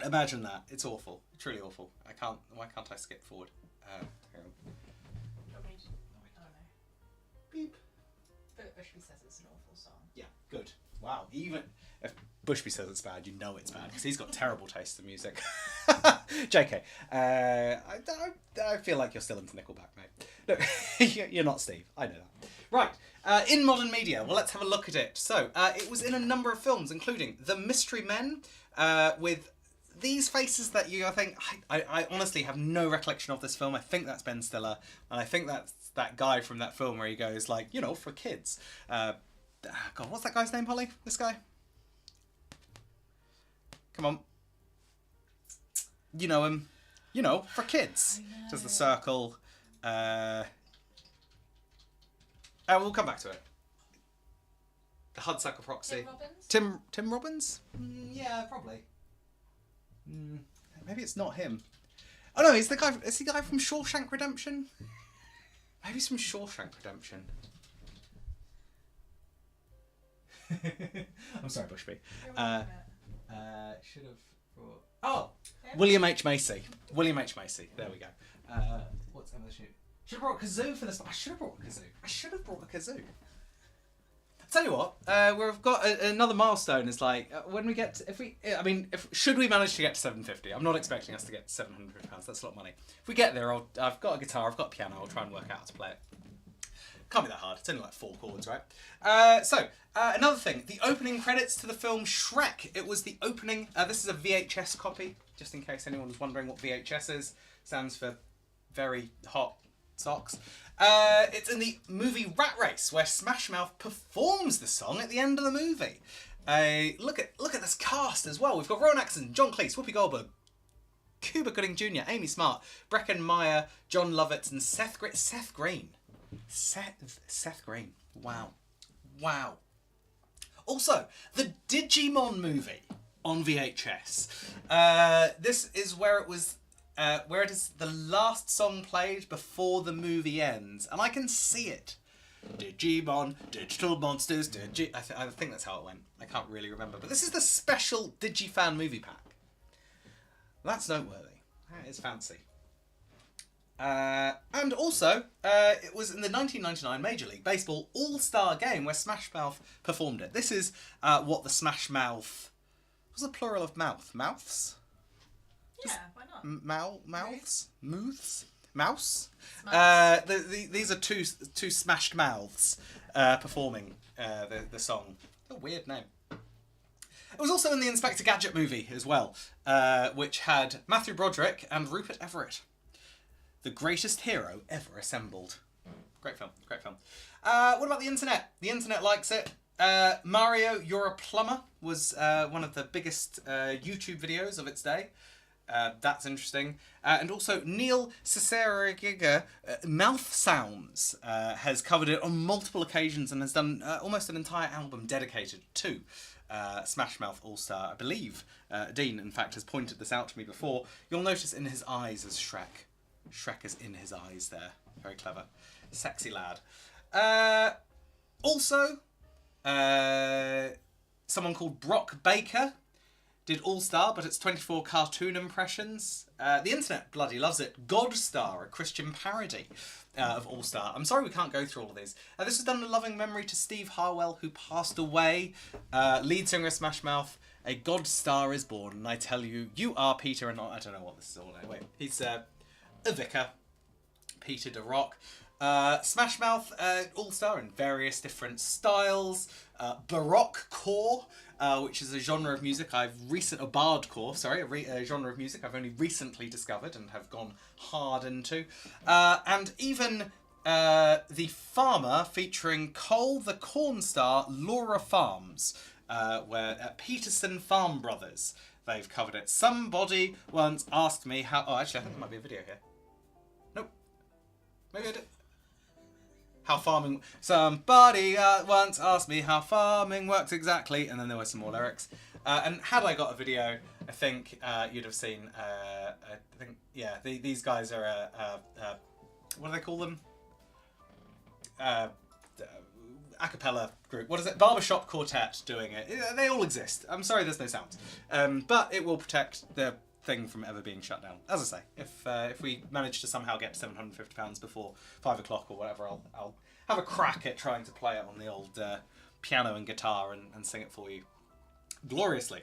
Imagine that. It's awful. It's really awful. Why can't I skip forward? Hang on. Do you want me to... I don't know. Beep. Philip Bushby says it's an awful song. Yeah, good. Wow. Even if Bushby says it's bad, you know it's bad because he's got terrible taste in music. JK. I feel like you're still into Nickelback, mate. No, you're not Steve. I know that. Right. In modern media, well, let's have a look at it. So, it was in a number of films, including The Mystery Men, with these faces that I think... I honestly have no recollection of this film. I think that's Ben Stiller, and I think that's that guy from that film where he goes, like, for kids. God, what's that guy's name, Holly? This guy? Come on. You know him. For kids. Just the circle. We'll come back to it. The Hudsucker Proxy. Tim Robbins? Tim Robbins? Yeah, probably. Maybe it's not him. Oh no, he's the guy. Is he the guy from Shawshank Redemption? Maybe he's from Shawshank Redemption. I'm sorry, Bushby. Should have brought. Oh, yeah. William H. Macy. There we go. What's another shoot? Should have brought a kazoo for this. I should have brought a kazoo. Tell you what, we've got another milestone. Is like when we get to, should we manage to get to 750? I'm not expecting us to get to £700. That's a lot of money. If we get there, I've got a guitar, I've got a piano. I'll try and work out how to play it. Can't be that hard. It's only like 4 chords, right? Another thing, the opening credits to the film Shrek. It was the opening. This is a VHS copy, just in case anyone was wondering what VHS is. Stands for very hot socks. It's in the movie Rat Race, where Smash Mouth performs the song at the end of the movie. Look at this cast as well. We've got Rowan Atkinson, John Cleese, Whoopi Goldberg, Cuba Gooding Jr., Amy Smart, Breckin Meyer, John Lovitz, and Seth Green. Seth Green. Wow. Also, the Digimon movie on VHS. This is where it was, where it is the last song played before the movie ends, and I can see it. Digimon, digital monsters, I think that's how it went. I can't really remember, but this is the special Digifan movie pack. That's noteworthy. That is fancy. And also, it was in the 1999 Major League Baseball All-Star Game where Smash Mouth performed it. This is what the Smash Mouth... What's the plural of mouth? Mouths? Yeah, why not? Mouths? Mooths? Mouse? Mouse. These are two smashed mouths performing the song. It's a weird name. It was also in the Inspector Gadget movie as well, which had Matthew Broderick and Rupert Everett. The greatest hero ever assembled. Great film, great film. What about the internet? The internet likes it. Mario, You're a Plumber was one of the biggest YouTube videos of its day. That's interesting. And also Neil Cicerigiga, Mouth Sounds, has covered it on multiple occasions and has done almost an entire album dedicated to Smash Mouth All-Star. I believe Dean, in fact, has pointed this out to me before. You'll notice in his eyes as Shrek. Shrek is in his eyes there. Very clever. Sexy lad. Also, someone called Brock Baker did All-Star, but it's 24 cartoon impressions. The internet bloody loves it. Godstar, a Christian parody of All-Star. I'm sorry we can't go through all of these. This is done in loving memory to Steve Harwell, who passed away. Lead singer of Smash Mouth. A God Star is born, and I tell you, you are Peter and I don't know what this is all about. Wait, he's a vicar. Peter DeRock. Smash Mouth All-Star in various different styles. Baroque core, which is a genre of music a genre of music I've only recently discovered and have gone hard into. And even The Farmer featuring Cole the Corn Star, Laura Farms, where Peterson Farm Brothers, they've covered it. Somebody once asked me how... Oh, actually, I think there might be a video here. Nope. Maybe I did. How farming... Somebody once asked me how farming works exactly, and then there were some more lyrics. And had I got a video, I think you'd have seen... these guys are what do they call them? A cappella group. What is it? Barbershop quartet doing it. They all exist. I'm sorry there's no sound. But it will protect the thing from ever being shut down. As I say, if we manage to somehow get to £750 before 5 o'clock or whatever, I'll have a crack at trying to play it on the old piano and guitar and sing it for you gloriously.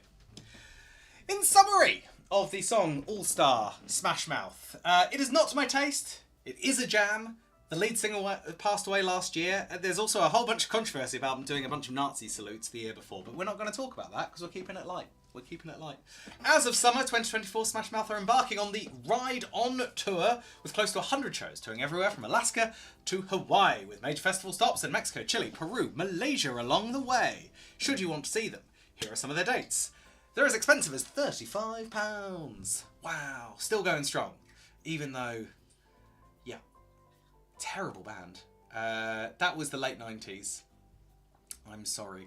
In summary of the song All-Star Smash Mouth, it is not to my taste. It is a jam. The lead singer passed away last year. There's also a whole bunch of controversy about them doing a bunch of Nazi salutes the year before, but we're not going to talk about that because we're keeping it light. We're keeping it light. As of summer 2024, Smash Mouth are embarking on the Ride On tour with close to 100 shows, touring everywhere from Alaska to Hawaii, with major festival stops in Mexico, Chile, Peru, Malaysia along the way. Should you want to see them, here are some of their dates. They're as expensive as £35. Wow, still going strong, even though, yeah, terrible band. That was the late 90s. I'm sorry.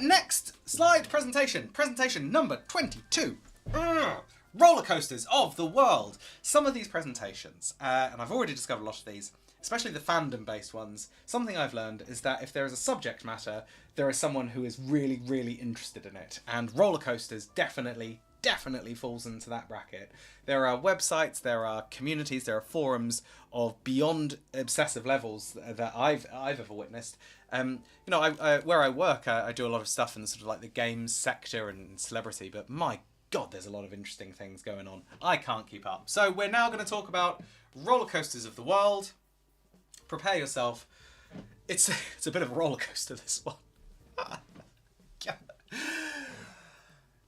Next slide, presentation. Presentation number 22. Roller coasters of the world. Some of these presentations, and I've already discovered a lot of these, especially the fandom-based ones, something I've learned is that if there is a subject matter, there is someone who is really, really interested in it. And roller coasters definitely falls into that bracket. There are websites, there are communities, there are forums of beyond obsessive levels that I've ever witnessed. Where I work, I do a lot of stuff in the sort of like the games sector and celebrity, but my God, there's a lot of interesting things going on. I can't keep up. So we're now going to talk about roller coasters of the world. Prepare yourself. It's a bit of a roller coaster, this one.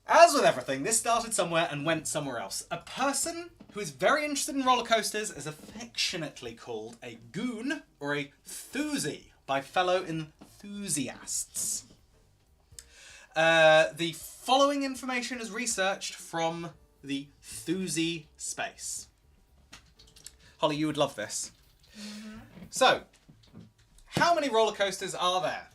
As with everything, this started somewhere and went somewhere else. A person who is very interested in roller coasters is affectionately called a goon or a thuzy by fellow enthusiasts. The following information is researched from the Thuzy space. Holly, you would love this. Mm-hmm. So, how many roller coasters are there?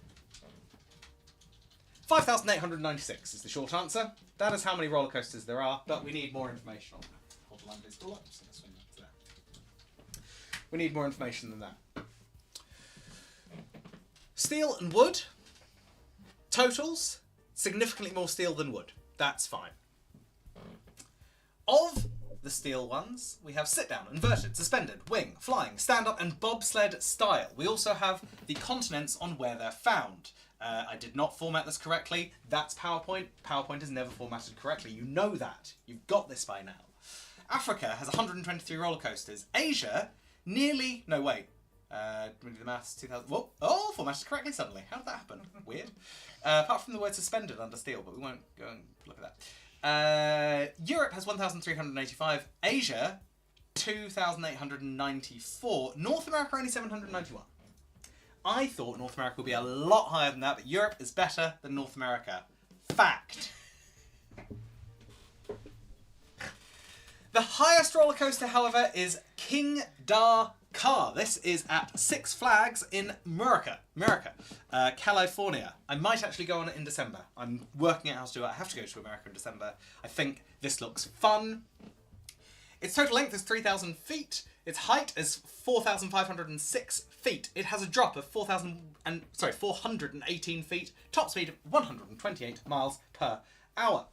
5,896 is the short answer. That is how many roller coasters there are, but we need more information on that. Hold the line of this door. I'm just going to swing that to there. We need more information than that. Steel and wood. Totals, significantly more steel than wood. That's fine. Of the steel ones, we have sit-down, inverted, suspended, wing, flying, stand-up, and bobsled style. We also have the continents on where they're found. I did not format this correctly. That's PowerPoint. PowerPoint is never formatted correctly. You know that. You've got this by now. Africa has 123 roller coasters. Asia, nearly... No, wait. Let me do the maths. 2000... Whoa. Oh, formatted correctly suddenly. How did that happen? Weird. Apart from the word suspended under steel, but we won't go and look at that. Europe has 1,385. Asia, 2,894. North America, only 791. I thought North America would be a lot higher than that, but Europe is better than North America. Fact. The highest roller coaster, however, is King Dar Car. This is at Six Flags in America, California. I might actually go on it in December. I'm working out how to do it. I have to go to America in December. I think this looks fun. Its total length is 3,000 feet. Its height is 4,506 feet. It has a drop of 418 feet. Top speed of 128 miles per hour.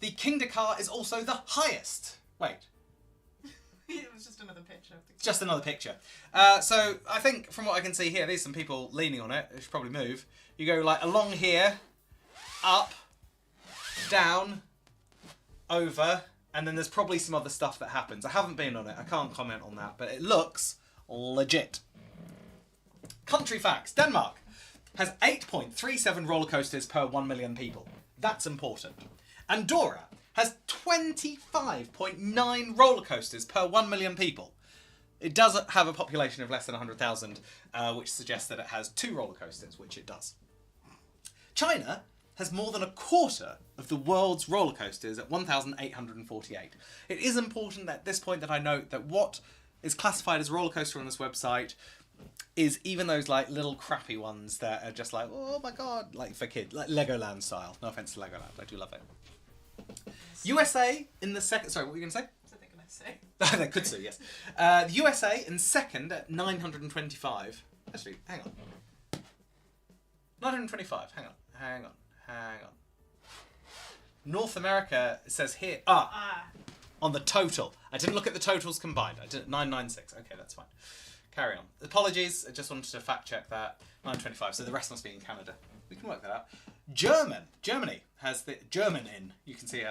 The King Dar Car is also the highest. Wait. It was just another picture. Just another picture. So I think from what I can see here, there's some people leaning on it. They should probably move. You go like along here, up, down, over, and then there's probably some other stuff that happens. I haven't been on it. I can't comment on that, but it looks legit. Country facts. Denmark has 8.37 roller coasters per 1 million people. That's important. Andorra has 25.9 roller coasters per 1 million people. It does have a population of less than 100,000, which suggests that it has 2 roller coasters, which it does. China has more than a quarter of the world's roller coasters at 1,848. It is important at this point that I note that what is classified as roller coaster on this website is even those like little crappy ones that are just like, oh my god, like for kids, like Legoland style. No offense to Legoland, I do love it. USA in the second... Sorry, what were you going to say? So they're going to say. They could say, yes. The USA in second at 925. Actually, hang on. 925. Hang on. North America, it says here... on the total. I didn't look at the totals combined. I did 996. Okay, that's fine. Carry on. Apologies, I just wanted to fact check that. 925, so the rest must be in Canada. We can work that out. Germany has the German in. You can see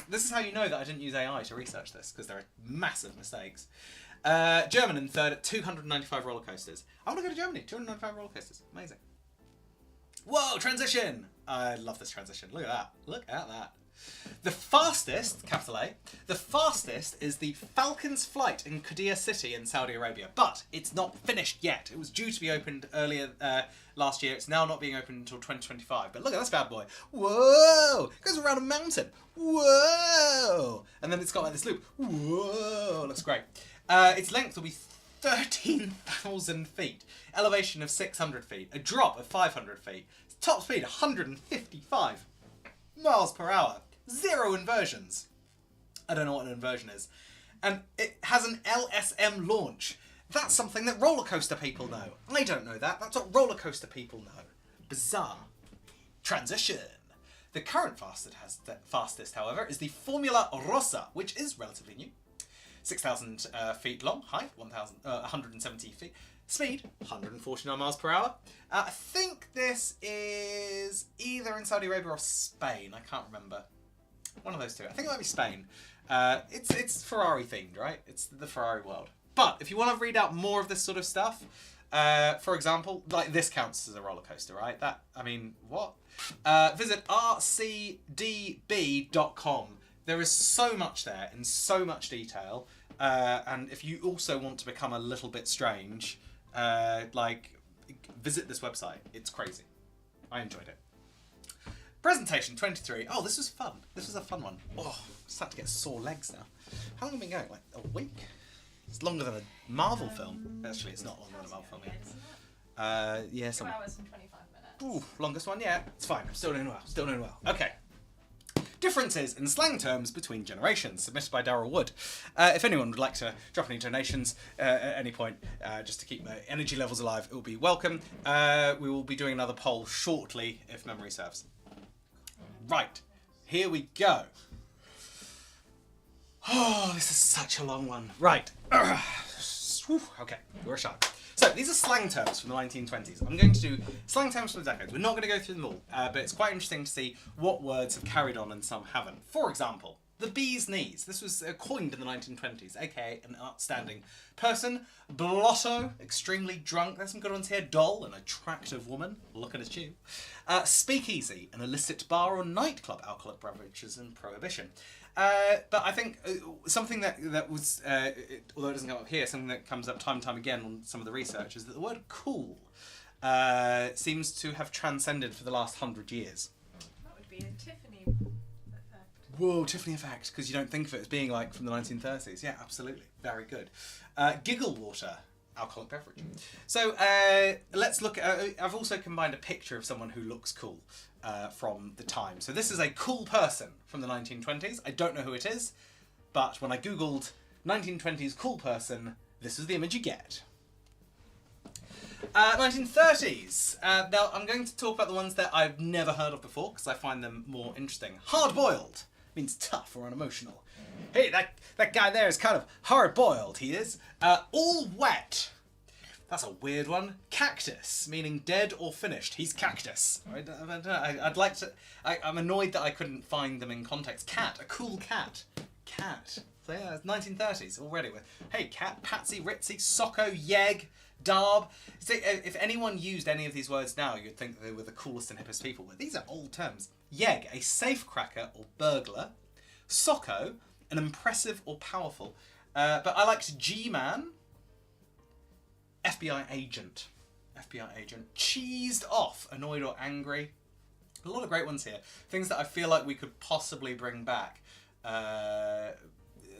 this is how you know that I didn't use AI to research this, because there are massive mistakes. German in third at 295 roller coasters. I want to go to Germany. 295 roller coasters. Amazing. Whoa, transition! I love this transition. Look at that. Look at that. The fastest, capital A, the fastest is the Falcon's Flight in Qiddiya City in Saudi Arabia, but it's not finished yet. It was due to be opened earlier last year. It's now not being opened until 2025. But look at this bad boy. Whoa! It goes around a mountain. Whoa! And then it's got like this loop. Whoa! Looks great. Its length will be 13,000 feet. Elevation of 600 feet. A drop of 500 feet. Top speed 155 miles per hour. 0 inversions. I don't know what an inversion is. And it has an LSM launch. That's something that roller coaster people know. I don't know that. That's what roller coaster people know. Bizarre. Transition. The current fastest, however, is the Formula Rossa, which is relatively new. 6,000 feet long, height 170 feet, speed 149 miles per hour. I think this is either in Saudi Arabia or Spain. I can't remember. One of those two. I think it might be Spain. It's Ferrari themed, right? It's the Ferrari world. But if you want to read out more of this sort of stuff, for example, like this counts as a roller coaster, right? That, I mean, what? Visit rcdb.com. There is so much there in so much detail. And if you also want to become a little bit strange, visit this website. It's crazy. I enjoyed it. Presentation 23. Oh, this was fun. This was a fun one. Oh, I'm starting to get sore legs now. How long have we been going? Like a week? It's longer than a Marvel film. Actually, it's not longer than a Marvel film. Yeah, 2 hours and 25 minutes. Ooh, longest one yet. It's fine. I'm still doing well. Still doing well. Okay. Differences in slang terms between generations, submitted by Darryl Wood. If anyone would like to drop any donations at any point, just to keep my energy levels alive, it will be welcome. We will be doing another poll shortly, if memory serves. Right, here we go. Oh, this is such a long one. Right. Okay, we're a shark. So, these are slang terms from the 1920s. I'm going to do slang terms from the decades. We're not going to go through them all, but it's quite interesting to see what words have carried on and some haven't. For example, the bee's knees. This was coined in the 1920s, aka an outstanding person. Blotto, extremely drunk. There's some good ones here. Doll, an attractive woman. Look at us, you. Speakeasy, an illicit bar or nightclub. Alcoholic beverages and prohibition. But I think something that was, although it doesn't come up here, something that comes up time and time again on some of the research is that the word cool seems to have transcended for the last 100 years. That would be a Tiffany effect. Whoa, Tiffany effect, because you don't think of it as being like from the 1930s. Yeah, absolutely. Very good. Giggle water. Alcoholic beverage. So let's look at, I've also combined a picture of someone who looks cool from the time. So this is a cool person from the 1920s. I don't know who it is, but when I googled 1920s cool person, this is the image you get. 1930s. Now I'm going to talk about the ones that I've never heard of before because I find them more interesting. Hard-boiled means tough or unemotional. Hey, that guy there is kind of hard-boiled, he is. All wet. That's a weird one. Cactus, meaning dead or finished. He's cactus. I'd like to... I'm annoyed that I couldn't find them in context. Cat, a cool cat. Cat. So yeah, it's 1930s already with... Hey, cat, patsy, ritzy, socko, yeg, darb. See, if anyone used any of these words now, you'd think they were the coolest and hippest people. But these are old terms. Yeg, a safecracker or burglar. Socko, an impressive or powerful. But I liked G-man. FBI agent. FBI agent. Cheesed off, annoyed or angry. A lot of great ones here. Things that I feel like we could possibly bring back.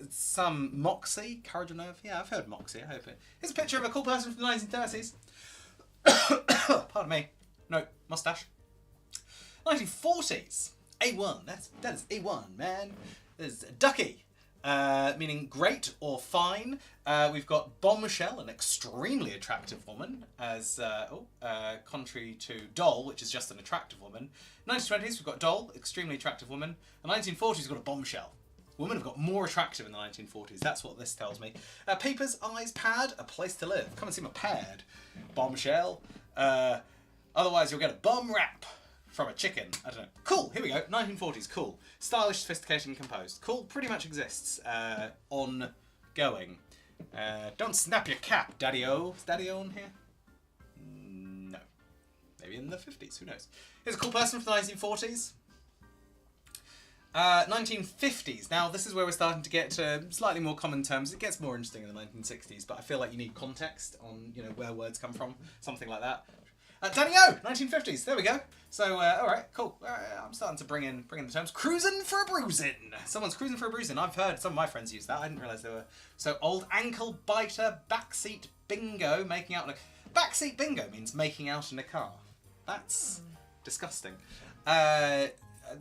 Some moxie, courage and nerve. Yeah, I've heard moxie, I hope it. Here's a picture of a cool person from the 1930s. Pardon me. No, mustache. 1940s. A1. That is A1, man. There's Ducky, meaning great or fine. We've got Bombshell, an extremely attractive woman, as contrary to Doll, which is just an attractive woman. 1920s, we've got Doll, extremely attractive woman. The 1940s, we've got a Bombshell. Women have got more attractive in the 1940s. That's what this tells me. Papers, eyes, pad, a place to live. Come and see my pad. Bombshell. Otherwise, you'll get a bum rap. From a chicken. I don't know. Cool. Here we go. 1940s. Cool. Stylish, sophisticated, and composed. Cool. Pretty much exists. Ongoing. Don't snap your cap, Daddy-O. Is Daddy-O on here? No. Maybe in the 50s. Who knows? Here's a cool person from the 1940s. 1950s. Now, this is where we're starting to get to slightly more common terms. It gets more interesting in the 1960s, but I feel like you need context on, you know, where words come from. Something like that. Daddy-O, 1950s. There we go. So, all right, cool. I'm starting to bring in the terms. Cruising for a bruising. Someone's cruising for a bruising. I've heard some of my friends use that. I didn't realise they were. So, old ankle biter, backseat bingo, making out in a... Backseat bingo means making out in a car. That's disgusting. As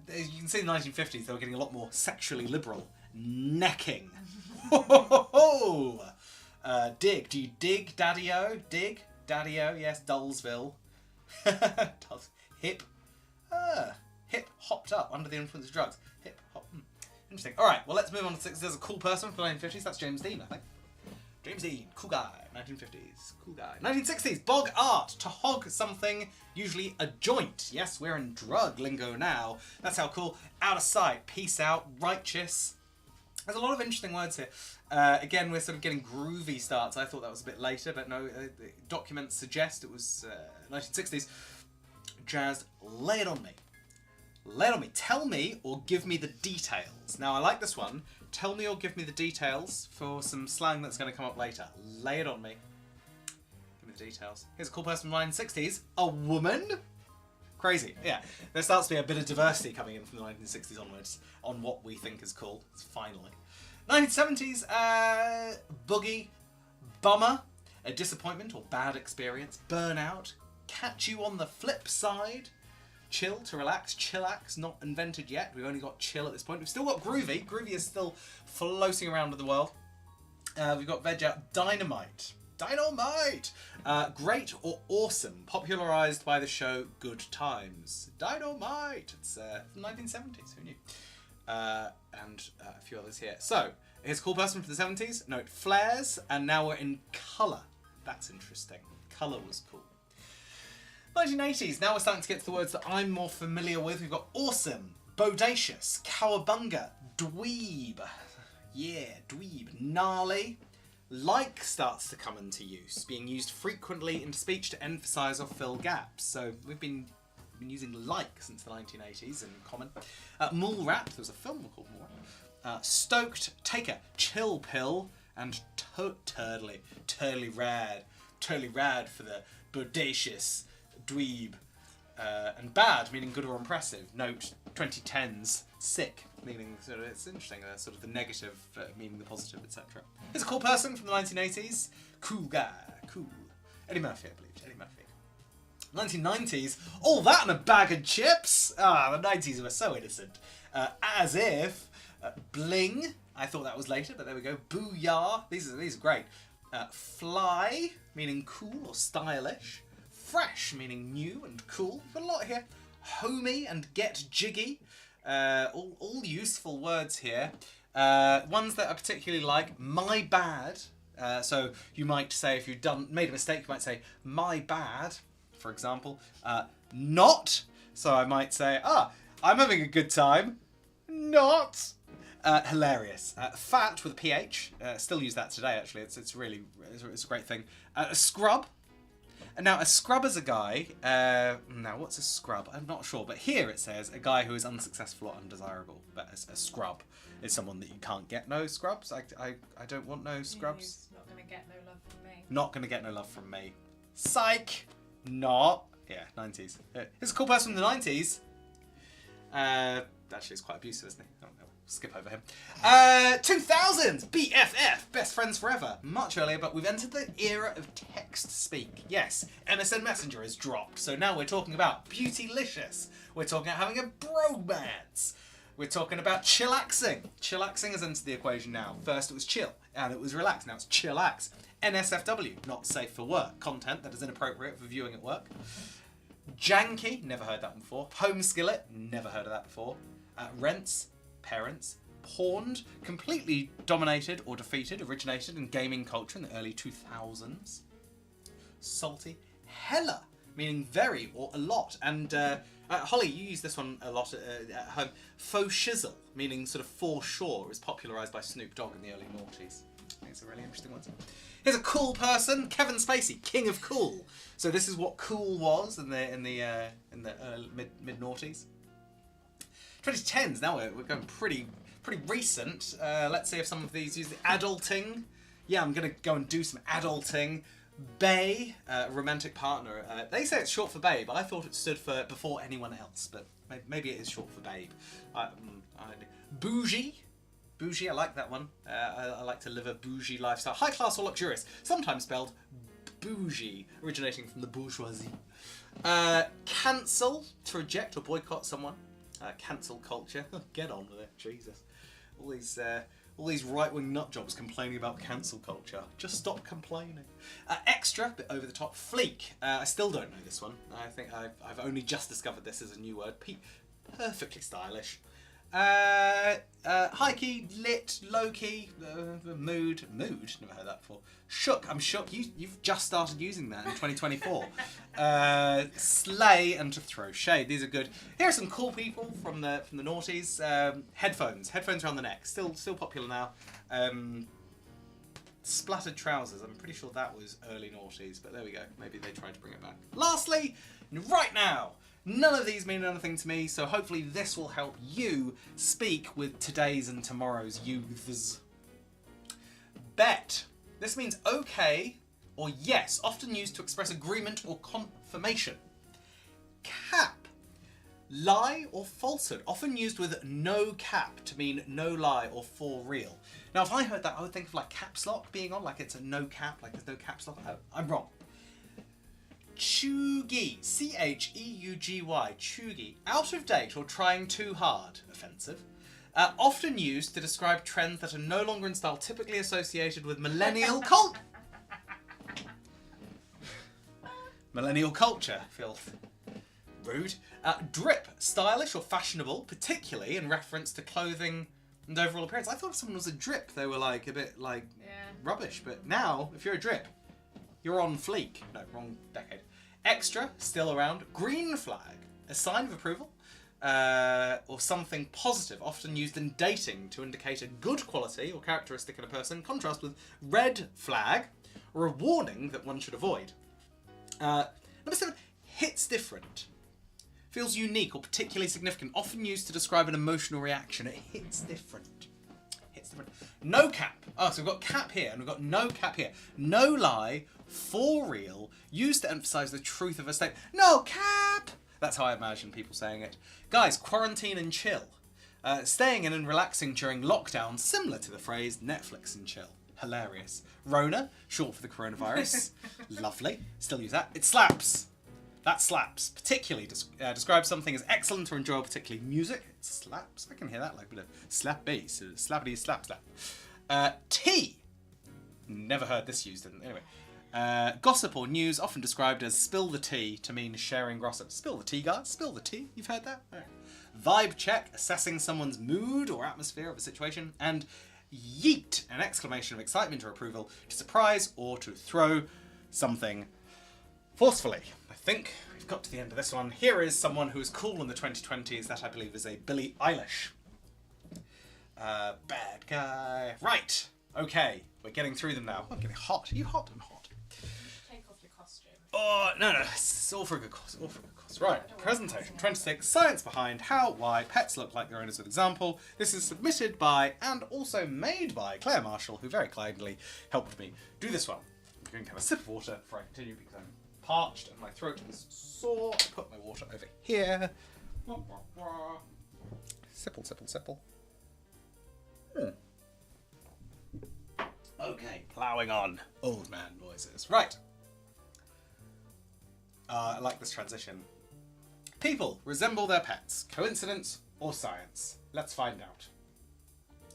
you can see in the 1950s, they were getting a lot more sexually liberal. Necking. Dig. Do you dig, Daddy-O? Dig? Daddy-O, yes. Dullsville. Hip. Hip hopped up under the influence of drugs. Hip hop. Interesting. Alright, well, let's move on to six. There's a cool person from the 1950s. That's James Dean, I think. James Dean. Cool guy. 1950s. Cool guy. 1960s. Bog art. To hog something. Usually a joint. Yes, we're in drug lingo now. That's how cool. Out of sight. Peace out. Righteous. There's a lot of interesting words here. Again, we're sort of getting groovy starts. I thought that was a bit later, but no, documents suggest it was 1960s. Jazz, lay it on me. Lay it on me. Tell me or give me the details. Now, I like this one. Tell me or give me the details for some slang that's going to come up later. Lay it on me. Give me the details. Here's a cool person from the 1960s. A woman? Crazy. Yeah. There starts to be a bit of diversity coming in from the 1960s onwards on what we think is cool. It's finally. 1970s, boogie, bummer, a disappointment or bad experience, burnout, catch you on the flip side. Chill to relax. Chillax, not invented yet. We've only got chill at this point. We've still got groovy. Groovy is still floating around in the world. We've got veg out. Dynamite. Dynamite! Great or awesome. Popularised by the show Good Times. Dynamite! It's from the 1970s. Who knew? And a few others here. So, here's a cool person from the 70s. Note flares. And now we're in colour. That's interesting. Colour was cool. 1980s. Now we're starting to get to the words that I'm more familiar with. We've got awesome, bodacious, cowabunga, dweeb. Yeah, dweeb. Gnarly. Like starts to come into use, being used frequently in speech to emphasise or fill gaps. So we've been using like since the 1980s in common. Mule rap. There was a film called Mule Rap. Stoked, taker, chill pill, and turtly rad. Turtly rad for the bodacious dweeb. And bad, meaning good or impressive. Note 2010s, sick, meaning sort of, it's interesting, sort of the negative meaning the positive, etc. Here's a cool person from the 1980s. Cool guy, cool. Eddie Murphy, I believe. Eddie Murphy. 1990s, all that and a bag of chips. Ah, the 90s were so innocent. As if. Bling, I thought that was later, but there we go. Booyah, these are great. Fly, meaning cool or stylish. Fresh, meaning new and cool. We've got a lot here. Homey and get jiggy. All useful words here. Ones that I particularly like. My bad. So you might say, if you've made a mistake, you might say, my bad, for example. Not. So I might say, I'm having a good time. Not. Hilarious. Fat with a PH. Still use that today, actually. It's a great thing. A scrub. And now, a scrub is a guy, now what's a scrub? I'm not sure, but here it says a guy who is unsuccessful or undesirable. But a scrub is someone that you can't get no scrubs. I don't want no scrubs. He's not going to get no love from me. Not going to get no love from me. Psych! Not. Yeah, 90s. Here's a cool person from the 90s. Actually, it's quite abusive, isn't he? Oh, no. Skip over him. 2000s! BFF! Best friends forever. Much earlier, but we've entered the era of text speak. Yes, MSN Messenger has dropped, so now we're talking about Beautylicious. We're talking about having a bromance. We're talking about chillaxing. Chillaxing has entered the equation now. First it was chill, and it was relax. Now it's chillax. NSFW, not safe for work. Content that is inappropriate for viewing at work. Janky, never heard that one before. Home skillet, never heard of that before. Rents, parents. Pawned, completely dominated or defeated, originated in gaming culture in the early 2000s. Salty. Hella, meaning very or a lot. And Holly, you use this one a lot at home. Faux shizzle, meaning sort of foreshore, is popularised by Snoop Dogg in the early noughties. I think it's a really interesting one. Here's a cool person, Kevin Spacey, king of cool. So this is what cool was in the mid noughties. 2010s. Now we're going pretty recent. Let's see if some of these use the adulting. Yeah, I'm gonna go and do some adulting. Bae, romantic partner. They say it's short for babe. I thought it stood for before anyone else, but maybe it is short for babe. Bougie. Bougie, I like that one. I like to live a bougie lifestyle. High class or luxurious. Sometimes spelled bougie, originating from the bourgeoisie. Cancel, to reject or boycott someone. Cancel culture. Get on with it, Jesus. All these right-wing nutjobs complaining about cancel culture. Just stop complaining. Extra, bit over the top. Fleek. I still don't know this one. I think I've only just discovered this as a new word. Perfectly stylish. High key, lit, low key, mood. Never heard that before. Shook. I'm shook. You've just started using that in 2024. Slay and to throw shade. These are good. Here are some cool people from the noughties. Headphones around the neck. Still popular now. Splattered trousers. I'm pretty sure that was early noughties, but there we go. Maybe they tried to bring it back. Lastly, right now. None of these mean anything to me, so hopefully this will help you speak with today's and tomorrow's youths. Bet. This means okay or yes, often used to express agreement or confirmation. Cap. Lie or falsehood, often used with no cap to mean no lie or for real. Now if I heard that, I would think of like caps lock being on, like it's a no cap, like there's no caps lock. I'm wrong. Cheugy, C-H-E-U-G-Y, cheugy, out of date or trying too hard, offensive. Often used to describe trends that are no longer in style, typically associated with millennial culture. Millennial culture, filth. Rude. Drip, stylish or fashionable, particularly in reference to clothing and overall appearance. I thought if someone was a drip, they were like a bit like rubbish, but now, if you're a drip, you're on fleek. No, wrong decade. Extra, still around. Green flag, a sign of approval, or something positive, often used in dating to indicate a good quality or characteristic in a person, in contrast with red flag, or a warning that one should avoid. Number 7, hits different. Feels unique or particularly significant, often used to describe an emotional reaction. It hits different. Hits different. No cap. Oh, so we've got cap here and we've got no cap here. No lie, for real, used to emphasise the truth of a statement. No cap! That's how I imagine people saying it. Guys, quarantine and chill. Staying in and relaxing during lockdown, similar to the phrase Netflix and chill. Hilarious. Rona, short for the coronavirus. Lovely. Still use that. It slaps. That slaps. Particularly describes something as excellent or enjoyable, particularly music. It slaps. I can hear that like a bit of slap bass. Slappity slap slap. Tea. Never heard this used. Anyway. Gossip or news, often described as spill the tea to mean sharing gossip. Spill the tea, guys. Spill the tea. You've heard that? Right. Vibe check, assessing someone's mood or atmosphere of a situation. And yeet, an exclamation of excitement or approval, to surprise or to throw something forcefully. I think we've got to the end of this one. Here is someone who is cool in the 2020s. That, I believe, is a Billie Eilish. Bad guy. Right. Okay. We're getting through them now. I'm getting hot. Are you hot? I'm hot. Take off your costume. Oh, no. It's all for a good cause. All for a good cause. Right. Presentation 26. Science behind how, why pets look like their owners with example. This is submitted by and also made by Claire Marshall, who very kindly helped me do this one. I'm going to have a sip of water before I continue because I'm parched and my throat is sore. I put my water over here. Sipple, sipple, sipple. Okay, ploughing on. Old man noises. Right. I like this transition. People resemble their pets. Coincidence or science? Let's find out.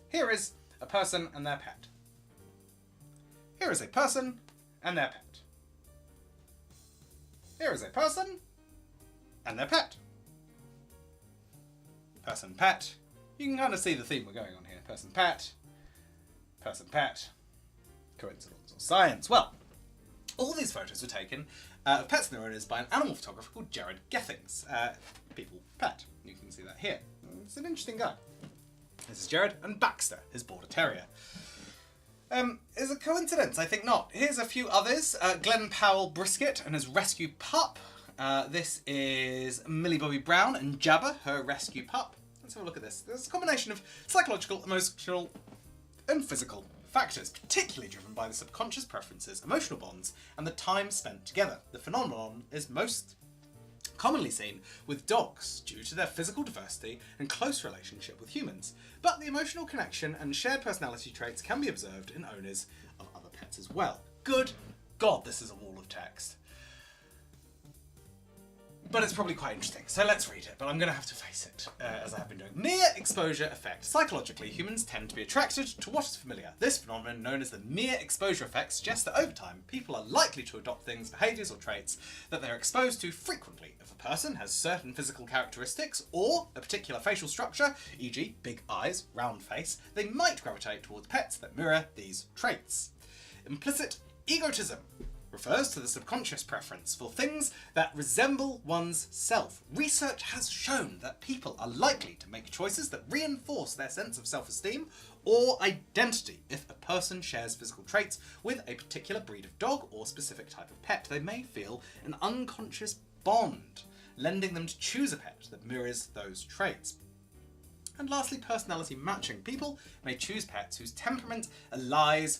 Here is a person and their pet. Here is a person and their pet. Here is a person and their pet. Person, pet. You can kind of see the theme we're going on here. Person, pet. Person, pet. Coincidence or science? Well, all these photos were taken of pets and their owners by an animal photographer called Jared Gethings. People, pet. You can see that here. It's an interesting guy. This is Jared and Baxter, his border terrier. Is a coincidence? I think not. Here's a few others. Glenn Powell Brisket and his rescue pup. This is Millie Bobby Brown and Jabba, her rescue pup. Let's have a look at this. There's a combination of psychological, emotional, and physical factors, particularly driven by the subconscious preferences, emotional bonds, and the time spent together. The phenomenon is most commonly seen with dogs due to their physical diversity and close relationship with humans, but the emotional connection and shared personality traits can be observed in owners of other pets as well. Good God, this is a wall of text. But it's probably quite interesting, so let's read it, but I'm going to have to face it, as I have been doing. Mere exposure effect. Psychologically, humans tend to be attracted to what is familiar. This phenomenon, known as the mere exposure effect, suggests that over time, people are likely to adopt things, behaviours or traits that they're exposed to frequently. If a person has certain physical characteristics or a particular facial structure, e.g. big eyes, round face, they might gravitate towards pets that mirror these traits. Implicit egotism refers to the subconscious preference for things that resemble one's self. Research has shown that people are likely to make choices that reinforce their sense of self-esteem or identity. If a person shares physical traits with a particular breed of dog or specific type of pet, they may feel an unconscious bond, lending them to choose a pet that mirrors those traits. And lastly, personality matching. People may choose pets whose temperament aligns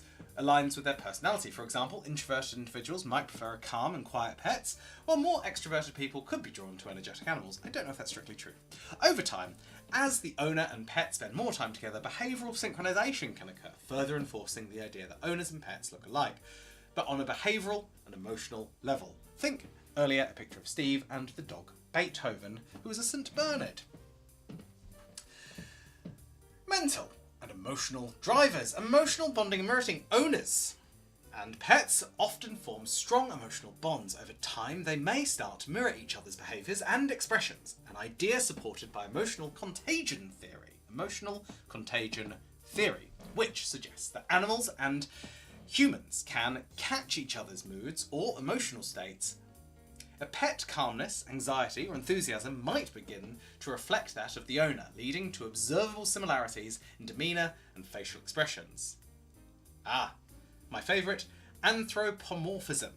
with their personality. For example, introverted individuals might prefer a calm and quiet pets, while more extroverted people could be drawn to energetic animals. I don't know if that's strictly true. Over time, as the owner and pet spend more time together, behavioural synchronization can occur, further enforcing the idea that owners and pets look alike, but on a behavioural and emotional level. Think earlier a picture of Steve and the dog Beethoven, who is a St. Bernard. Mental and emotional drivers. Emotional bonding and mirroring owners and pets often form strong emotional bonds. Over time, they may start to mirror each other's behaviours and expressions, an idea supported by emotional contagion theory. Emotional contagion theory, which suggests that animals and humans can catch each other's moods or emotional states. A pet calmness, anxiety, or enthusiasm might begin to reflect that of the owner, leading to observable similarities in demeanour and facial expressions. Ah, my favourite, anthropomorphism.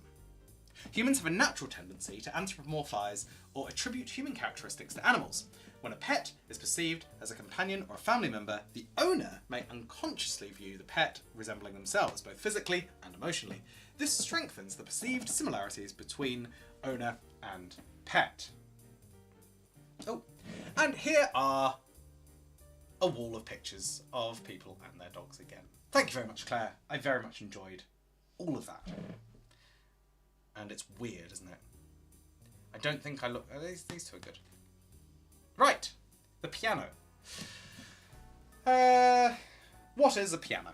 Humans have a natural tendency to anthropomorphise or attribute human characteristics to animals. When a pet is perceived as a companion or a family member, the owner may unconsciously view the pet resembling themselves, both physically and emotionally. This strengthens the perceived similarities between owner and pet. Oh, and here are a wall of pictures of people and their dogs again. Thank you very much, Claire. I very much enjoyed all of that. And it's weird, isn't it? I don't think I look... These two are good. Right, the piano. What is a piano?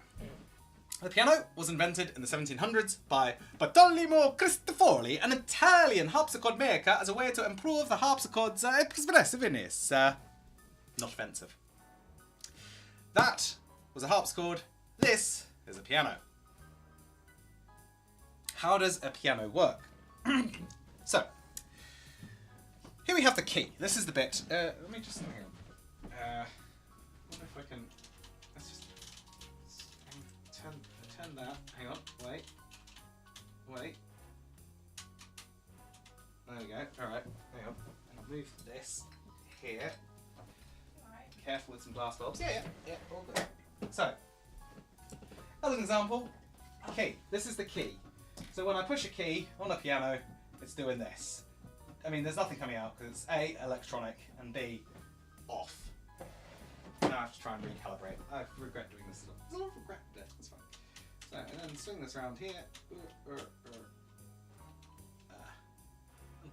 The piano was invented in the 1700s by Bartolomeo Cristofori, an Italian harpsichord maker, as a way to improve the harpsichord's expressiveness. Not offensive. That was a harpsichord. This is a piano. How does a piano work? So, here we have the key. This is the bit. Let me just hang on. I wonder if I can. Let's just turn that. Hang on. Wait. There we go. All right. Hang on. And I'll move this here. Alright. Careful with some glass bulbs. Yeah. All good. So, as an example, key. This is the key. So when I push a key on a piano, it's doing this. I mean, there's nothing coming out because it's A, electronic, and B, off. Now I have to try and recalibrate. I regret doing this. There's a lot of regret there. It's fine. So, and then swing this around here. Oh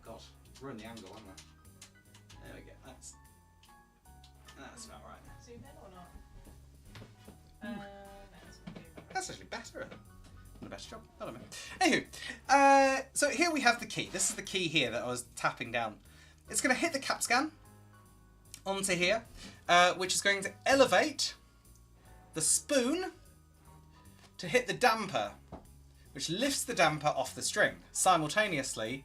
god, ruined the angle, haven't I? There we go. That's about right. Zoom in or not? No, it's not doing that. That's actually better. The best job. I don't know. Anywho, so here we have the key. This is the key here that I was tapping down. It's going to hit the capstan onto here, which is going to elevate the spoon to hit the damper, which lifts the damper off the string. Simultaneously,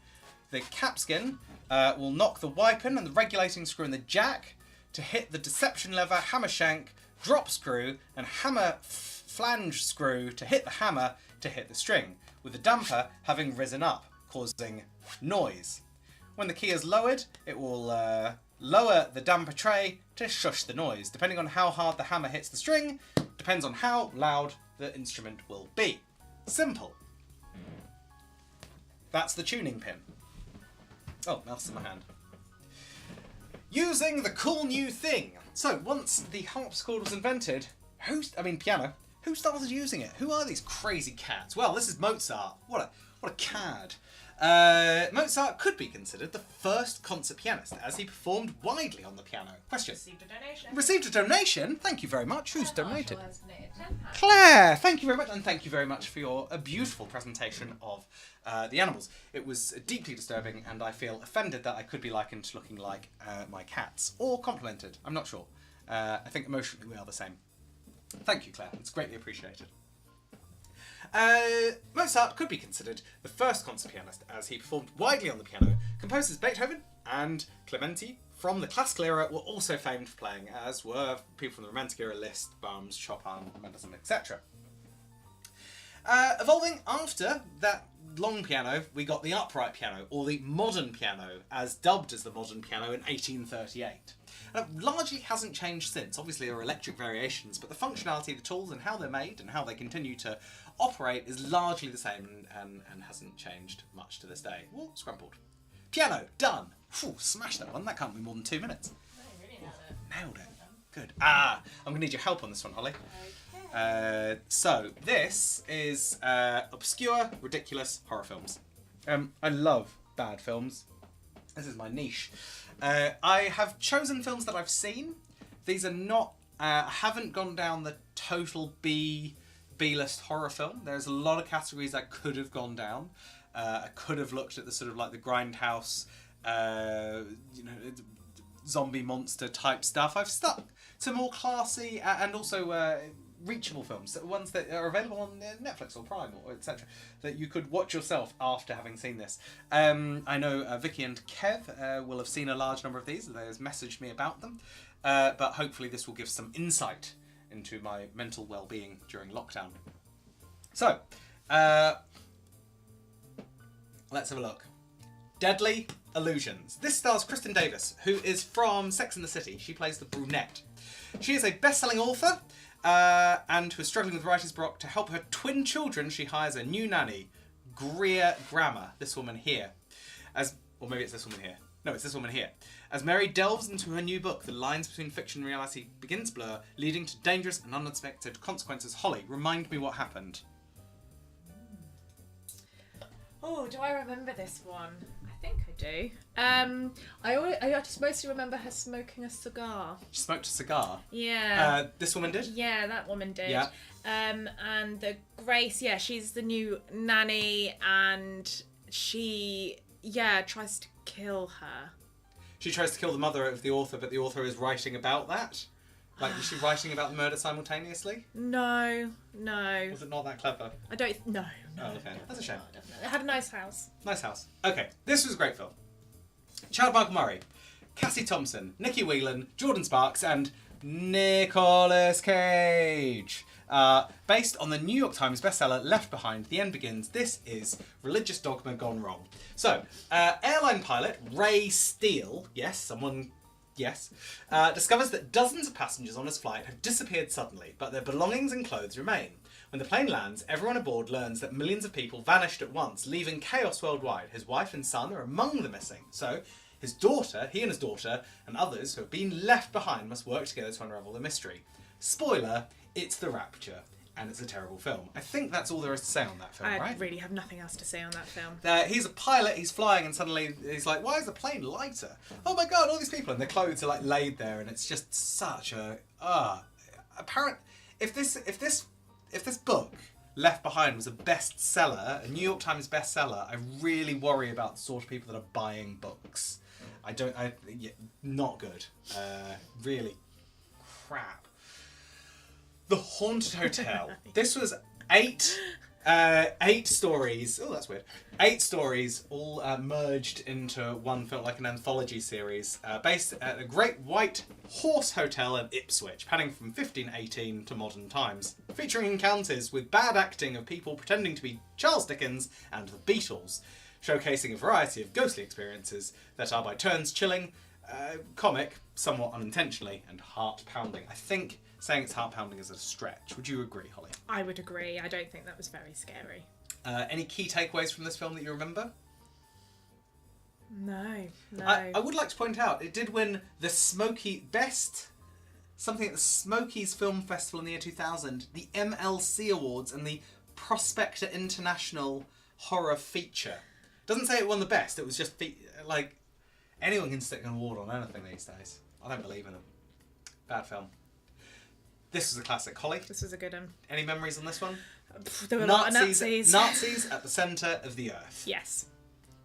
the capstan will knock the wipen and the regulating screw and the jack to hit the deception lever, hammer shank, drop screw, and hammer flange screw to hit the hammer to hit the string, with the damper having risen up, causing noise. When the key is lowered, it will lower the damper tray to shush the noise. Depending on how hard the hammer hits the string, depends on how loud the instrument will be. Simple. That's the tuning pin. Oh, mouse in my hand. Using the cool new thing. So, once the harpsichord was invented, piano, who started using it? Who are these crazy cats? Well, this is Mozart. What a cad. Mozart could be considered the first concert pianist, as he performed widely on the piano. Question. Received a donation. Received a donation? Thank you very much. Who's donated? Marshall has donated £10. Claire! Thank you very much, and thank you very much for your beautiful presentation of the animals. It was deeply disturbing, and I feel offended that I could be likened to looking like my cats. Or complimented. I'm not sure. I think emotionally we are the same. Thank you, Claire. It's greatly appreciated. Mozart could be considered the first concert pianist, as he performed widely on the piano. Composers Beethoven and Clementi from the classical era were also famed for playing, as were people from the Romantic era: Liszt, Brahms, Chopin, Mendelssohn, etc. Evolving after that long piano, we got the upright piano, or the modern piano, as dubbed as the modern piano in 1838. And it largely hasn't changed since. Obviously there are electric variations, but the functionality of the tools and how they're made and how they continue to operate is largely the same and hasn't changed much to this day. Well, scrumpled. Piano, done. Whew, smashed that one. That can't be more than 2 minutes. No, you really nailed it. Nailed it. Good. I'm going to need your help on this one, Holly. Okay. So, this is obscure, ridiculous horror films. I love bad films. This is my niche. I have chosen films that I've seen. These are not... I haven't gone down the total B-list horror film. There's a lot of categories I could have gone down. I could have looked at the sort of like the Grindhouse, zombie monster type stuff. I've stuck to more classy and also reachable films, ones that are available on Netflix or Prime or etc. that you could watch yourself after having seen this. I know Vicky and Kev will have seen a large number of these. They have messaged me about them, but hopefully this will give some insight into my mental well-being during lockdown. So, let's have a look. Deadly Illusions. This stars Kristen Davis, who is from Sex and the City. She plays the brunette. She is a best-selling author and who is struggling with writer's block. To help her twin children, she hires a new nanny, Greer Grammer, this woman here. Or maybe it's this woman here. No, it's this woman here. As Mary delves into her new book, the lines between fiction and reality begin to blur, leading to dangerous and unexpected consequences. Holly, remind me what happened. Oh, do I remember this one? I think I do. I just mostly remember her smoking a cigar. She smoked a cigar. Yeah. This woman did? Yeah, that woman did. Yeah. And the Grace, yeah, she's the new nanny, and she, tries to kill her. She tries to kill the mother of the author, but the author is writing about that? Like, is she writing about the murder simultaneously? No. Was it not that clever? I don't. No. Oh, okay. That's a shame. No, definitely. It had a nice house. Nice house. Okay, this was a great film. Chad Michael Murray, Cassie Thompson, Nikki Whelan, Jordan Sparks, and Nicolas Cage. Based on the New York Times bestseller Left Behind, The End Begins, this is religious dogma gone wrong. So, airline pilot Ray Steele, discovers that dozens of passengers on his flight have disappeared suddenly, but their belongings and clothes remain. When the plane lands, everyone aboard learns that millions of people vanished at once, leaving chaos worldwide. His wife and son are among the missing. So, he and his daughter, and others who have been left behind must work together to unravel the mystery. Spoiler, it's the Rapture, and it's a terrible film. I think that's all there is to say on that film, right? I really have nothing else to say on that film. He's a pilot, he's flying, and suddenly he's like, why is the plane lighter? Oh my god, all these people, and their clothes are like laid there, and it's just such a... apparent... If this book, Left Behind, was a bestseller, a New York Times bestseller, I really worry about the sort of people that are buying books. Not good. Really crap. The Haunted Hotel. This was eight stories. Oh, that's weird. 8 stories, all merged into one film, like an anthology series, based at a Great White Horse Hotel in Ipswich, panning from 1518 to modern times, featuring encounters with bad acting of people pretending to be Charles Dickens and the Beatles, showcasing a variety of ghostly experiences that are by turns chilling, comic, somewhat unintentionally, and heart-pounding. I think saying it's heart-pounding is a stretch. Would you agree, Holly? I would agree. I don't think that was very scary. Any key takeaways from this film that you remember? No. I would like to point out, it did win the something at the Smokies Film Festival in the year 2000, the MLC Awards, and the Prospector International Horror Feature. Doesn't say it won the best, it was just, anyone can stick an award on anything these days. I don't believe in them. Bad film. This was a classic. Holly? This was a good one. Any memories on this one? There were a lot of Nazis. Nazis at the centre of the earth. Yes.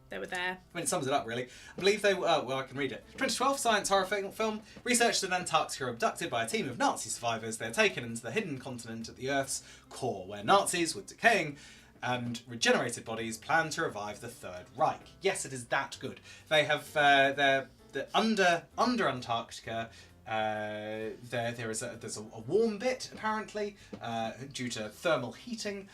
They were there. I mean, it sums it up, really. I believe they were... I can read it. 2012 science horror film. Researchers in Antarctica are abducted by a team of Nazi survivors. They're taken into the hidden continent at the Earth's core, where Nazis with decaying and regenerated bodies plan to revive the Third Reich. Yes, it is that good. They have... they're under Antarctica... there's a warm bit, apparently, due to thermal heating,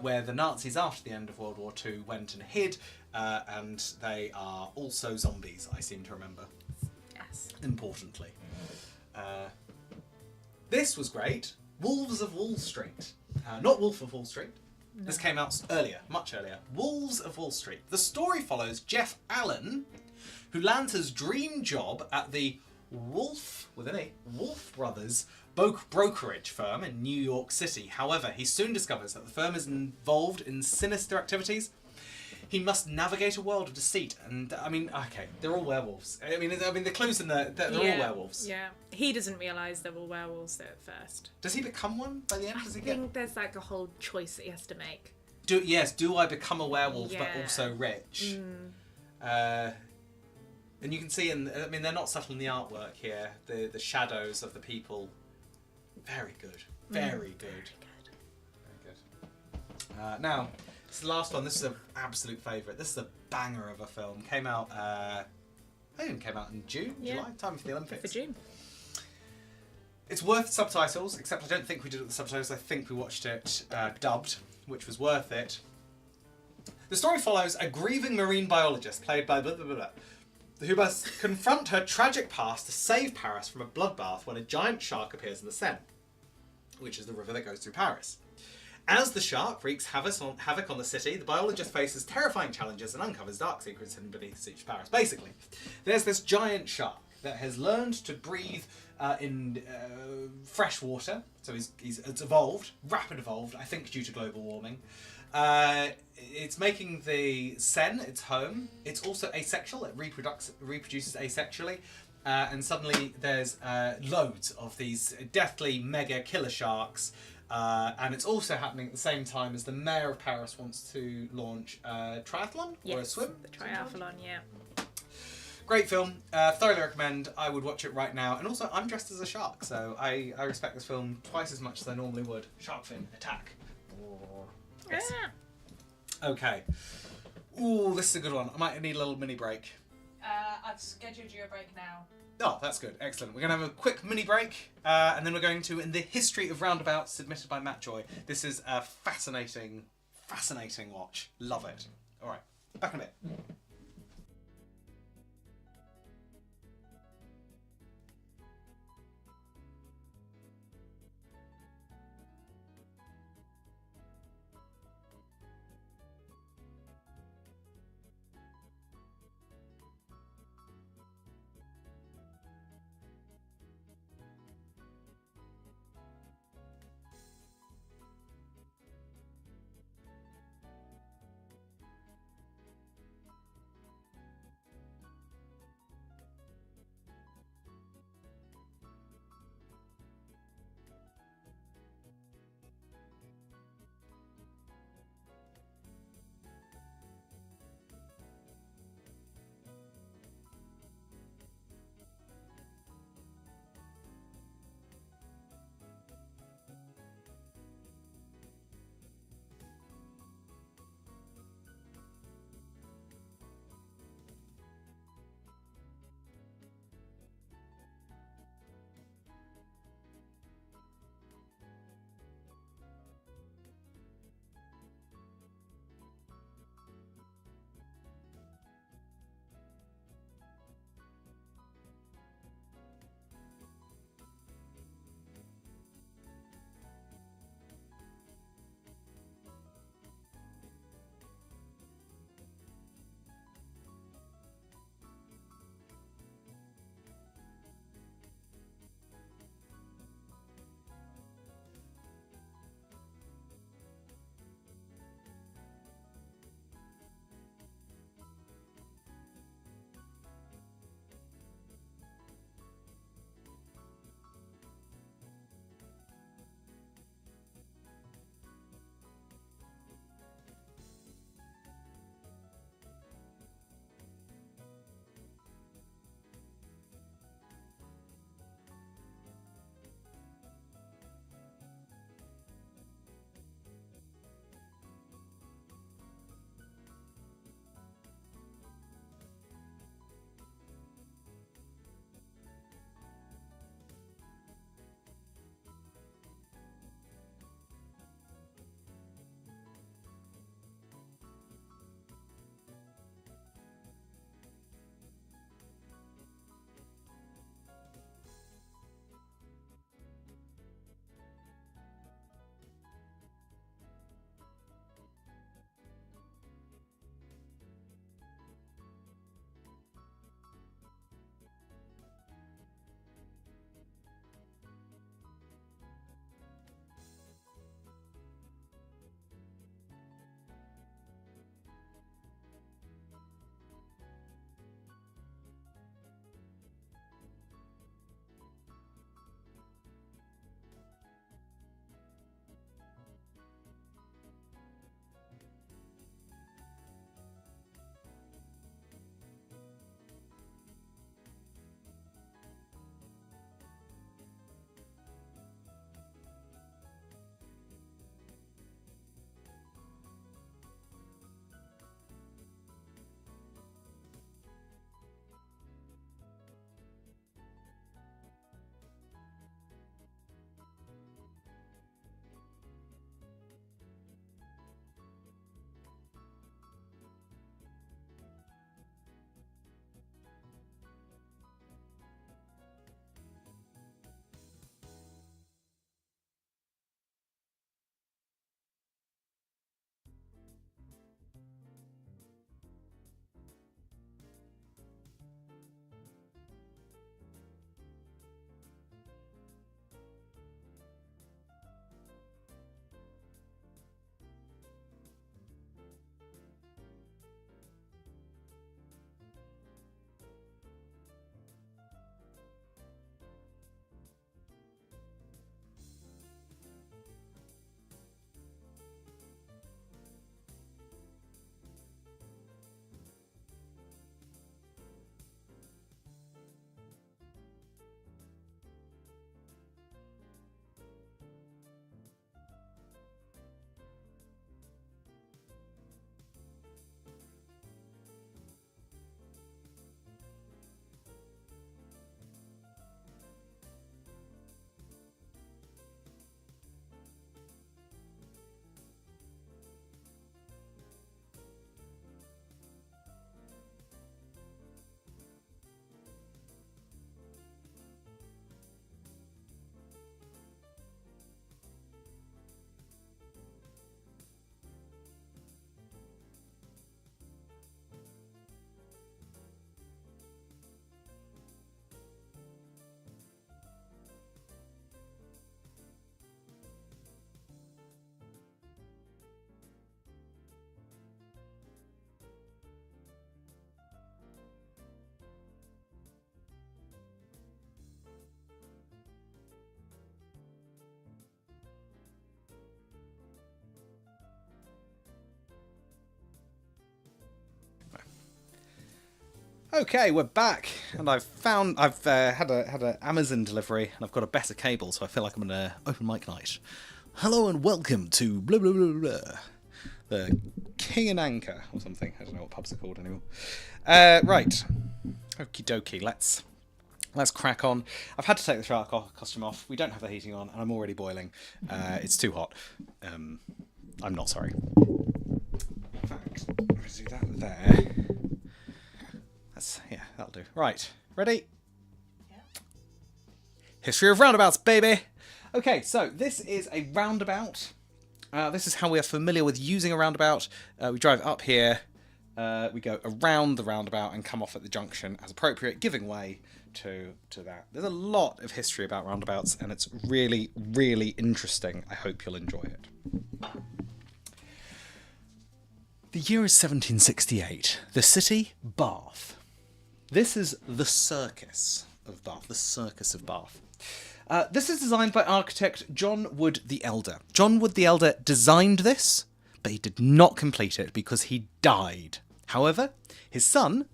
where the Nazis, after the end of World War II, went and hid, and they are also zombies, I seem to remember. Yes. Importantly. This was great. Wolves of Wall Street. Not Wolf of Wall Street. No. This came out earlier, much earlier. Wolves of Wall Street. The story follows Jeff Allen, who lands his dream job at the Wolf Brothers brokerage firm in New York City. However, he soon discovers that the firm is involved in sinister activities. He must navigate a world of deceit, and I mean, okay, they're all werewolves. I mean, the clues in they're all werewolves. Yeah. He doesn't realise they're all werewolves though at first. Does he become one by the end? Does he I think there's like a whole choice that he has to make. Do I become a werewolf but Yeah. also rich? And you can see they're not subtle in the artwork here. The shadows of the people, very good, very good. Very good. Now, this is the last one. This is an absolute favourite. This is a banger of a film. Came out. I think it came out in June, July, time for the Olympics. For June. It's worth subtitles, except I don't think we did it with the subtitles. I think we watched it dubbed, which was worth it. The story follows a grieving marine biologist, played by blah, blah, blah, blah, who must confront her tragic past to save Paris from a bloodbath when a giant shark appears in the Seine, which is the river that goes through Paris. As the shark wreaks havoc on the city, the biologist faces terrifying challenges and uncovers dark secrets hidden beneath the siege of Paris. Basically, there's this giant shark that has learned to breathe in fresh water, so it's evolved, rapid evolved, I think due to global warming. It's making the Seine its home. It's also asexual, it reproduces asexually. And suddenly there's loads of these deathly mega killer sharks. And it's also happening at the same time as the mayor of Paris wants to launch a triathlon or a swim. The triathlon, yeah. Great film. Thoroughly recommend. I would watch it right now. And also, I'm dressed as a shark, so I respect this film twice as much as I normally would. Shark fin, attack. Yes. Okay. Ooh, this is a good one. I might need a little mini break. I've scheduled you a break now. Oh, that's good. Excellent. We're going to have a quick mini break, and then we're going to, in the history of roundabouts, submitted by Matt Joy. This is a fascinating, fascinating watch. Love it. All right. Back in a bit. Okay, we're back, and I've had a Amazon delivery, and I've got a better cable, so I feel like I'm in an open mic night. Hello and welcome to blah blah blah blah, the King and Anchor or something. I don't know what pubs are called anymore. Right, okie dokie. Let's crack on. I've had to take the shark costume off. We don't have the heating on, and I'm already boiling. It's too hot. I'm not sorry. In fact, I'm going to do that there. Yeah, that'll do. Right, ready? Yeah. History of roundabouts, baby! Okay, so this is a roundabout. This is how we are familiar with using a roundabout. We drive up here, we go around the roundabout and come off at the junction as appropriate, giving way to that. There's a lot of history about roundabouts, and it's really, really interesting. I hope you'll enjoy it. The year is 1768. The city, Bath. This is the Circus of Bath. The Circus of Bath. This is designed by architect John Wood the Elder. John Wood the Elder designed this, but he did not complete it because he died. However, his son,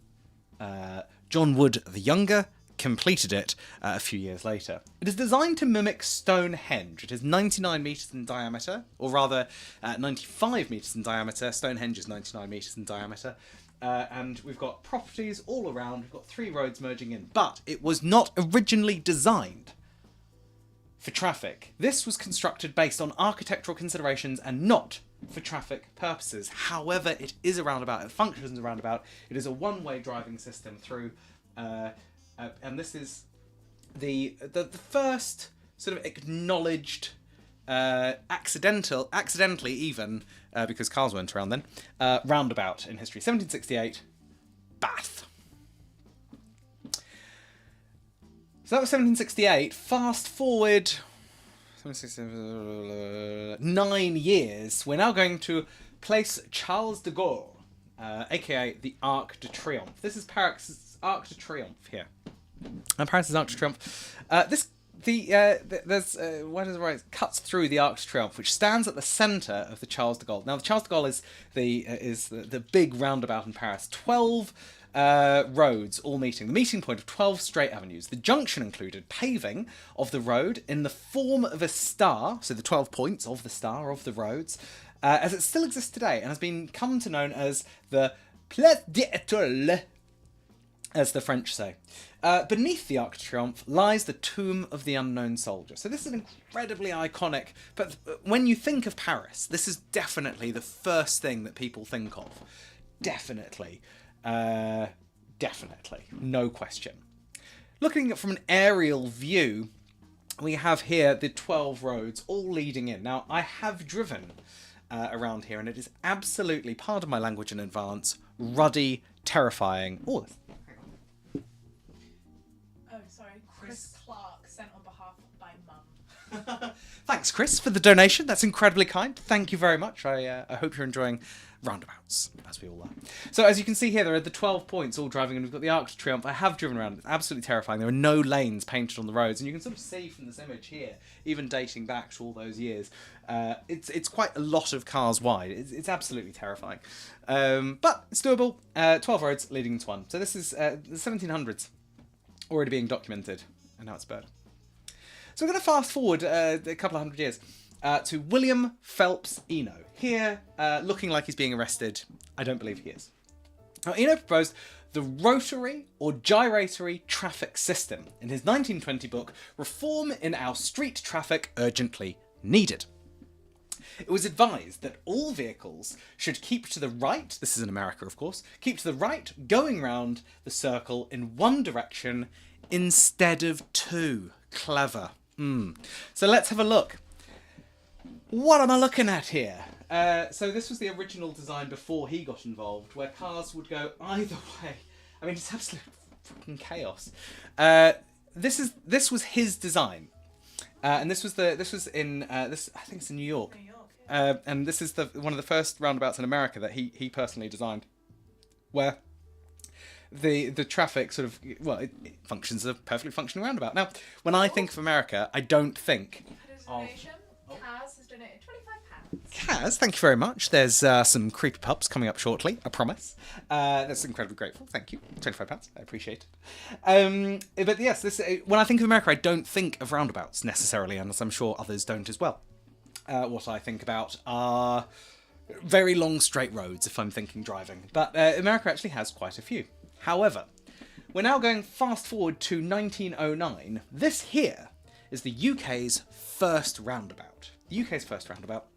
John Wood the Younger, completed it a few years later. It is designed to mimic Stonehenge. It is 99 metres in diameter, or rather 95 metres in diameter. Stonehenge is 99 metres in diameter. And we've got properties all around. We've got 3 roads merging in. But it was not originally designed for traffic. This was constructed based on architectural considerations and not for traffic purposes. However, it is a roundabout. It functions as a roundabout. It is a one-way driving system through... and this is the first sort of acknowledged... accidentally even, because cars weren't around then, roundabout in history. 1768, Bath. So that was 1768. Fast forward 9 years. We're now going to place Charles de Gaulle, aka the Arc de Triomphe. This is Paris's Arc de Triomphe here. Paris's Arc de Triomphe. Cuts through the Arc de Triomphe, which stands at the centre of the Charles de Gaulle. Now, the Charles de Gaulle is the big roundabout in Paris. 12 roads all meeting. The meeting point of 12 straight avenues. The junction included paving of the road in the form of a star, so the 12 points of the star of the roads, as it still exists today and has been come to known as the Place d'Étoile, as the French say. Beneath the Arc de Triomphe lies the Tomb of the Unknown Soldier. So this is an incredibly iconic... But when you think of Paris, this is definitely the first thing that people think of. Definitely. Definitely. No question. Looking at it from an aerial view, we have here the 12 roads all leading in. Now, I have driven around here, and it is absolutely, pardon my language in advance, ruddy, terrifying. Oh, Chris Clark sent on behalf of my mum. thanks, Chris, for the donation. That's incredibly kind. Thank you very much. I hope you're enjoying roundabouts, as we all are. So, as you can see here, there are the 12 points all driving, and we've got the Arc de Triomphe. I have driven around. It's absolutely terrifying. There are no lanes painted on the roads, and you can sort of see from this image here, even dating back to all those years, it's quite a lot of cars wide. It's absolutely terrifying. But it's doable. 12 roads leading to one. So this is the 1700s. Already being documented, and now it's bird. So we're going to fast forward a couple of hundred years to William Phelps Eno. Here, looking like he's being arrested. I don't believe he is. Now, Eno proposed the rotary or gyratory traffic system in his 1920 book, Reform in Our Street Traffic Urgently Needed. It was advised that all vehicles should keep to the right, this is in America of course, keep to the right, going round the circle in one direction instead of 2. Clever. So let's have a look. What am I looking at here? So this was the original design before he got involved, where cars would go either way. I mean, it's absolute fucking chaos. This was his design. And this was in I think it's in New York. And this is one of the first roundabouts in America that he personally designed, where the traffic sort of, well, it functions as a perfectly functioning roundabout. Now, when I think of America, I don't think of Kaz has donated £25. Kaz, thank you very much. There's some creepy pups coming up shortly, I promise. That's incredibly grateful. Thank you. £25, I appreciate it. But yes, when I think of America, I don't think of roundabouts necessarily, and as I'm sure others don't as well. What I think about are very long straight roads if I'm thinking driving. But America actually has quite a few. However, we're now going fast forward to 1909. This here is the UK's first roundabout. The UK's first roundabout.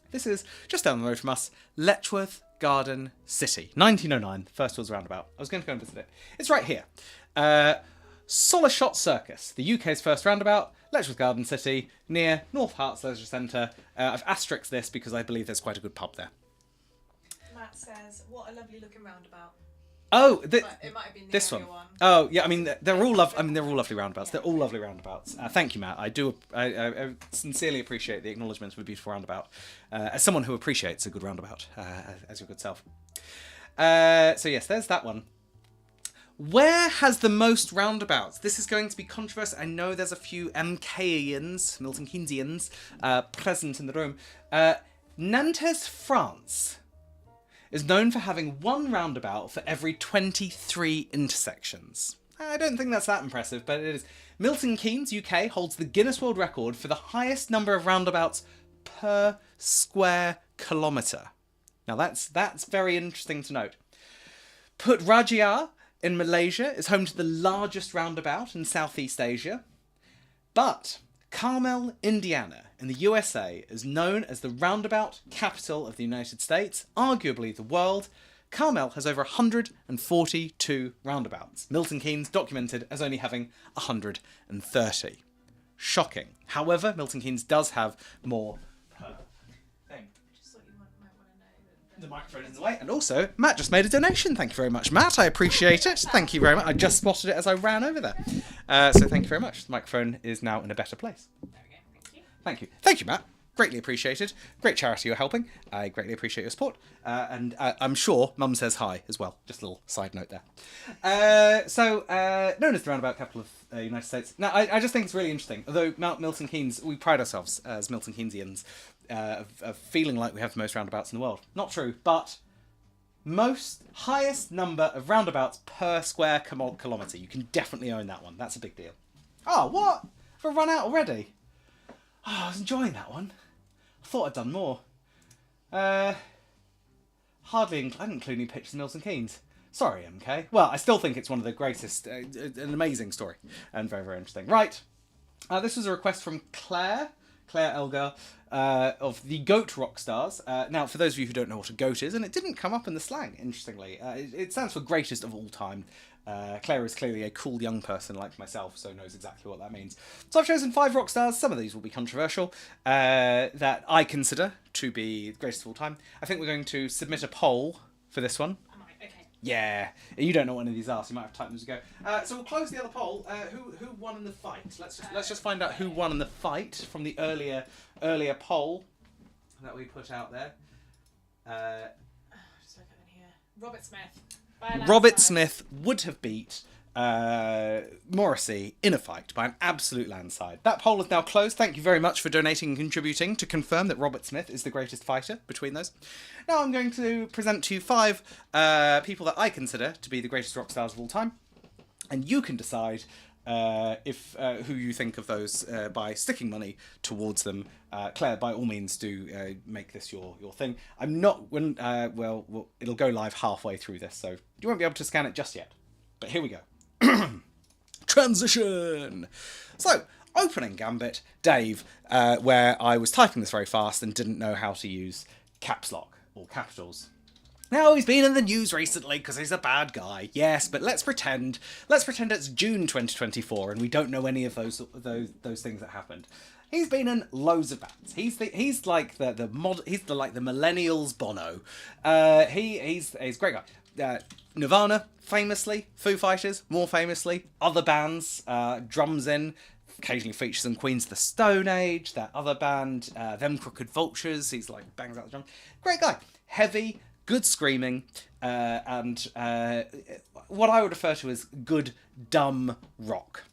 This is just down the road from us, Letchworth Garden City. 1909, first was roundabout. I was going to go and visit it. It's right here. Solarshot Circus, the UK's first roundabout, Letchworth Garden City, near North Herts Leisure Centre. I've asterisked this because I believe there's quite a good pub there. Matt says, what a lovely looking roundabout. Oh, it might have been the this area one. one. Oh, yeah. I mean, they're all lovely roundabouts. They're all lovely roundabouts. Thank you, Matt. I sincerely appreciate the acknowledgement of a beautiful roundabout. As someone who appreciates a good roundabout, as your good self. So yes, there's that one. Where has the most roundabouts? This is going to be controversial. I know there's a few MKians, Milton Keynesians, present in the room. Nantes, France, is known for having one roundabout for every 23 intersections. I don't think that's that impressive, but it is. Milton Keynes, UK, holds the Guinness World Record for the highest number of roundabouts per square kilometre. Now that's very interesting to note. Putrajaya in Malaysia is home to the largest roundabout in Southeast Asia. But Carmel, Indiana, in the USA, is known as the roundabout capital of the United States, arguably the world. Carmel has over 142 roundabouts. Milton Keynes documented as only having 130. Shocking. However, Milton Keynes does have more per thing. I just thought you might want to know that The microphone is in the way. And also, Matt just made a donation. Thank you very much, Matt. I appreciate it. Thank you very much. I just spotted it as I ran over there. So thank you very much. The microphone is now in a better place. There we go. Thank you. Thank you. Thank you, Matt. Greatly appreciated. Great charity you're helping. I greatly appreciate your support. And I'm sure Mum says hi as well. Just a little side note there. Known as the roundabout capital of the United States. Now, I just think it's really interesting. Although Milton Keynes, we pride ourselves as Milton Keynesians of feeling like we have the most roundabouts in the world. Not true, but highest number of roundabouts per square kilometre. You can definitely own that one. That's a big deal. Oh, what? Have I run out already? Oh, I was enjoying that one. I thought I'd done more. I didn't include any pictures of Milton Keynes. Sorry, MK. Well, I still think it's one of the greatest, an amazing story, and very, very interesting. Right, this was a request from Claire Elgar, of the Goat Rock Stars. Now, for those of you who don't know what a goat is, and it didn't come up in the slang, interestingly, it stands for greatest of all time. Claire is clearly a cool young person like myself, so knows exactly what that means. So I've chosen 5 rock stars. Some of these will be controversial, that I consider to be the greatest of all time. I think we're going to submit a poll for this one. Am I? Okay. Yeah, you don't know what any of these are, so you might have to type them as you go. So we'll close the other poll. Who won in the fight? Let's just find out who won in the fight from the earlier poll that we put out there. Just look at it here. Robert Smith. Robert Smith would have beat Morrissey in a fight by an absolute landslide. That poll is now closed. Thank you very much for donating and contributing to confirm that Robert Smith is the greatest fighter between those. Now I'm going to present to you 5 people that I consider to be the greatest rock stars of all time, and you can decide who you think of those by sticking money towards them. Claire, by all means, do make this your thing. I'm not it'll go live halfway through this, so you won't be able to scan it just yet. But here we go. Transition. So, opening gambit, Dave, where I was typing this very fast and didn't know how to use caps lock or capitals. Now, he's been in the news recently because he's a bad guy. Yes, but let's pretend it's June 2024 and we don't know any of those things that happened. He's been in loads of bands. He's like the millennials Bono. He's a great guy. Nirvana, famously, Foo Fighters, more famously, other bands, drums in, occasionally features in Queens of the Stone Age, that other band, Them Crooked Vultures, he's like bangs out the drum. Great guy. Heavy, good screaming, and what I would refer to as good, dumb rock.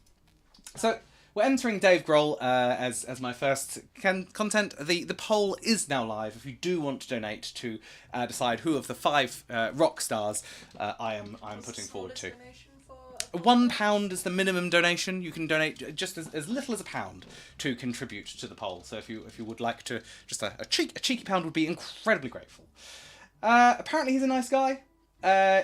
So, we're entering Dave Grohl as my first content. The poll is now live. If you do want to donate to decide who of the 5 rock stars I'm putting forward to. £1 is the minimum donation. You can donate just as little as £1 to contribute to the poll. So if you would like to, just a cheeky pound would be incredibly grateful. Apparently he's a nice guy.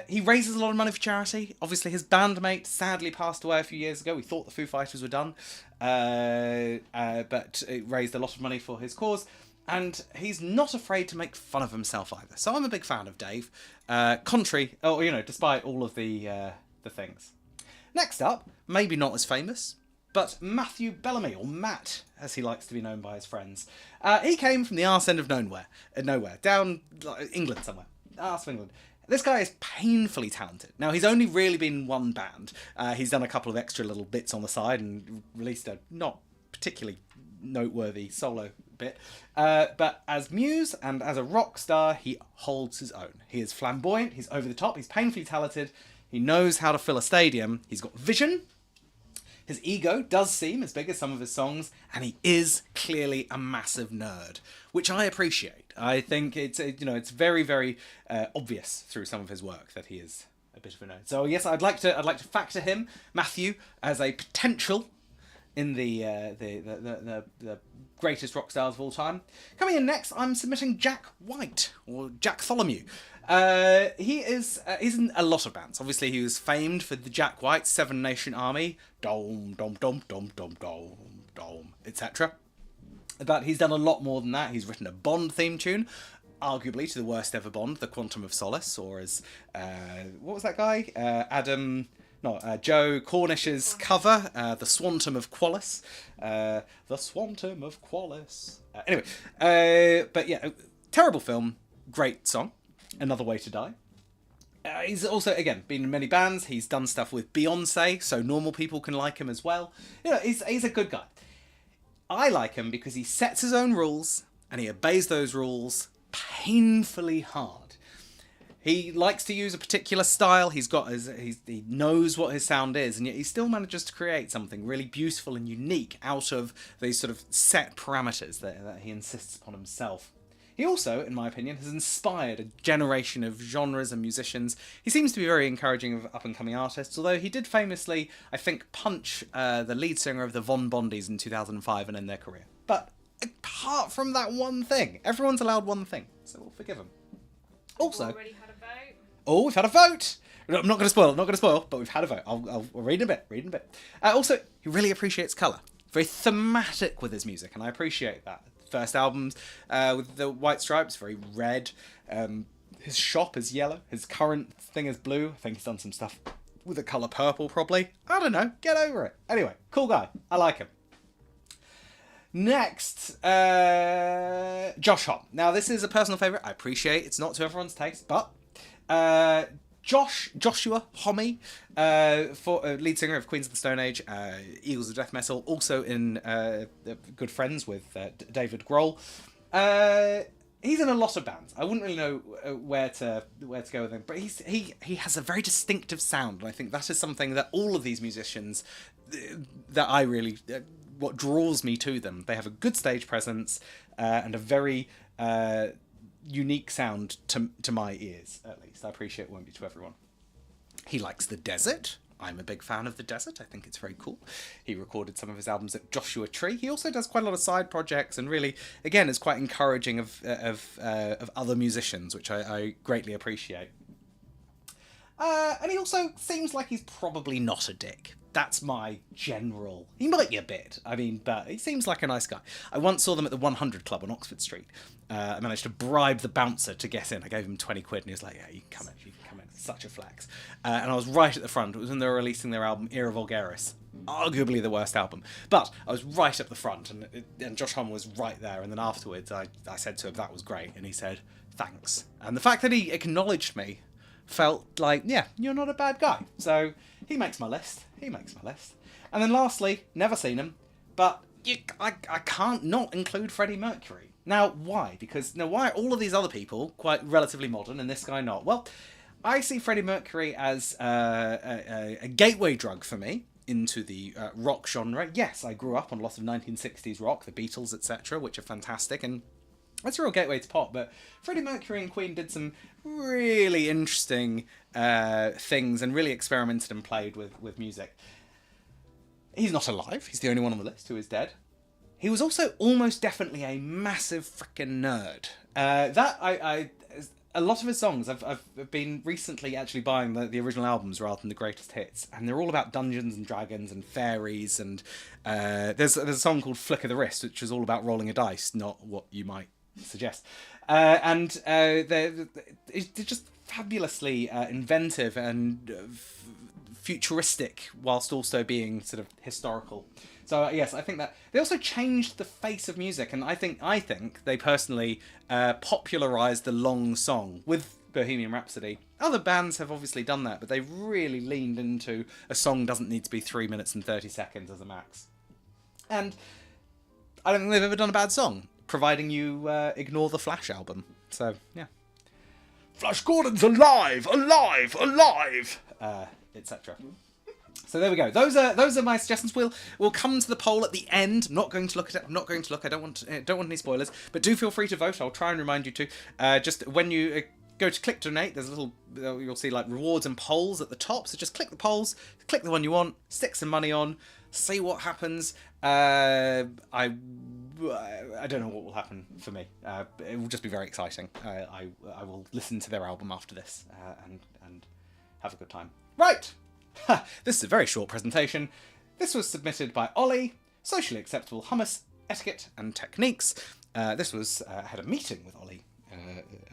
He raises a lot of money for charity. Obviously his bandmate sadly passed away a few years ago. We thought the Foo Fighters were done, but it raised a lot of money for his cause. And he's not afraid to make fun of himself either. So I'm a big fan of Dave, despite all of the things. Next up, maybe not as famous, but Matthew Bellamy, or Matt, as he likes to be known by his friends. He came from the arse end of nowhere, down England somewhere, arse of England. This guy is painfully talented. Now, he's only really been in one band. He's done a couple of extra little bits on the side and released a not particularly noteworthy solo bit. But as Muse and as a rock star, he holds his own. He is flamboyant, he's over the top, he's painfully talented. He knows how to fill a stadium. He's got vision. His ego does seem as big as some of his songs, and he is clearly a massive nerd, which I appreciate. I think it's very, very obvious through some of his work that he is a bit of a nerd. So yes, I'd like to factor him, Matthew, as a potential in the greatest rock stars of all time. Coming in next, I'm submitting Jack White, or Jack Tholomew. He's in a lot of bands. Obviously, he was famed for the Jack White 7 Nation Army, dom dom dom dom dom dom dom, etc. But he's done a lot more than that. He's written a Bond theme tune, arguably to the worst ever Bond, The Quantum of Solace, or as what was that guy? Joe Cornish's cover, The Swantum of Qualis. The Swantum of Qualis. But yeah, terrible film, great song. Another Way to Die. He's also, again, been in many bands. He's done stuff with Beyonce, so normal people can like him as well. He's a good guy. I like him because he sets his own rules, and he obeys those rules painfully hard. He likes to use a particular style. He knows what his sound is, and yet he still manages to create something really beautiful and unique out of these sort of set parameters that he insists upon himself. He also, in my opinion, has inspired a generation of genres and musicians. He seems to be very encouraging of up-and-coming artists, although he did famously, I think, punch the lead singer of the Von Bondies in 2005 and end their career. But apart from that one thing, everyone's allowed one thing, so we'll forgive him. Also, We've already had a vote. Oh, we've had a vote! I'm not going to spoil, but we've had a vote. I'll read in a bit. Also, he really appreciates colour. Very thematic with his music, and I appreciate that. First albums with the White Stripes, very red. His shop is yellow. His current thing is blue. I think he's done some stuff with the colour purple, probably. I don't know. Get over it. Anyway, cool guy. I like him. Next, Josh Homme. Now, this is a personal favourite. I appreciate it's not to everyone's taste, but Joshua Homme, lead singer of Queens of the Stone Age, Eagles of Death Metal, also in good friends with David Grohl. He's in a lot of bands. I wouldn't really know where to go with him, but he has a very distinctive sound, and I think that is something that all of these musicians that I really what draws me to them. They have a good stage presence and a very unique sound to my ears, at least. I appreciate it won't be to everyone. He likes the desert. I'm a big fan of the desert. I think it's very cool. He recorded some of his albums at Joshua Tree. He also does quite a lot of side projects and really, again, is quite encouraging of other musicians, which I greatly appreciate. And he also seems like he's probably not a dick. That's my general... He might be a bit, but he seems like a nice guy. I once saw them at the 100 Club on Oxford Street. I managed to bribe the bouncer to get in. I gave him 20 quid and he was like, yeah, you can come in. Such a flex. And I was right at the front. It was when they were releasing their album, Era Vulgaris. Arguably the worst album. But I was right at the front and Josh Homme was right there. And then afterwards I said to him, that was great. And he said, thanks. And the fact that he acknowledged me felt like, yeah, you're not a bad guy. So he makes my list. And then lastly, never seen him, but I can't not include Freddie Mercury. Now, why? Because why are all of these other people quite relatively modern and this guy not? Well, I see Freddie Mercury as a gateway drug for me into the rock genre. Yes, I grew up on a lot of 1960s rock, the Beatles, etc., which are fantastic, and that's a real gateway to pop. But Freddie Mercury and Queen did some really interesting things and really experimented and played with music. He's not alive. He's the only one on the list who is dead. He was also almost definitely a massive freaking nerd. A lot of his songs, I've been recently actually buying the original albums rather than the greatest hits, and they're all about Dungeons and Dragons and fairies, and there's a song called Flick of the Wrist, which is all about rolling a dice, not what you might suggest. They're just fabulously inventive and futuristic, whilst also being sort of historical. So yes, I think that they also changed the face of music, and I think they personally popularised the long song with Bohemian Rhapsody. Other bands have obviously done that, but they've really leaned into a song doesn't need to be 3 minutes and 30 seconds as a max. And I don't think they've ever done a bad song, providing you ignore the Flash album. So yeah, Flash Gordon's alive, etc. So there we go. Those are my suggestions. We'll come to the poll at the end. Not going to look at it. I'm not going to look. I don't want any spoilers. But do feel free to vote. I'll try and remind you to. Just when you go to click donate, there's a little. You'll see like rewards and polls at the top. So just click the polls. Click the one you want. Stick some money on. See what happens. I don't know what will happen for me. It will just be very exciting. I will listen to their album after this and have a good time. Right. This is a very short presentation. This was submitted by Ollie, Socially Acceptable Hummus, Etiquette and Techniques. This was, I had a meeting with Ollie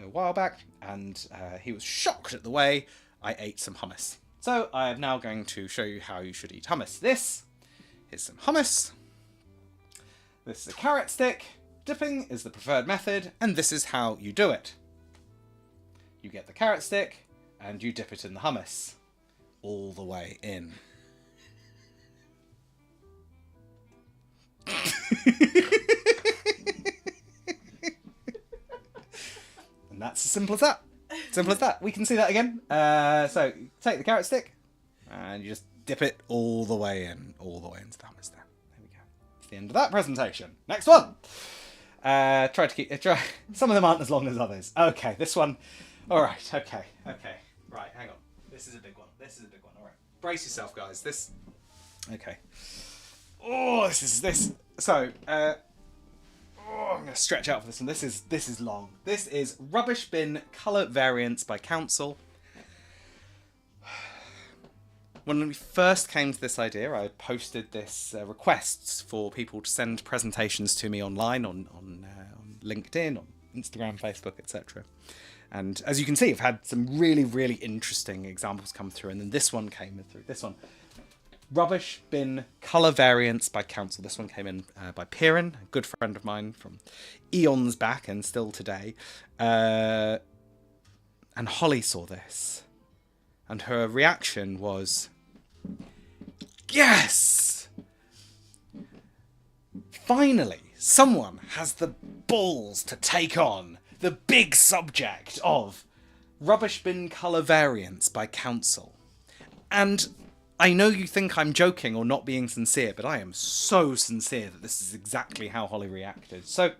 a while back, and he was shocked at the way I ate some hummus. So I am now going to show you how you should eat hummus. This is some hummus. This is a carrot stick. Dipping is the preferred method, and this is how you do it. You get the carrot stick, and you dip it in the hummus. All the way in. And that's as simple as that. Simple as that. We can see that again. So take the carrot stick and you just dip it all the way in. All the way into the hummus there. There we go. That's the end of that presentation. Next one. Try. Some of them aren't as long as others. Okay, this one. Alright, okay. Right, hang on. This is a big one. All right. Brace yourself, guys. Okay. Oh, this. So, I'm going to stretch out for this one. This is long. This is Rubbish Bin Colour Variants by Council. When we first came to this idea, I posted this requests for people to send presentations to me online on LinkedIn, on Instagram, Facebook, etc. And as you can see, I've had some really, really interesting examples come through. And then this one came through. This one. Rubbish Bin Colour Variants by Council. This one came in by Piran, a good friend of mine from eons back and still today. And Holly saw this. And her reaction was, yes! Finally, someone has the balls to take on the big subject of Rubbish Bin Colour Variants by Council. And I know you think I'm joking or not being sincere, but I am so sincere that this is exactly how Holly reacted. So,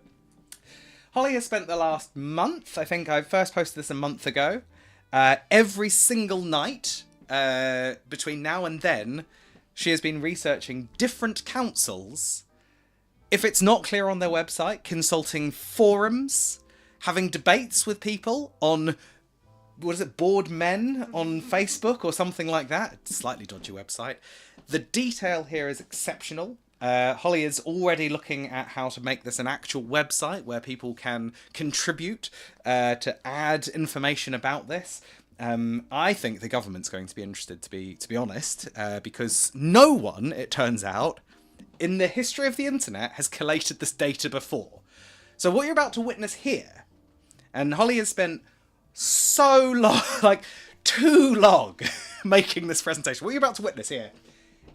Holly has spent the last month, I think I first posted this a month ago, every single night between now and then, she has been researching different councils. If it's not clear on their website, consulting forums, having debates with people on, Board Men on Facebook or something like that. It's a slightly dodgy website. The detail here is exceptional. Holly is already looking at how to make this an actual website where people can contribute to add information about this. I think the government's going to be interested, to be honest, because no one, it turns out, in the history of the internet has collated this data before. So what you're about to witness here, and Holly has spent so long, like too long, making this presentation. What you're about to witness here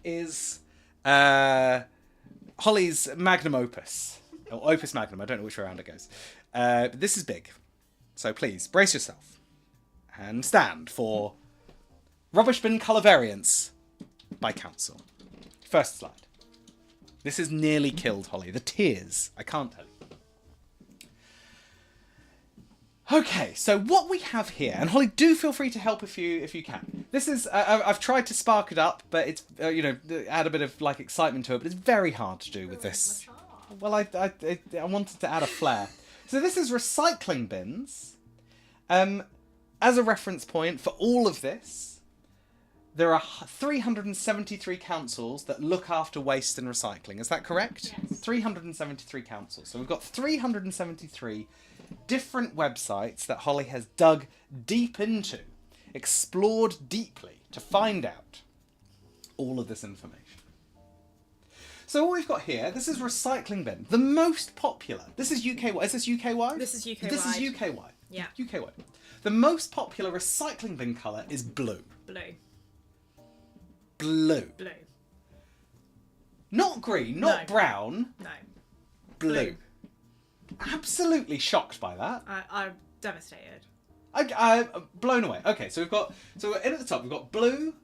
is Holly's magnum opus, or opus magnum. I don't know which way around it goes. But this is big, so please brace yourself and stand for Rubbish Bin Colour Variants by Council. First slide. This has nearly killed Holly. The tears. I can't tell you. Okay, so what we have here, and Holly, do feel free to help if you can. This is I've tried to spark it up, but it's add a bit of like excitement to it, but it's very hard to do with this. Well, I wanted to add a flair. So this is recycling bins. As a reference point for all of this, there are 373 councils that look after waste and recycling. Is that correct? Yes. 373 councils. So we've got 373 different websites that Holly has dug deep into, explored deeply to find out all of this information. So what we've got here, this is recycling bin. The most popular, this is UK-wide. Is this UK-wide? This is UK-wide. This is UK-wide. Yeah. UK-wide. The most popular recycling bin colour is blue. Blue. Blue. Blue. Not green, not No. brown. No. Blue. Absolutely shocked by that. I'm devastated. I'm blown away. Okay, so we're in at the top. We've got blue,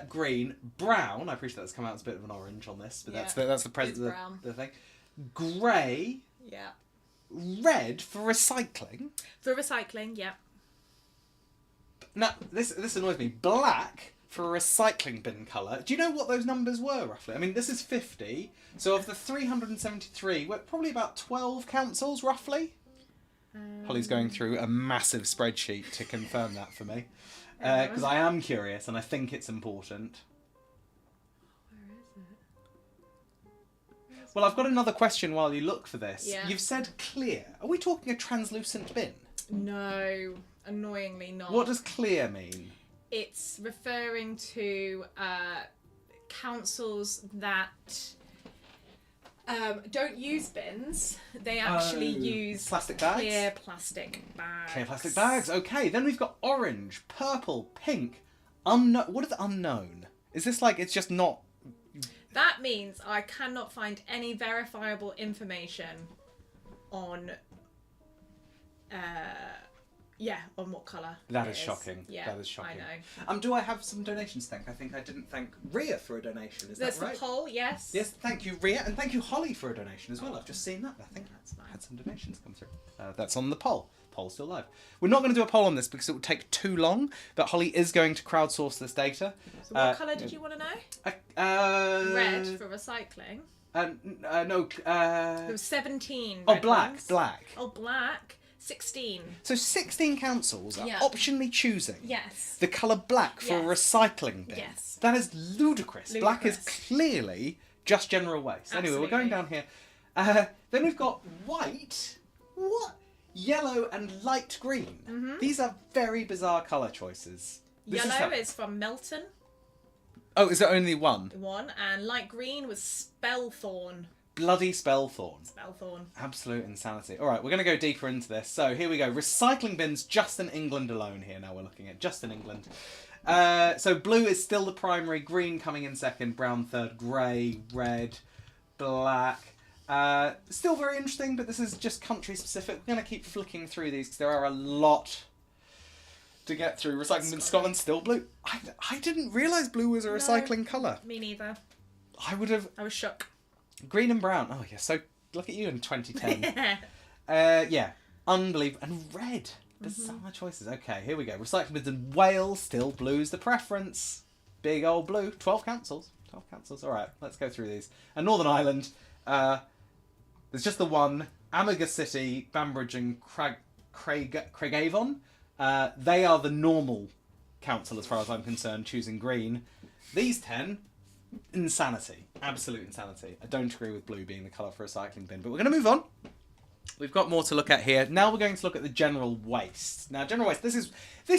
green, brown. I appreciate that's come out as a bit of an orange on this, but that's the president the thing. Grey, Yeah. red for recycling. For recycling, yeah. Now this annoys me. Black for a recycling bin colour. Do you know what those numbers were roughly? I mean, this is 50. So of the 373, we're probably about 12 councils roughly. Holly's going through a massive spreadsheet to confirm that for me. Because I am curious and I think it's important. Where is it? Well, I've got another question while you look for this. Yeah. You've said clear. Are we talking a translucent bin? No, annoyingly not. What does clear mean? It's referring to councils that don't use bins. They actually use plastic bags? clear plastic bags. Clear plastic bags. Okay, then we've got orange, purple, pink, unknown. What is unknown? Is this like it's just not? That means I cannot find any verifiable information on on what colour. That it is shocking. Yeah, That is shocking. I know. Do I have some donations to thank? I think I didn't thank Ria for a donation. Is There's that right? the poll, yes. Yes, thank you, Ria, and thank you, Holly, for a donation as well. I've just seen that. I think That's fine. I had some donations come through. That's on the poll. Poll's still live. We're not going to do a poll on this because it would take too long, but Holly is going to crowdsource this data. So what colour did you want to know? Red for recycling. No. There was 17 Oh, red black. ones. Black. Oh, black. 16. So 16 councils are Yeah. optionally choosing Yes. the colour black for a Yes. recycling bin. Yes. That is ludicrous. Black is Ludicrous. clearly just general waste. Anyway, we're going down here. Then we've got white. What? Yellow and light green. These are very bizarre colour choices. This Yellow how- is from Melton, Oh, is there only one? and light green was Spellthorne. Bloody Spellthorne. Spellthorne. Absolute insanity. All right, we're going to go deeper into this. So here we go. Recycling bins just in England alone here. Now we're looking at just in England. So blue is still the primary. Green coming in second. Brown third. Grey, red, black. Still very interesting, but this is just country specific. We're going to keep flicking through these because there are a lot to get through. Recycling bin Scotland still blue. I didn't realise blue was a recycling colour. Me neither. I would have... I was shook. Green and brown. Oh, yeah. So look at you in 2010. Yeah. Unbelievable. And red. Bizarre choices. Okay, here we go. Recycling bins in Wales. Still blue's the preference. Big old blue. 12 councils. 12 councils. All right, let's go through these. And Northern Ireland. There's just the one. Amager City, Banbridge and Craigavon. They are the normal council as far as I'm concerned, choosing green. These 10... insanity. Absolute insanity. I don't agree with blue being the colour for a recycling bin, but we're going to move on. We've got more to look at here. Now we're going to look at the general waste. Now, general waste, this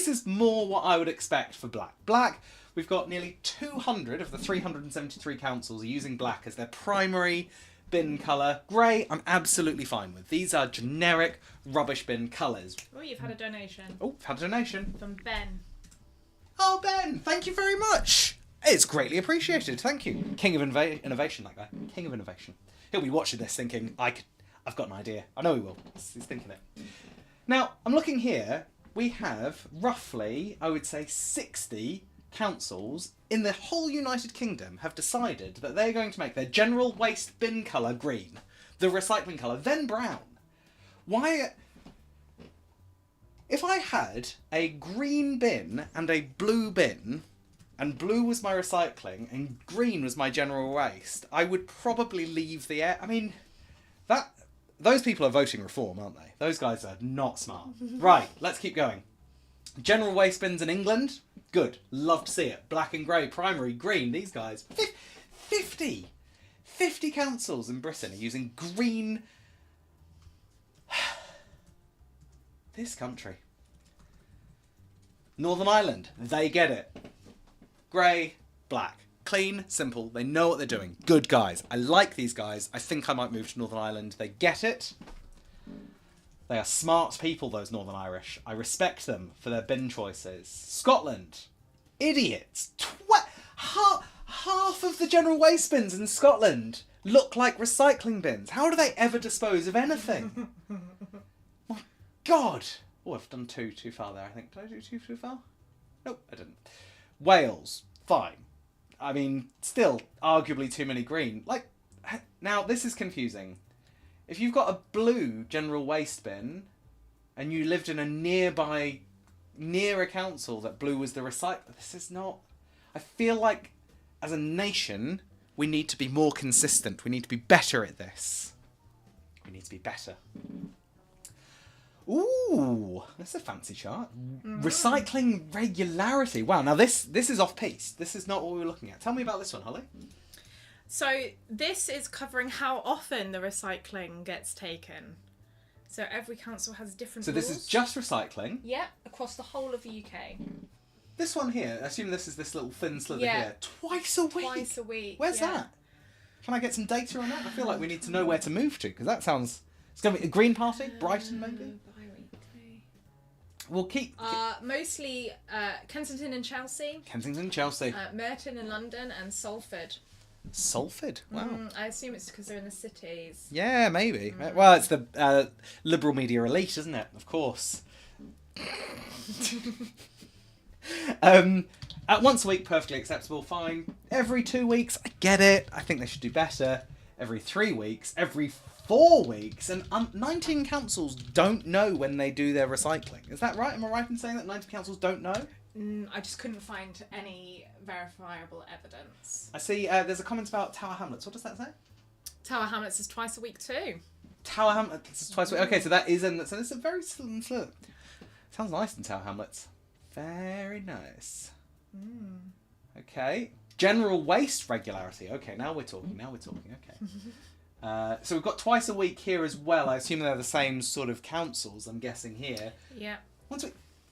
is more what I would expect for black. Black, we've got nearly 200 of the 373 councils are using black as their primary bin colour. Grey, I'm absolutely fine with. These are generic rubbish bin colours. Oh, you've had a donation. Oh, had a donation. From Ben. Oh, Ben, thank you very much. It's greatly appreciated. Thank you. King of innovation, that guy. King of innovation. He'll be watching this thinking, I've got an idea. I know he will. He's thinking it. Now, I'm looking here. We have roughly, I would say, 60 councils in the whole United Kingdom have decided that they're going to make their general waste bin colour green, the recycling colour, then brown. Why? If I had a green bin and a blue bin, and blue was my recycling and green was my general waste, I would probably leave the air. I mean, those people are voting reform, aren't they? Those guys are not smart. Right, let's keep going. General waste bins in England, good. Love to see it. Black and grey, primary, green. These guys, 50 councils in Britain are using green. This country. Northern Ireland, they get it. Grey, black. Clean, simple. They know what they're doing. Good guys. I like these guys. I think I might move to Northern Ireland. They get it. They are smart people, those Northern Irish. I respect them for their bin choices. Scotland. Idiots. Half of the general waste bins in Scotland look like recycling bins. How do they ever dispose of anything? My God. Oh, I've done too far there, I think. Did I do too far? Nope, I didn't. Wales. Fine. I mean, still, arguably too many green. Like, now, this is confusing. If you've got a blue general waste bin, and you lived in a near a council that blue was the recycle, this is not... I feel like, as a nation, we need to be more consistent. We need to be better at this. We need to be better. Ooh, that's a fancy chart. Recycling regularity. Wow, now this is off-piste. This is not what we were looking at. Tell me about this one, Holly. So this is covering how often the recycling gets taken. So every council has different rules. So this is just recycling. Yep, across the whole of the UK. This one here, I assume this is this little thin slither Yeah. here. Twice a week? Twice a week. Where's yeah. that? Can I get some data on that? I feel like we need to know where to move to, because that sounds... It's going to be a Green Party? Brighton, maybe? Bi-weekly. We'll keep... Mostly Kensington and Chelsea. Kensington, Chelsea. Merton in London and Salford. Salford? Wow. I assume it's because they're in the cities. Yeah, maybe. Well, it's the liberal media elite, isn't it? Of course. At once a week, perfectly acceptable, fine. Every 2 weeks, I get it. I think they should do better. Every 3 weeks, every 4 weeks, and 19 councils don't know when they do their recycling. Is that right? Am I right in saying that 19 councils don't know? I just couldn't find any verifiable evidence. I see there's a comment about Tower Hamlets. What does that say? Tower Hamlets is twice a week too. Tower Hamlets is twice a week. Okay, so that is in... So it's a very slim slip. Sounds nice in Tower Hamlets. Very nice. Okay. General waste regularity. Okay, now we're talking. Okay. So we've got twice a week here as well. I assume they're the same sort of councils, I'm guessing here. Yeah.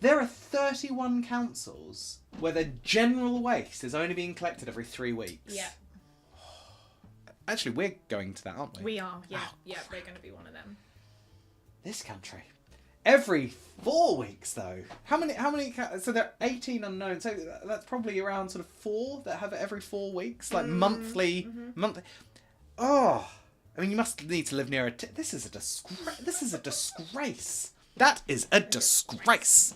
There are 31 councils where the general waste is only being collected every 3 weeks. Yeah. Actually, we're going to that, aren't we? We are, yeah. Oh, yeah, we're going to be one of them. This country. Every 4 weeks, though. How many? So there are 18 unknown. So that's probably around sort of 4 that have it every 4 weeks, like monthly. Oh, I mean, you must need to live near a. This is a disgrace. This is a disgrace. That is a disgrace.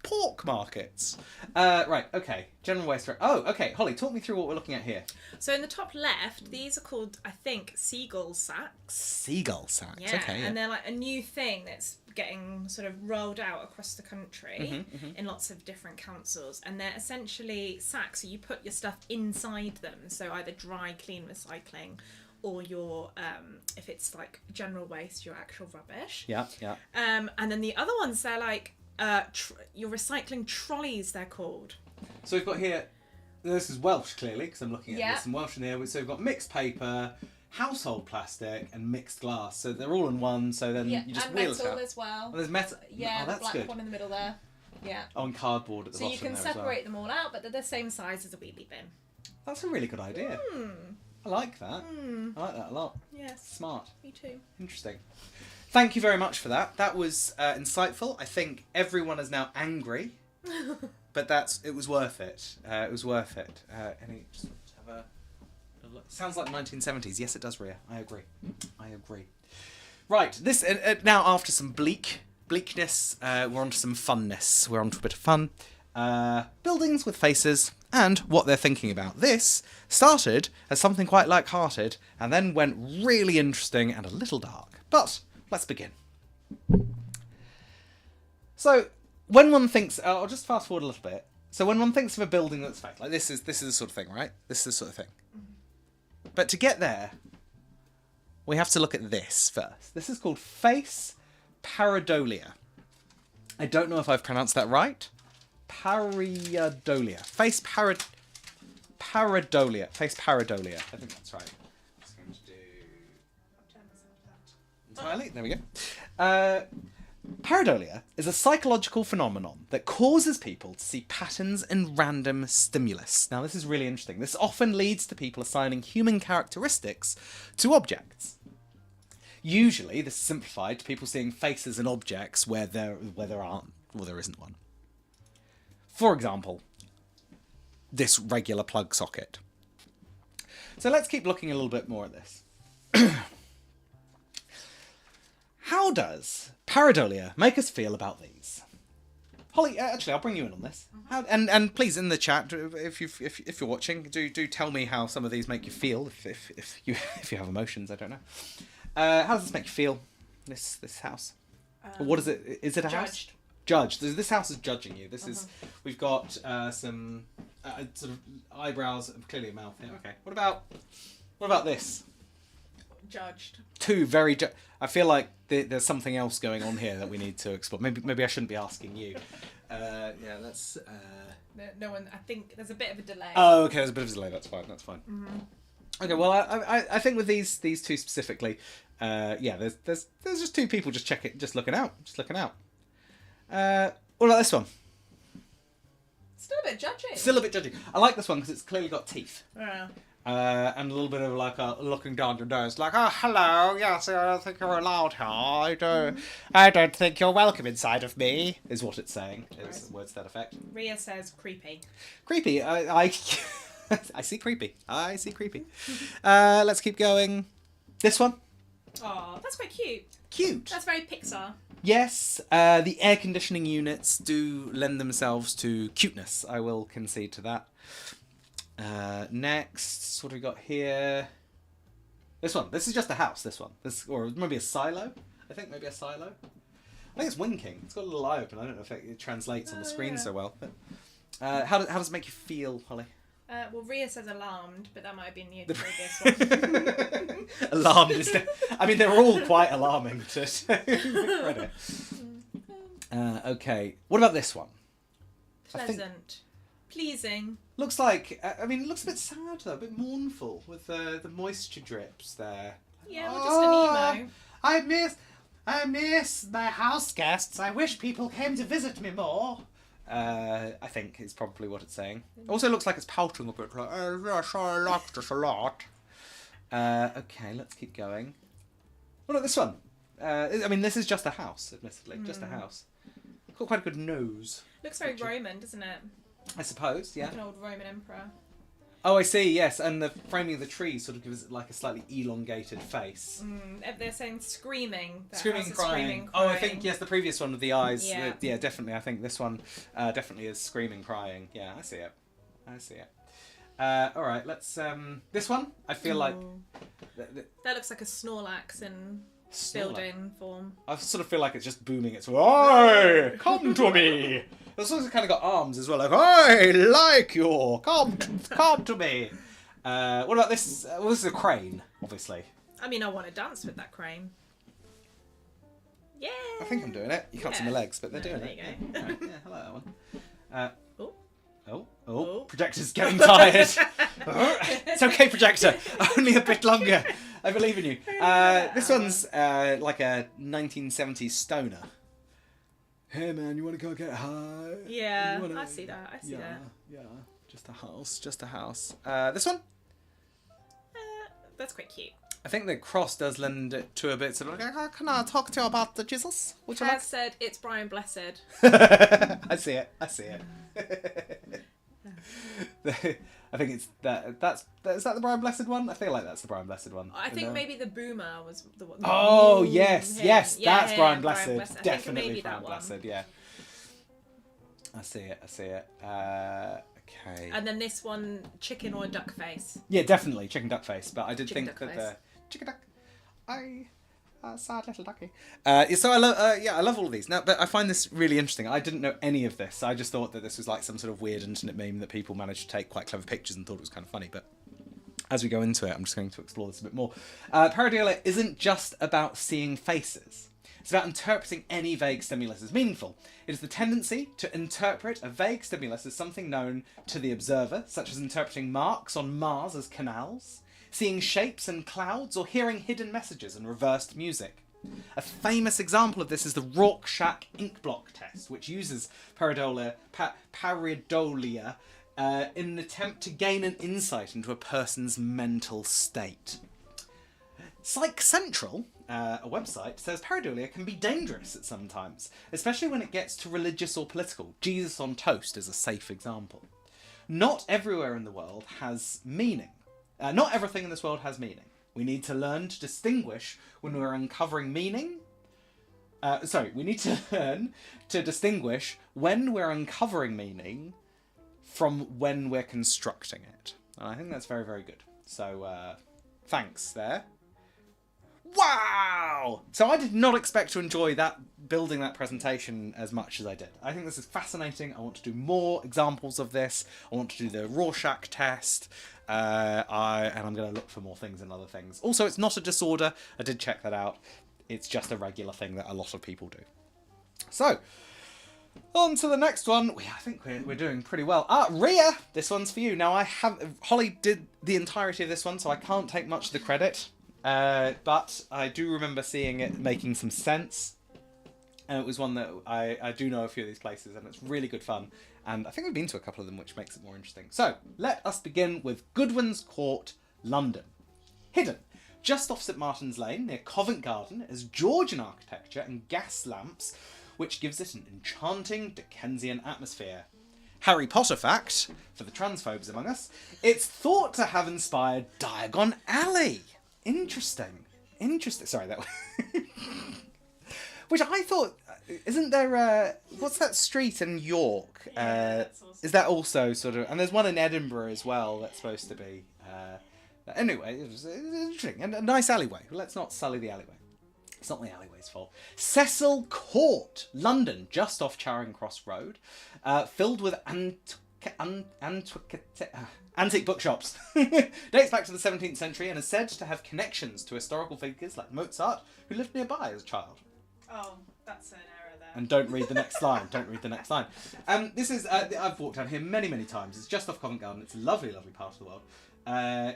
Pork markets. Right. Okay. General waste. Oh, okay. Holly, talk me through what we're looking at here. So in the top left, these are called, I think, seagull sacks. Seagull sacks. Yeah, Okay. Yeah. and they're like a new thing that's getting sort of rolled out across the country in lots of different councils, and they're essentially sacks. So you put your stuff inside them. So either dry, clean recycling, or your if it's like general waste, your actual rubbish. Yeah. Yeah. And then the other ones, they're like your recycling trolleys. They're called. So we've got here. This is Welsh, clearly, because I'm looking at Yeah. this in Welsh in here. So we've got mixed paper, household plastic, and mixed glass. So they're all in one. So then you just and wheel it metal out. as well. Oh, there's metal. Yeah, Oh, the that's black good. one in the middle there. Yeah. Oh, and cardboard at the So bottom you can there as well. separate them all out, but they're the same size as a wheelie bin. That's a really good idea. I like that. I like that a lot. Yes. Smart. Me too. Interesting. Thank you very much for that. That was insightful. I think everyone is now angry, but it was worth it. It was worth it. Just have a look. Sounds like 1970s. Yes, it does, Ria. I agree. Right. This now after some bleakness, we're on to some funness. We're on to a bit of fun. buildings with faces, and what they're thinking about. This started as something quite light-hearted, and then went really interesting and a little dark. But let's begin. So, when one thinks... I'll just fast forward a little bit. So when one thinks of a building that's fake, like this is the sort of thing, right? This is the sort of thing. But to get there, we have to look at this first. This is called face pareidolia. I don't know if I've pronounced that right. Pareidolia. Face pareidolia. Face pareidolia. I think that's right. I'm just going to do... entirely. There we go. Pareidolia is a psychological phenomenon that causes people to see patterns in random stimulus. Now, this is really interesting. This often leads to people assigning human characteristics to objects. Usually, this is simplified to people seeing faces in objects where there isn't one. For example, this regular plug socket. So let's keep looking a little bit more at this. How does pareidolia make us feel about these? Holly, actually, I'll bring you in on this. And please, in the chat, if you're watching, do tell me how some of these make you feel. If you have emotions, I don't know. How does this make you feel? This house. What is it? Is it a house? Judged. This house is judging you. This is. We've got some sort of eyebrows, clearly a mouth here. Okay. What about this? Judged. Two very. I feel like there's something else going on here that we need to explore. Maybe I shouldn't be asking you. Yeah, let's. No one. I think there's a bit of a delay. Oh, okay. There's a bit of a delay. That's fine. Mm-hmm. Okay. Well, I think with these two specifically, yeah, there's just two people just looking out. What about this one? Still a bit judgy. Still a bit judgy. I like this one because it's clearly got teeth. Yeah. And a little bit of like a looking down your nose, like, oh, hello, yes, I don't think you're allowed here. I don't think you're welcome inside of me, is what it's saying. It's words to that effect. Ria says creepy. Creepy. I see creepy. Let's keep going. This one. Oh, that's quite cute. Cute. That's very Pixar. Yes, the air conditioning units do lend themselves to cuteness. I will concede to that. Next, what do we got here? This one. This is just a house, this one. Or maybe a silo? I think maybe a silo. I think it's winking. It's got a little eye open. I don't know if it translates on the screen so well. But, how does it make you feel, Holly? Well, Ria says alarmed, but that might have been the previous one. Alarmed is... I mean, they're all quite alarming to credit. Okay. What about this one? Pleasant. Pleasing. Looks like, it looks a bit sad though, a bit mournful with the moisture drips there. Yeah, well, just an emo. I miss my house guests. I wish people came to visit me more. I think is probably what it's saying. It also looks like it's pouting a bit, like, oh, yes, I like this a lot. Okay, let's keep going. What about this one? This is just a house, admittedly, just a house. Got quite a good nose. Looks very Roman, doesn't it? I suppose, yeah. Like an old Roman emperor. Oh, I see, yes. And the framing of the tree sort of gives it like a slightly elongated face. They're saying screaming. Screaming and crying. Oh, I think, yes, the previous one with the eyes. Yeah, definitely. I think this one definitely is screaming, crying. Yeah, I see it. All right, let's... this one, I feel like... That looks like a Snorlax in building form. I sort of feel like it's just booming its... Oi! Come to me! It's also kind of got arms as well, like, I like you! Come to me! What about this? Well, this is a crane, obviously. I want to dance with that crane. Yeah! I think I'm doing it. You can't see my legs, but they're doing there it. There you go. Right, yeah, hello, that one. Oh. Projector's getting tired. It's okay, projector. Only a bit longer. I believe in you. This one's like a 1970s stoner. Hey man, you want to go get high? Yeah, I see that. Yeah, just a house. This one? That's quite cute. I think the cross does lend it to a bit sort of like, can I talk to you about the Jesus? Would you like? Said it's Brian Blessed. I see it. I think it's is that the Brian Blessed one? I feel like that's the Brian Blessed one. I think maybe the Boomer was the one. Oh yes, that's Brian Blessed. Brian Blessed. Definitely Brian Blessed. Yeah. I see it. Okay. And then this one, chicken or duck face. Yeah, definitely chicken duck face. But I did Chicken think duck that face. the chicken duck. Sad little ducky. So I love. I love all of these. Now, but I find this really interesting. I didn't know any of this. I just thought that this was like some sort of weird internet meme that people managed to take quite clever pictures and thought it was kind of funny. But as we go into it, I'm just going to explore this a bit more. Pareidolia isn't just about seeing faces. It's about interpreting any vague stimulus as meaningful. It is the tendency to interpret a vague stimulus as something known to the observer, such as interpreting marks on Mars as canals, seeing shapes and clouds, or hearing hidden messages and reversed music. A famous example of this is the Rorschach ink block test, which uses pareidolia in an attempt to gain an insight into a person's mental state. Psych Central, a website, says pareidolia can be dangerous at some times, especially when it gets to religious or political. Jesus on toast is a safe example. Not everywhere in the world has meaning. Not everything in this world has meaning. We need to learn to distinguish when we're uncovering meaning. We need to learn to distinguish when we're uncovering meaning from when we're constructing it. And I think that's very, very good. So, thanks there. Wow! So I did not expect to enjoy building that presentation as much as I did. I think this is fascinating. I want to do more examples of this. I want to do the Rorschach test. And I'm going to look for more things and other things. Also, it's not a disorder. I did check that out. It's just a regular thing that a lot of people do. So, on to the next one. I think we're doing pretty well. Ria, this one's for you. Now, Holly did the entirety of this one, so I can't take much of the credit. But I do remember seeing it making some sense. And it was one that I do know a few of these places, and it's really good fun. And I think we've been to a couple of them, which makes it more interesting. So, let us begin with Goodwin's Court, London. Hidden just off St Martin's Lane, near Covent Garden, is Georgian architecture and gas lamps, which gives it an enchanting Dickensian atmosphere. Harry Potter fact, for the transphobes among us, it's thought to have inspired Diagon Alley. Interesting. Sorry, that which I thought, isn't there what's that street in York? That's awesome. Is that also sort of, and there's one in Edinburgh as well that's supposed to be. Anyway, it was interesting and a nice alleyway. Let's not sully the alleyway. It's not the alleyway's fault. Cecil Court, London, just off Charing Cross Road, filled with antique bookshops. Dates back to the 17th century and is said to have connections to historical figures like Mozart, who lived nearby as a child. Oh, that's an error there. And don't read the next line. This is, I've walked down here many, many times. It's just off Covent Garden. It's a lovely, lovely part of the world.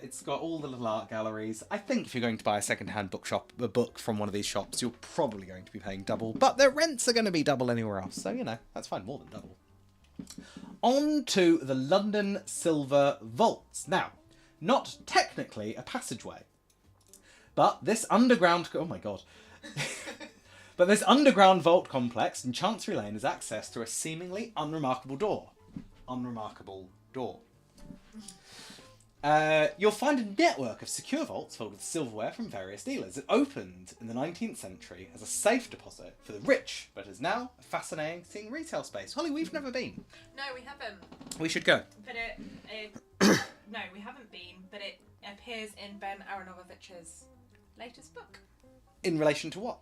It's got all the little art galleries. I think if you're going to buy a second-hand a book from one of these shops, you're probably going to be paying double. But their rents are going to be double anywhere else. So, that's fine. More than double. On to the London Silver Vaults. Now, not technically a passageway, but this underground... Oh my god. But this underground vault complex in Chancery Lane is accessed through a seemingly unremarkable door. You'll find a network of secure vaults filled with silverware from various dealers. It opened in the 19th century as a safe deposit for the rich, but is now a fascinating retail space. Holly, we've never been. No, we haven't. We should go. But no, we haven't been. But it appears in Ben Aronovich's latest book. In relation to what?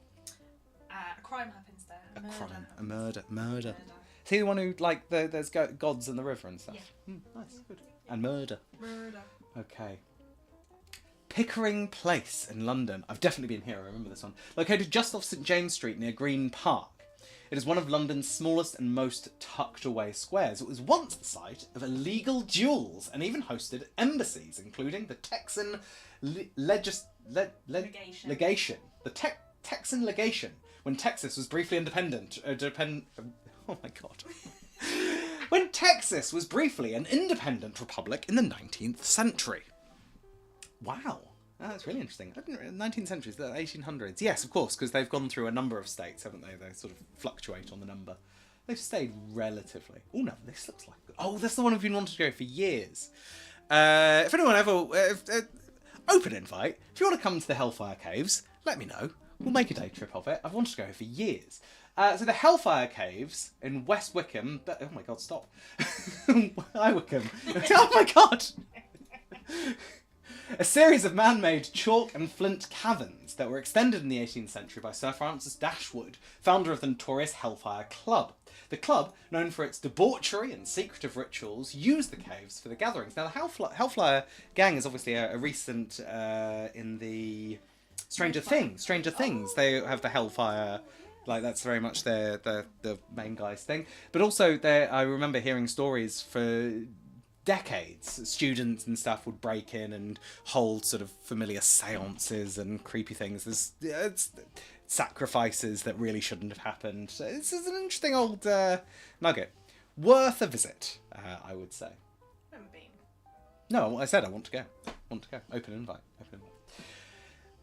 A crime happens there. A murder. Is he the one who, like, there's gods in the river and stuff? Yeah. Nice, good. And murder. Murder. Okay. Pickering Place in London. I've definitely been here, I remember this one. Located just off St James Street near Green Park. It is one of London's smallest and most tucked away squares. It was once the site of illegal duels and even hosted embassies, including the Texan Legation. The Texan Legation, when Texas was briefly independent. Oh my god. When Texas was briefly an independent republic in the 19th century. Wow. That's really interesting. 19th century, the 1800s. Yes, of course, because they've gone through a number of states, haven't they? They sort of fluctuate on the number. They've stayed relatively. Oh no, this looks like... Oh, that's the one I've been wanting to go for years. If anyone ever... open invite. If you want to come to the Hellfire Caves, let me know. We'll make a day trip of it. I've wanted to go for years. So the Hellfire Caves in West Wickham... Oh my god, stop. Hi, Wickham. Oh my god! A series of man-made chalk and flint caverns that were extended in the 18th century by Sir Francis Dashwood, founder of the notorious Hellfire Club. The club, known for its debauchery and secretive rituals, used the caves for the gatherings. Now, the Hellfire gang is obviously a recent in the Stranger Things. They have the Hellfire, like that's very much the main guy's thing. But also, I remember hearing stories for decades. Students and stuff would break in and hold sort of familiar seances and creepy things. It's sacrifices that really shouldn't have happened. So this is an interesting old nugget. Worth a visit, I would say. Haven't been. No, I said I want to go. Open invite.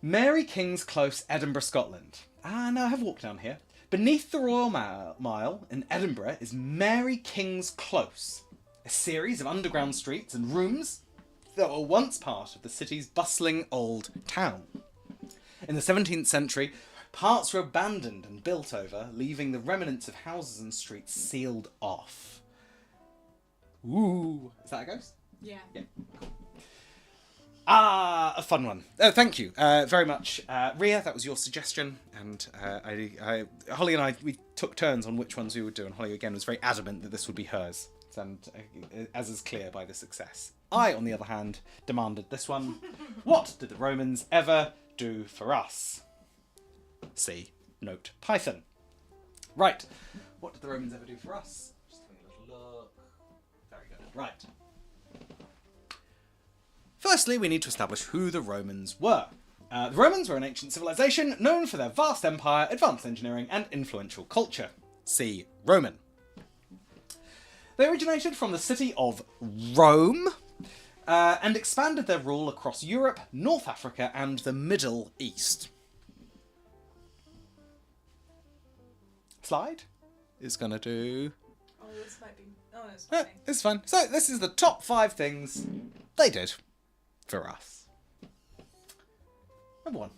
Mary King's Close, Edinburgh, Scotland. No, I have walked down here. Beneath the Royal Mile in Edinburgh is Mary King's Close, a series of underground streets and rooms that were once part of the city's bustling old town. In the 17th century, parts were abandoned and built over, leaving the remnants of houses and streets sealed off. Ooh, is that a ghost? Yeah. A fun one. Thank you very much, Ria. That was your suggestion, and Holly and I, we took turns on which ones we would do, and Holly again was very adamant that this would be hers, and as is clear by the success. I, on the other hand, demanded this one. What did the Romans ever do for us? See note Python. Right. What did the Romans ever do for us? Just having a little look. Very good. Right. Firstly, we need to establish who the Romans were. The Romans were an ancient civilization known for their vast empire, advanced engineering, and influential culture. See Roman. They originated from the city of Rome and expanded their rule across Europe, North Africa, and the Middle East. Slide is going to do... Oh, this might be... Oh, it's fine. It's fine. So this is the top 5 things they did for us. Number 1.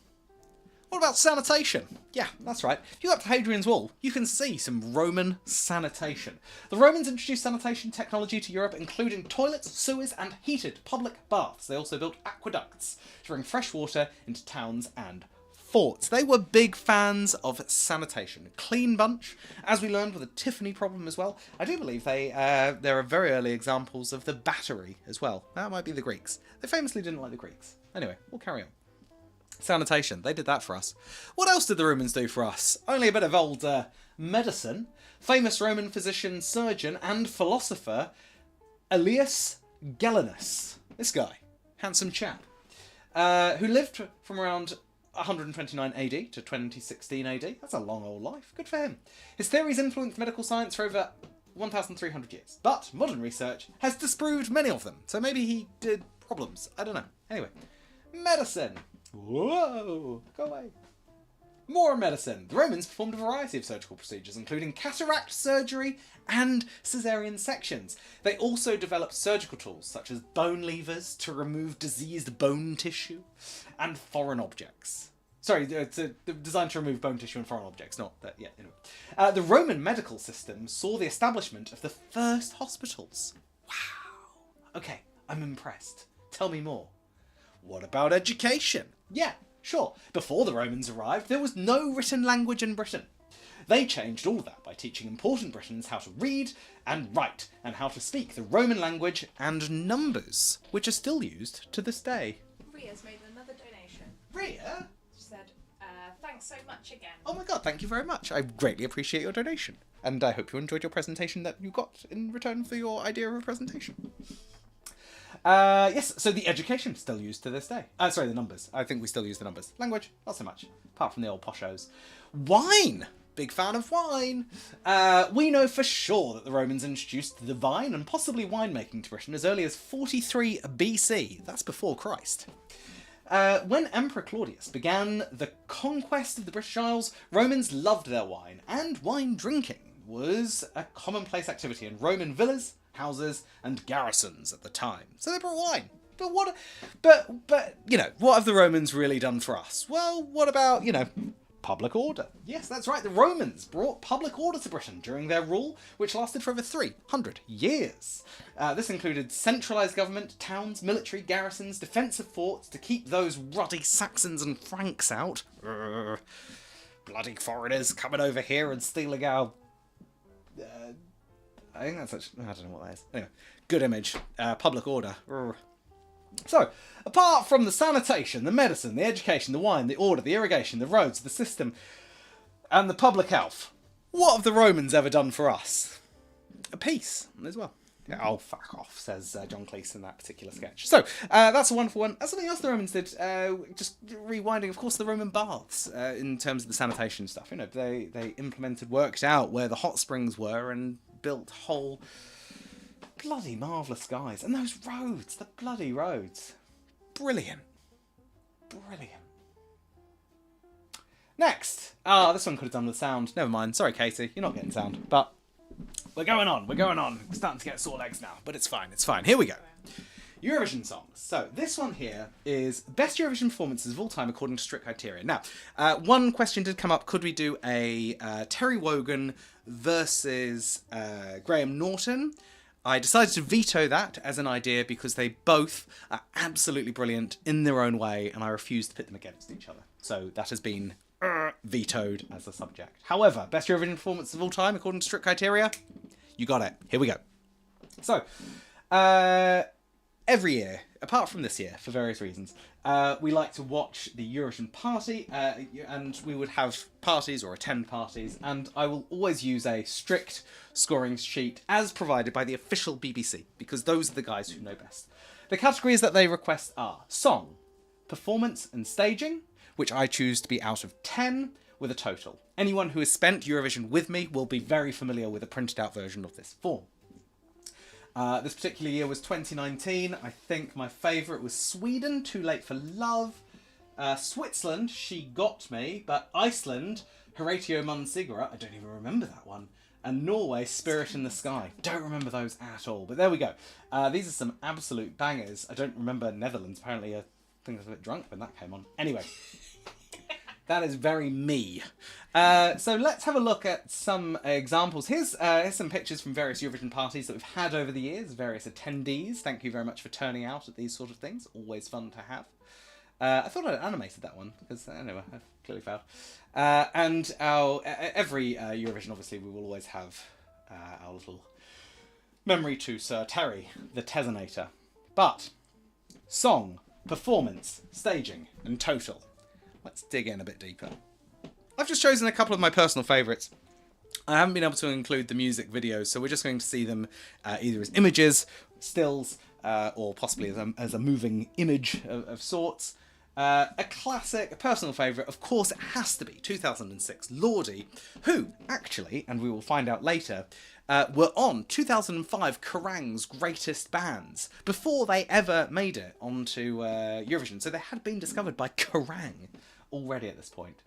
What about sanitation? Yeah, that's right. If you go up to Hadrian's Wall, you can see some Roman sanitation. The Romans introduced sanitation technology to Europe, including toilets, sewers, and heated public baths. They also built aqueducts to bring fresh water into towns and forts. They were big fans of sanitation. Clean bunch, as we learned with the Tiffany problem as well. I do believe there are very early examples of the battery as well. That might be the Greeks. They famously didn't like the Greeks. Anyway, we'll carry on. Sanitation, they did that for us. What else did the Romans do for us? Only a bit of old medicine. Famous Roman physician, surgeon, and philosopher Aelius Gellius. This guy, handsome chap, who lived from around 129 AD to 2016 AD. That's a long old life. Good for him. His theories influenced medical science for over 1,300 years. But modern research has disproved many of them. So maybe he did problems. I don't know. Anyway, medicine. Whoa, go away. More medicine. The Romans performed a variety of surgical procedures, including cataract surgery and caesarean sections. They also developed surgical tools, such as bone levers to remove diseased bone tissue, and foreign objects. Sorry, designed to remove bone tissue and foreign objects, not that, yeah, anyway. The Roman medical system saw the establishment of the first hospitals. Wow. Okay, I'm impressed. Tell me more. What about education? Yeah, sure. Before the Romans arrived, there was no written language in Britain. They changed all of that by teaching important Britons how to read and write, and how to speak the Roman language and numbers, which are still used to this day. Ria's made another donation. Ria? She said, thanks so much again. Oh my god, thank you very much. I greatly appreciate your donation. And I hope you enjoyed your presentation that you got in return for your idea of a presentation. Yes, so the education still used to this day. Sorry, the numbers. I think we still use the numbers. Language, not so much. Apart from the old poshos. Wine! Big fan of wine. We know for sure that the Romans introduced the vine and possibly winemaking to Britain as early as 43 BC. That's before Christ. When Emperor Claudius began the conquest of the British Isles, Romans loved their wine, and wine drinking was a commonplace activity in Roman villas, houses, and garrisons at the time. So they brought wine. But you know, what have the Romans really done for us? Well, what about, you know, public order. Yes, that's right, the Romans brought public order to Britain during their rule, which lasted for over 300 years. This included centralised government, towns, military garrisons, defensive forts to keep those ruddy Saxons and Franks out. Bloody foreigners coming over here and stealing our... I think that's I don't know what that is. Anyway, good image. Public order. So, apart from the sanitation, the medicine, the education, the wine, the order, the irrigation, the roads, the system, and the public health, what have the Romans ever done for us? A peace as well. Oh, fuck off, says John Cleese in that particular sketch. So, that's a wonderful one. That's something else the Romans did. Just rewinding, of course, the Roman baths in terms of the sanitation stuff. You know, they implemented, worked out where the hot springs were and built whole bloody marvellous guys. And those roads, the bloody roads. Brilliant. Brilliant. Next. This one could have done with sound. Never mind. Sorry, Katie. You're not getting sound. But we're going on. We're starting to get sore legs now. But it's fine. It's fine. Here we go. Eurovision songs. So this one here is best Eurovision performances of all time according to strict criteria. Now, one question did come up. Could we do a Terry Wogan versus Graham Norton? I decided to veto that as an idea because they both are absolutely brilliant in their own way, and I refuse to pit them against each other. So that has been vetoed as a subject. However, best Eurovision performance of all time according to strict criteria, you got it. Here we go. So, every year, apart from this year, for various reasons, we like to watch the Eurovision party, and we would have parties or attend parties, and I will always use a strict scoring sheet as provided by the official BBC, because those are the guys who know best. The categories that they request are song, performance and staging, which I choose to be out of 10 with a total. Anyone who has spent Eurovision with me will be very familiar with a printed out version of this form. This particular year was 2019. I think my favourite was Sweden, Too Late for Love. Switzerland, She Got Me. But Iceland, Horatio Mun Sigurd. I don't even remember that one. And Norway, Spirit in the Sky. Don't remember those at all. But there we go. These are some absolute bangers. I don't remember Netherlands. Apparently, I think I was a bit drunk when that came on. Anyway. That is very me. So let's have a look at some examples. Here's some pictures from various Eurovision parties that we've had over the years, various attendees. Thank you very much for turning out at these sort of things. Always fun to have. I thought I'd animated that one, because anyway, I've clearly failed. And every Eurovision, obviously, we will always have our little memory to Sir Terry, the Tesonator. But song, performance, staging, and total. Let's dig in a bit deeper. I've just chosen a couple of my personal favourites. I haven't been able to include the music videos, so we're just going to see them either as images, stills, or possibly as a moving image of sorts. A classic, a personal favourite, of course it has to be 2006, Lordi, who actually, and we will find out later, were on 2005 Kerrang's Greatest Bands before they ever made it onto Eurovision. So they had been discovered by Kerrang already at this point.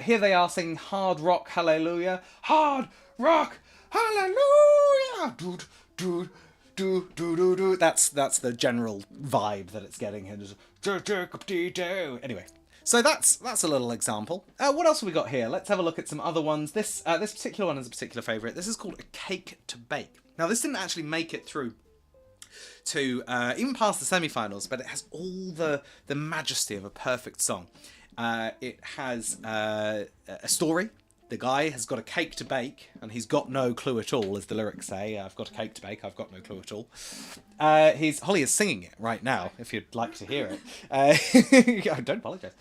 Here they are singing Hard Rock Hallelujah. Hard Rock Hallelujah! Doot, doot, doot, doot, doot, doot. That's the general vibe that it's getting. Anyway, so that's a little example. What else have we got here? Let's have a look at some other ones. This particular one is a particular favourite. This is called A Cake to Bake. Now, this didn't actually make it through to even past the semi-finals, but it has all the majesty of a perfect song. It has a story. The guy has got a cake to bake, and he's got no clue at all, as the lyrics say. I've got a cake to bake, I've got no clue at all. Holly is singing it right now, if you'd like to hear it. Don't apologise.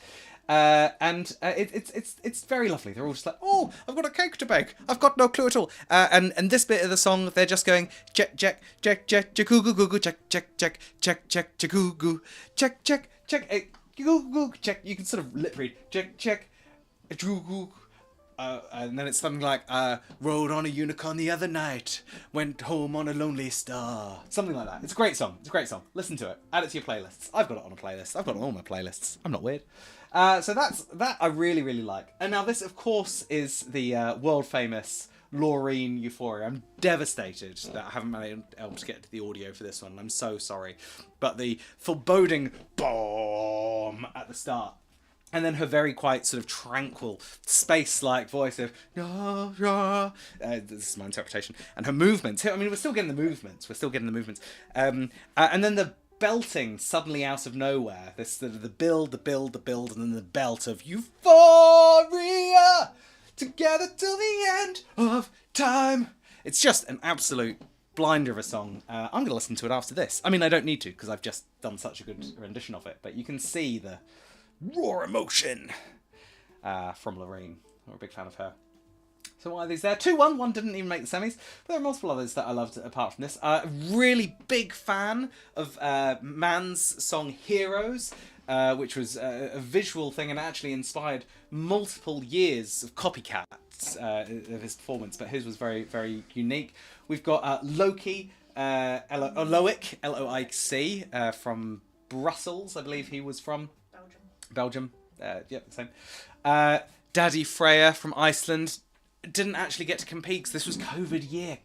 It's very lovely. They're all just like, oh, I've got a cake to bake, I've got no clue at all. And this bit of the song, they're just going, check, check, check, check, check, goo, goo, goo, goo, check, check, check, check, check, check, goo, goo, check, check, check, goo, goo, check. You can sort of lip read, check, check, goo, goo. And then it's something like, rode on a unicorn the other night, went home on a lonely star. Something like that. It's a great song. It's a great song. Listen to it. Add it to your playlists. I've got it on a playlist. I've got it on all my playlists. I'm not weird. So that I really, really like. And now this, of course, is the world famous Loreen Euphoria. I'm devastated that I haven't been able to get to the audio for this one. I'm so sorry. But the foreboding bomb at the start. And then her very quite sort of tranquil, space-like voice of this is my interpretation, and her movements. I mean, we're still getting the movements. And then the belting suddenly out of nowhere. This the build, and then the belt of euphoria together till the end of time. It's just an absolute blinder of a song. I'm going to listen to it after this. I mean, I don't need to because I've just done such a good rendition of it, but you can see the raw emotion from Lorraine. I'm a big fan of her. So why are these there? 2-1. One didn't even make the semis. But there are multiple others that I loved apart from this. Really big fan of Man's song Heroes, which was a visual thing and actually inspired multiple years of copycats of his performance. But his was very, very unique. We've got Loki, Loic, L-O-I-C, from Brussels, I believe he was from. Belgium. Yep, the same. Daddy Freya from Iceland didn't actually get to compete because this was COVID year,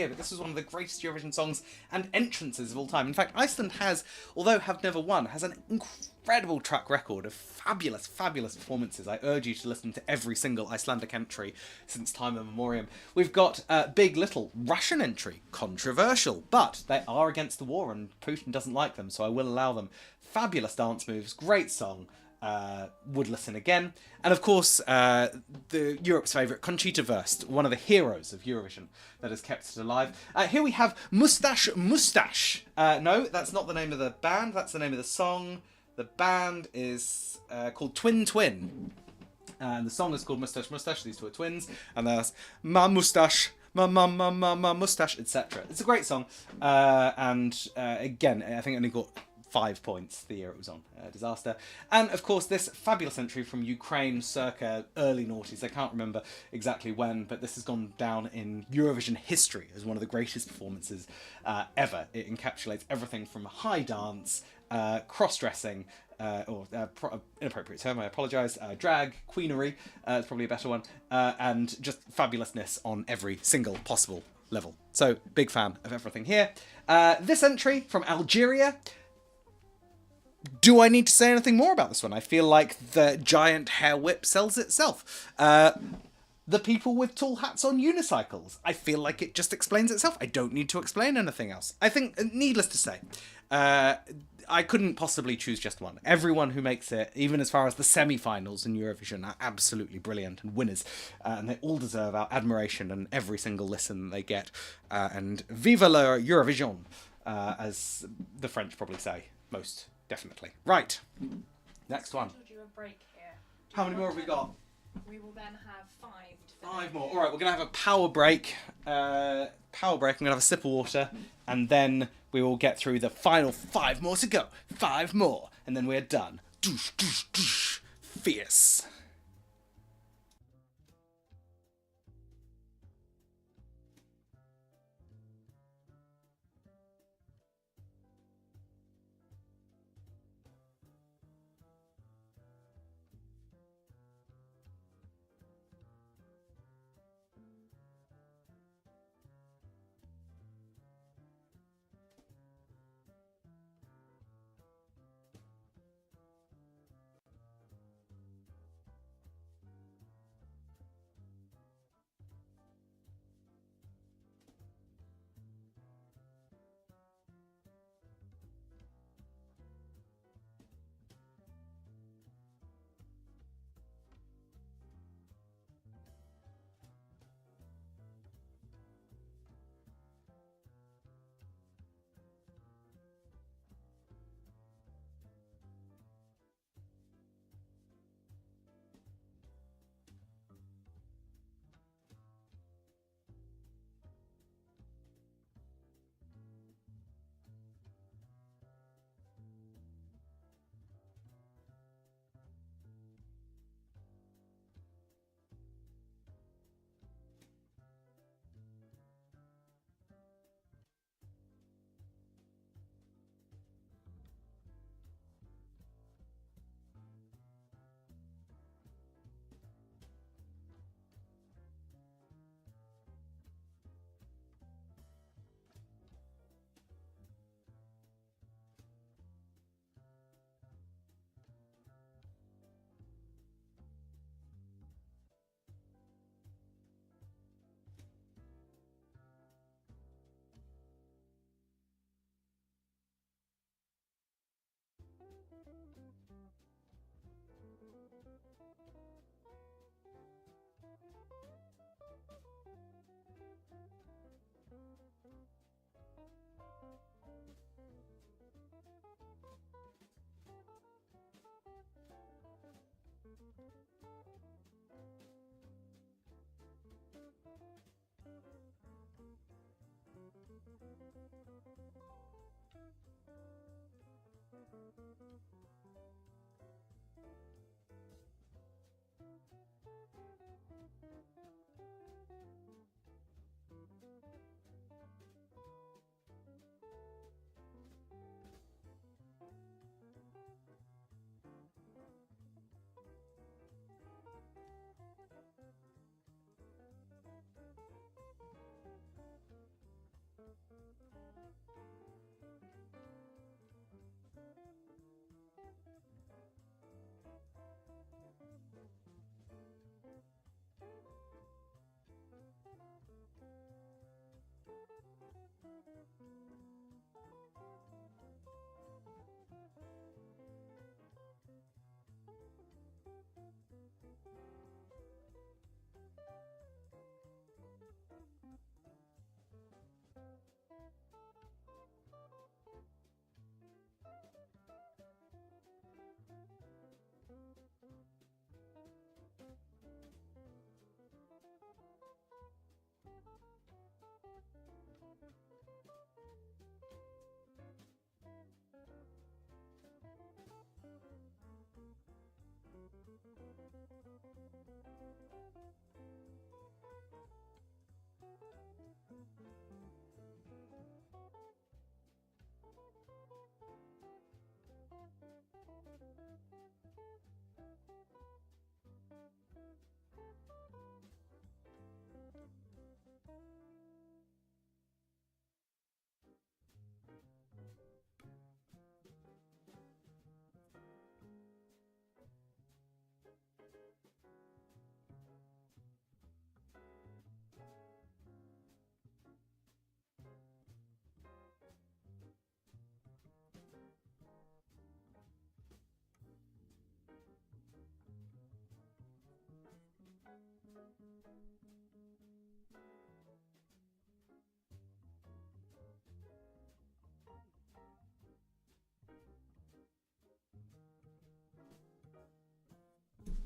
but this was one of the greatest Eurovision songs and entrances of all time. In fact, Iceland has, although have never won, has an incredible track record of fabulous, fabulous performances. I urge you to listen to every single Icelandic entry since time immemorial. We've got Big Little, Russian entry, controversial, but they are against the war and Putin doesn't like them, so I will allow them. Fabulous dance moves, great song. Would listen again. And of course, the Europe's favourite, Conchita Wurst, one of the heroes of Eurovision that has kept it alive. Here we have Mustache Mustache. No, that's not the name of the band, that's the name of the song. The band is called Twin Twin. And the song is called Mustache Mustache, these two are twins. And that's Ma Mustache, Ma Mustache, etc. It's a great song. And again, I think it only got 5 points the year it was on. Disaster. And of course this fabulous entry from Ukraine circa early noughties. I can't remember exactly when, but this has gone down in Eurovision history as one of the greatest performances ever. It encapsulates everything from high dance, cross-dressing, inappropriate term, I apologise, drag, queenery, is probably a better one, and just fabulousness on every single possible level. So, big fan of everything here. This entry from Algeria. Do I need to say anything more about this one? I feel like the giant hair whip sells itself. The people with tall hats on unicycles. I feel like it just explains itself. I don't need to explain anything else. I think, needless to say, I couldn't possibly choose just one. Everyone who makes it, even as far as the semi-finals in Eurovision, are absolutely brilliant and winners. And they all deserve our admiration and every single listen they get. And vive la Eurovision, as the French probably say, most definitely. Right. Next one. I told you a break here. How many more have we got? We will then have 5 to finish. 5 more. All right, we're going to have a power break. I'm going to have a sip of water, and then we will get through the final 5 more to go. 5 more, and then we're done. Doosh, doosh, doosh. Fierce.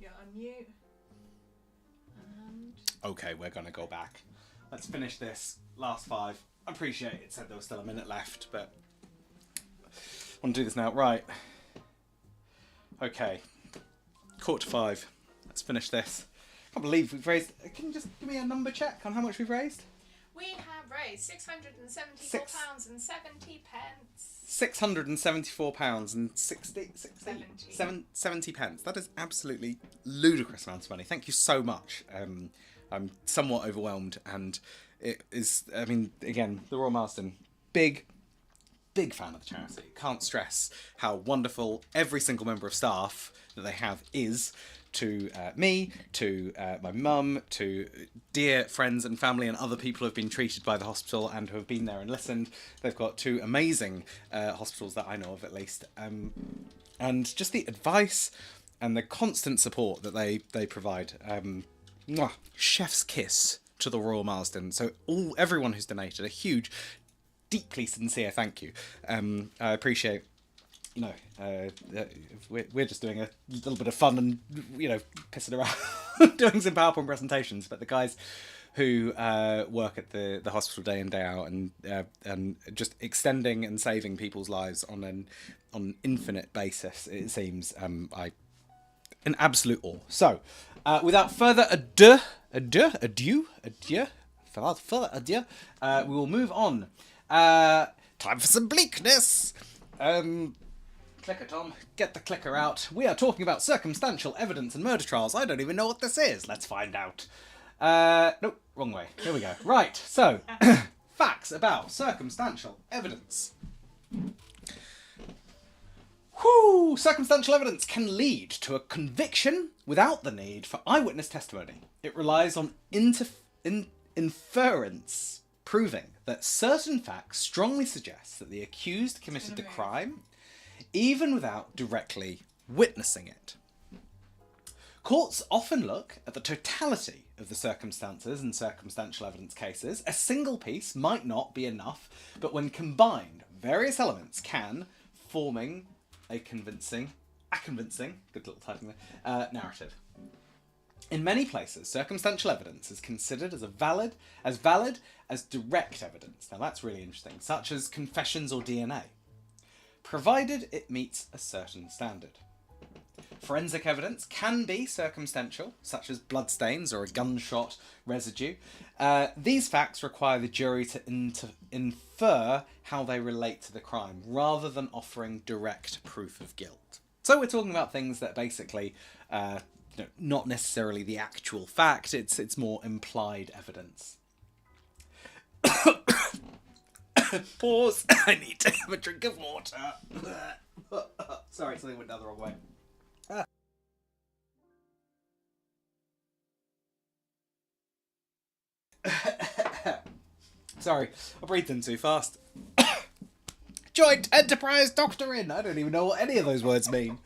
You're on mute. And Okay, we're gonna go back. Let's finish this last 5. I appreciate it said there was still a minute left, but I want to do this now. Right. Okay. 4:45. Let's finish this. I can't believe we've raised. Can you just give me a number check on how much we've raised? We have raised £674 and 70 pence. £674 and 70 pence. That is absolutely ludicrous amount of money. Thank you so much. I'm somewhat overwhelmed, and it is. I mean, again, the Royal Marsden, big fan of the charity. Can't stress how wonderful every single member of staff that they have is. To me, to my mum, to dear friends and family and other people who have been treated by the hospital and who have been there and listened. They've got 2 amazing hospitals that I know of, at least. And just the advice and the constant support that they provide. Chef's kiss to the Royal Marsden. So everyone who's donated, a huge, deeply sincere thank you. I appreciate... we're just doing a little bit of fun and, pissing around, doing some PowerPoint presentations. But the guys who work at the hospital day in, day out and just extending and saving people's lives on an infinite basis, it seems, an absolute awe. So, without further ado, we will move on. Time for some bleakness. Clicker, Tom. Get the clicker out. We are talking about circumstantial evidence and murder trials. I don't even know what this is. Let's find out. Nope, wrong way. Here we go. Right, so, facts about circumstantial evidence. Circumstantial evidence can lead to a conviction without the need for eyewitness testimony. It relies on inference, proving that certain facts strongly suggest that the accused committed the crime, even without directly witnessing it. Courts often look at the totality of the circumstances in circumstantial evidence cases. A single piece might not be enough, but when combined, various elements can, forming a convincing a convincing, good little typing there, narrative. In many places, circumstantial evidence is considered as valid as direct evidence. Now that's really interesting, such as confessions or DNA, provided it meets a certain standard. Forensic evidence can be circumstantial, such as bloodstains or a gunshot residue. These facts require the jury to infer how they relate to the crime, rather than offering direct proof of guilt. So we're talking about things that basically, not necessarily the actual fact, it's more implied evidence. Pause, I need to have a drink of water. Sorry, something went down the wrong way. Sorry, I breathed in too fast. Joint enterprise doctrine! I don't even know what any of those words mean.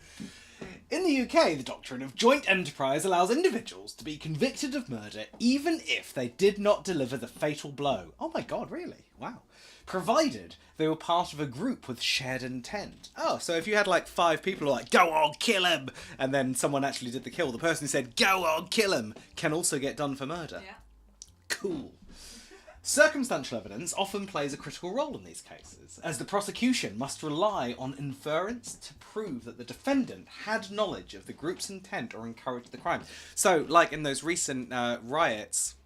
In the UK, the doctrine of joint enterprise allows individuals to be convicted of murder even if they did not deliver the fatal blow. Oh my god, really? Wow. Provided they were part of a group with shared intent. Oh, so if you had like 5 people who were like, go on, kill him, and then someone actually did the kill, the person who said, go on, kill him, can also get done for murder. Yeah. Cool. Circumstantial evidence often plays a critical role in these cases, as the prosecution must rely on inference to prove that the defendant had knowledge of the group's intent or encouraged the crime. So, like in those recent riots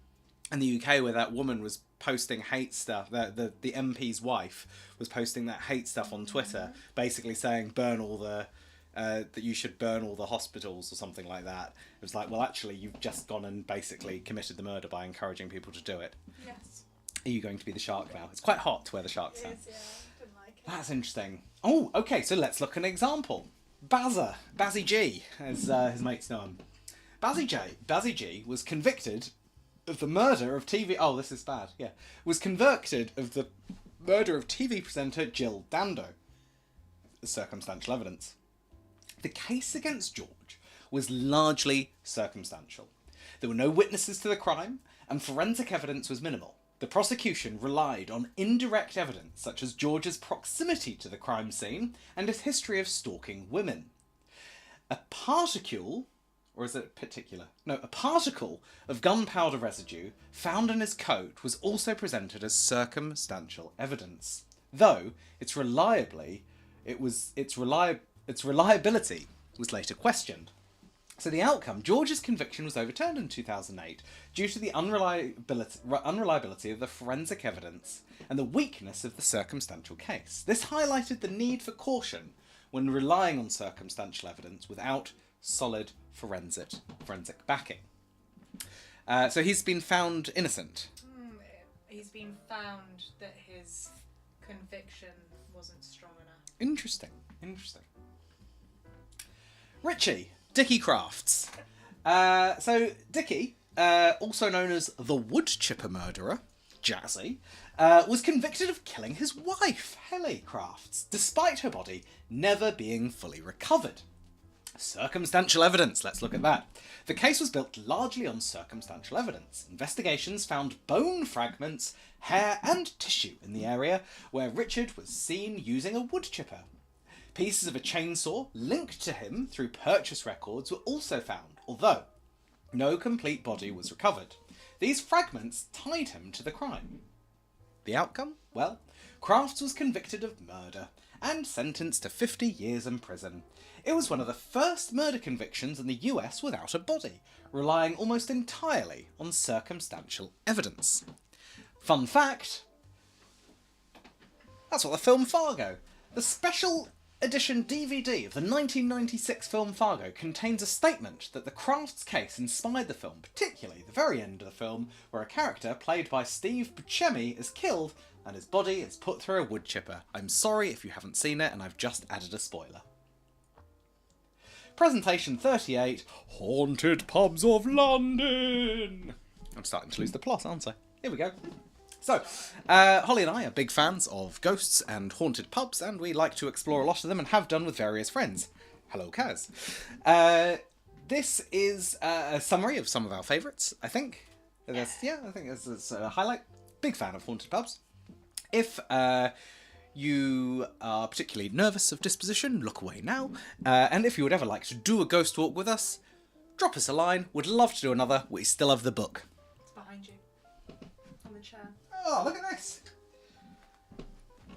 in the UK where that woman was posting hate stuff, the MP's wife was posting that hate stuff on Twitter, basically saying burn all the... that you should burn all the hospitals or something like that. It was like, well, actually, you've just gone and basically committed the murder by encouraging people to do it. Yes. Are you going to be the shark now? It's quite hot to wear the shark It sound. is, yeah. Didn't like it. That's interesting. Oh, okay, so let's look at an example. Bazzy G, as his mates know him. Bazzy G was convicted of the murder of TV... Oh, this is bad, yeah. Was convicted of the murder of TV presenter Jill Dando. Circumstantial evidence. The case against George was largely circumstantial. There were no witnesses to the crime, and forensic evidence was minimal. The prosecution relied on indirect evidence, such as George's proximity to the crime scene and his history of stalking women. A particle of gunpowder residue found in his coat was also presented as circumstantial evidence, though its reliability was later questioned. So the outcome, George's conviction was overturned in 2008 due to the unreliability of the forensic evidence and the weakness of the circumstantial case. This highlighted the need for caution when relying on circumstantial evidence without solid forensic backing. So he's been found innocent. He's been found that his conviction wasn't strong enough. Interesting. Richie, Dickie Crafts. So Dickie, also known as the wood chipper murderer, Jazzy, was convicted of killing his wife, Helly Crafts, despite her body never being fully recovered. Circumstantial evidence, let's look at that. The case was built largely on circumstantial evidence. Investigations found bone fragments, hair and tissue in the area where Richard was seen using a wood chipper. Pieces of a chainsaw linked to him through purchase records were also found, although no complete body was recovered. These fragments tied him to the crime. The outcome? Well, Crafts was convicted of murder and sentenced to 50 years in prison. It was one of the first murder convictions in the US without a body, relying almost entirely on circumstantial evidence. Fun fact, that's what the film Fargo. The special edition DVD of the 1996 film Fargo contains a statement that the Crafts case inspired the film, particularly the very end of the film, where a character played by Steve Buscemi is killed and his body is put through a wood chipper. I'm sorry if you haven't seen it and I've just added a spoiler. Presentation 38, Haunted Pubs of London. I'm starting to lose the plot, aren't I? Here we go. So, Holly and I are big fans of ghosts and haunted pubs, and we like to explore a lot of them and have done with various friends. Hello, Kaz. This is a summary of some of our favourites, I think. I think it's a highlight. Big fan of haunted pubs. If you are particularly nervous of disposition, look away now. And if you would ever like to do a ghost walk with us, drop us a line. Would love to do another. We still have the book. It's behind you. On the chair. Oh, look at this.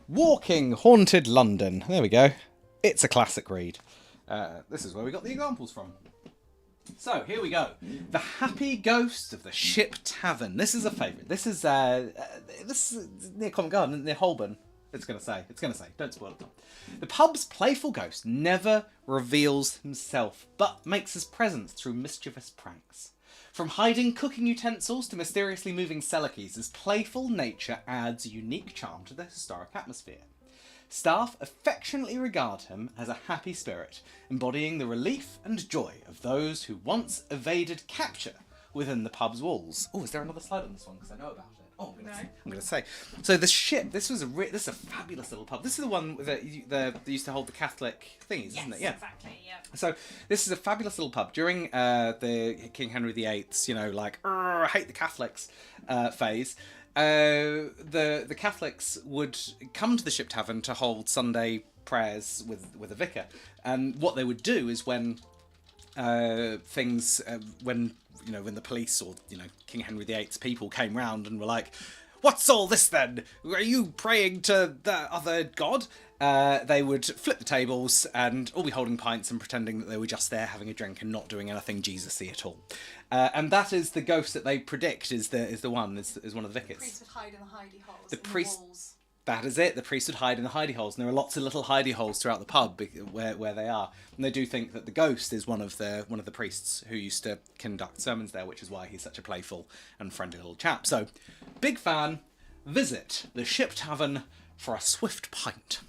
Walking Haunted London. There we go. It's a classic read. This is where we got the examples from. So, here we go. The Happy Ghost of the Ship Tavern. This is a favourite. This is near Covent Garden, near Holborn. It's going to say. Don't spoil it. The pub's playful ghost never reveals himself, but makes his presence through mischievous pranks. From hiding cooking utensils to mysteriously moving cellar keys, his playful nature adds a unique charm to the historic atmosphere. Staff affectionately regard him as a happy spirit, embodying the relief and joy of those who once evaded capture within the pub's walls. Oh, is there another slide on this one? Because I know about it. Oh, I'm going to say. So the ship. This is a fabulous little pub. This is the one that they used to hold the Catholic thingies, isn't it? Yeah, exactly. Yeah. So this is a fabulous little pub during the King Henry VIII's, I hate the Catholics phase. The Catholics would come to the Ship Tavern to hold Sunday prayers with a vicar, and what they would do is when when the police or King Henry VIII's people came round and were like, "What's all this then? Are you praying to the other god?" They would flip the tables and all be holding pints and pretending that they were just there having a drink and not doing anything Jesus-y at all. And that is the ghost that they predict is one of the vicars. The priest would hide in the hidey holes. The in priest. The walls. That is it. The priest would hide in the hidey holes, and there are lots of little hidey holes throughout the pub where they are. And they do think that the ghost is one of the priests who used to conduct sermons there, which is why he's such a playful and friendly little chap. So, big fan. Visit the Ship Tavern for a swift pint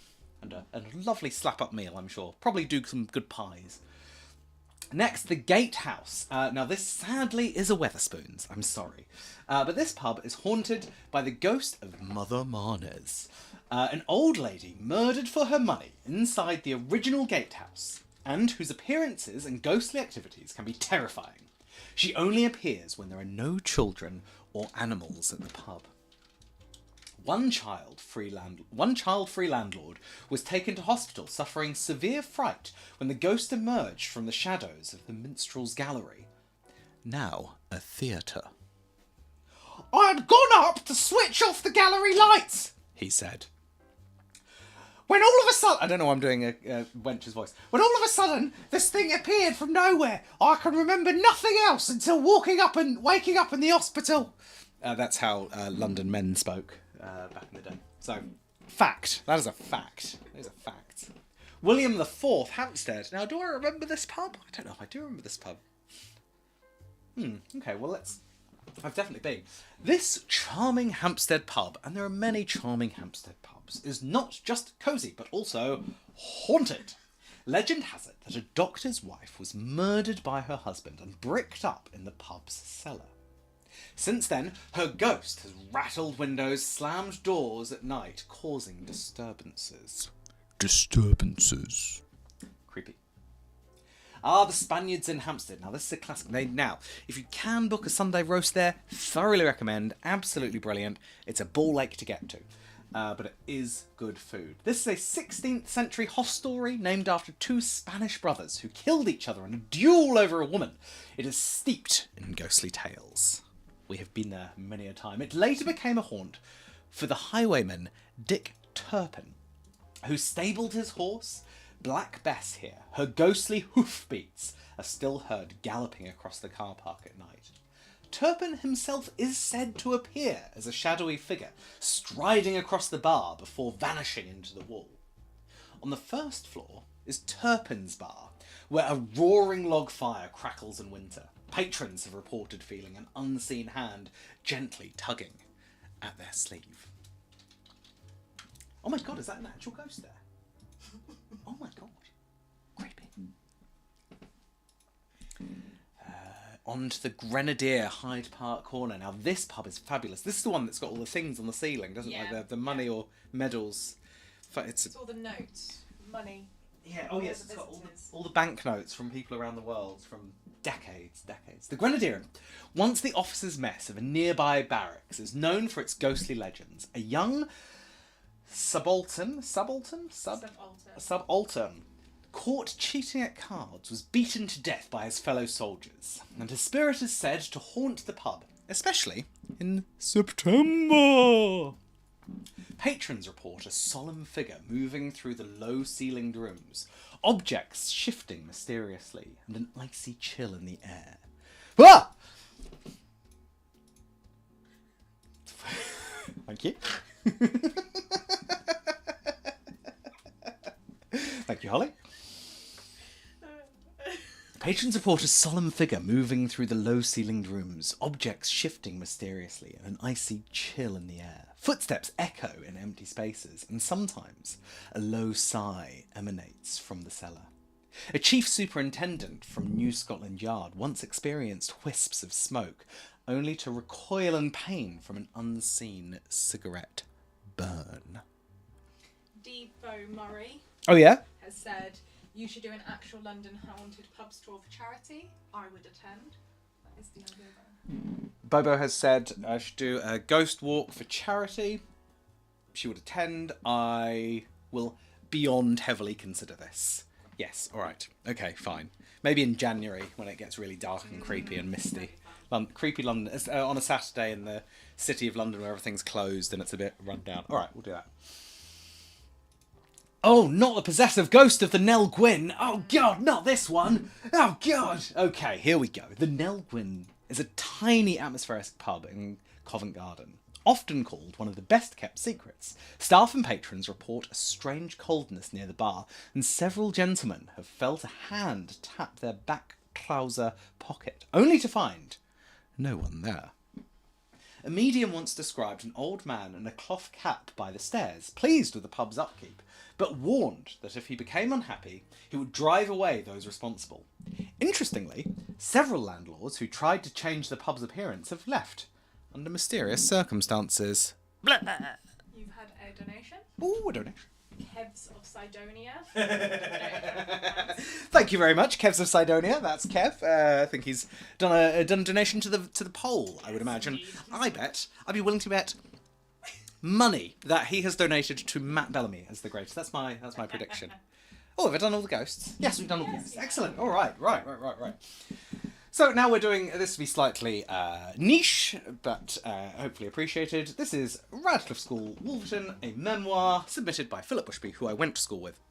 and a lovely slap-up meal, I'm sure. Probably do some good pies. Next, the Gatehouse. Now, this sadly is a Wetherspoons. I'm sorry. But this pub is haunted by the ghost of Mother Marnes, an old lady murdered for her money inside the original Gatehouse, and whose appearances and ghostly activities can be terrifying. She only appears when there are no children or animals at the pub. One child-free landlord was taken to hospital suffering severe fright when the ghost emerged from the shadows of the minstrel's gallery, now a theatre. "I'd gone up to switch off the gallery lights," he said. "When all of a sudden..." I don't know why I'm doing a wench's voice. "When all of a sudden, this thing appeared from nowhere. I can remember nothing else until waking up in the hospital." That's how London men spoke back in the day. So, fact. That is a fact. That is a fact. William IV, Hampstead. Now, do I remember this pub? I don't know if I do remember this pub. Okay, well, I've definitely been. This charming Hampstead pub, and there are many charming Hampstead pubs, is not just cosy, but also haunted. Legend has it that a doctor's wife was murdered by her husband and bricked up in the pub's cellar. Since then, her ghost has rattled windows, slammed doors at night, causing disturbances. Creepy. The Spaniards in Hampstead. Now, this is a classic. Now, if you can book a Sunday roast there, thoroughly recommend. Absolutely brilliant. It's a ball lake to get to. But it is good food. This is a 16th century hostelry named after two Spanish brothers who killed each other in a duel over a woman. It is steeped in ghostly tales. We have been there many a time. It later became a haunt for the highwayman Dick Turpin, who stabled his horse, Black Bess here. Her ghostly hoofbeats are still heard galloping across the car park at night. Turpin himself is said to appear as a shadowy figure, striding across the bar before vanishing into the wall. On the first floor is Turpin's Bar, where a roaring log fire crackles in winter. Patrons have reported feeling an unseen hand gently tugging at their sleeve. Oh my god, is that an actual ghost there? Oh my god. Creepy. On to the Grenadier Hyde Park Corner. Now this pub is fabulous. This is the one that's got all the things on the ceiling, doesn't it? Like the money or medals. It's all the notes, money. Yeah, oh yes, it's got all the banknotes from people around the world from decades. The Grenadier, once the officers' mess of a nearby barracks, is known for its ghostly legends. A young subaltern, caught cheating at cards, was beaten to death by his fellow soldiers, and his spirit is said to haunt the pub, especially in September. Patrons report a solemn figure moving through the low-ceilinged rooms, objects shifting mysteriously, and an icy chill in the air. Ah! Thank you. Thank you, Holly. Patrons report a solemn figure moving through the low-ceilinged rooms, objects shifting mysteriously, and an icy chill in the air. Footsteps echo in empty spaces, and sometimes a low sigh emanates from the cellar. A chief superintendent from New Scotland Yard once experienced wisps of smoke, only to recoil in pain from an unseen cigarette burn. Devo Murray Oh yeah? has said, you should do an actual London haunted pub tour for charity. I would attend. That is the idea there. Bobo has said I should do a ghost walk for charity. She would attend. I will beyond heavily consider this. Yes, alright. Okay, fine. Maybe in January when it gets really dark and creepy and misty. Creepy London. On a Saturday in the city of London where everything's closed and it's a bit run down. Alright, we'll do that. Oh, not the possessive ghost of the Nell Gwyn. Oh, God, not this one. Oh, God. Okay, here we go. The Nell Gwyn is a tiny atmospheric pub in Covent Garden, often called one of the best-kept secrets. Staff and patrons report a strange coldness near the bar, and several gentlemen have felt a hand tap their back trouser pocket, only to find no one there. A medium once described an old man in a cloth cap by the stairs, pleased with the pub's upkeep, but warned that if he became unhappy, he would drive away those responsible. Interestingly, several landlords who tried to change the pub's appearance have left, under mysterious circumstances. Blah. You've had a donation. Ooh, a donation. Kevs of Sidonia. Thank you very much, Kevs of Sidonia. That's Kev. I think he's done a donation to the poll, I would imagine. I'd be willing to bet money that he has donated to Matt Bellamy as the greatest. That's my prediction. Oh, have I done all the ghosts? Yes, we've done all the ghosts. Excellent. All right. So now we're doing, this will be slightly niche, but hopefully appreciated. This is Radcliffe School, Wolverton, a memoir submitted by Philip Bushby, who I went to school with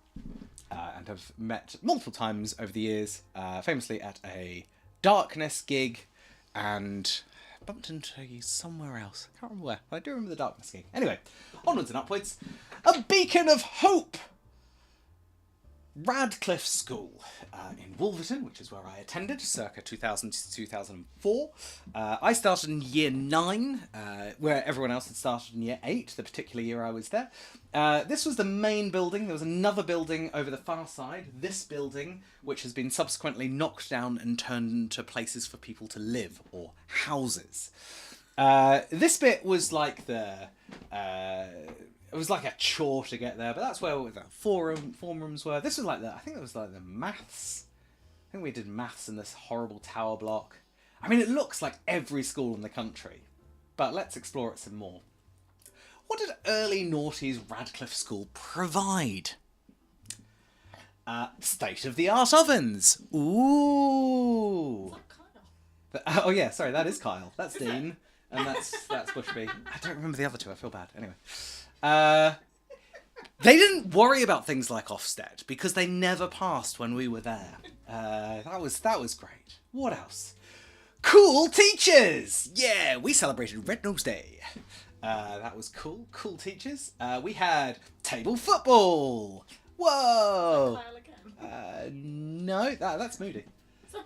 and have met multiple times over the years, famously at a Darkness gig, and bumped into you somewhere else. I can't remember where, but I do remember the Darkness gig. Anyway, onwards and upwards. A beacon of hope! Radcliffe School in Wolverton, which is where I attended, circa 2000 to 2004. I started in year 9, where everyone else had started in year 8, the particular year I was there. This was the main building. There was another building over the far side, this building, which has been subsequently knocked down and turned into places for people to live, or houses. This bit was like it was like a chore to get there, but that's where the form rooms were. This was like I think it was like the maths. I think we did maths in this horrible tower block. I mean, it looks like every school in the country, but let's explore it some more. What did early noughties Radcliffe School provide? State-of-the-art ovens. Ooh. Oh yeah, sorry, that is Kyle. That's Dean, and that's Bushby. I don't remember the other two. I feel bad. Anyway. They didn't worry about things like Ofsted because they never passed when we were there. That was great. What else? Cool teachers! Yeah, we celebrated Red Nose Day. That was cool. Cool teachers. We had table football. Whoa! Kyle again. No, that's Moody.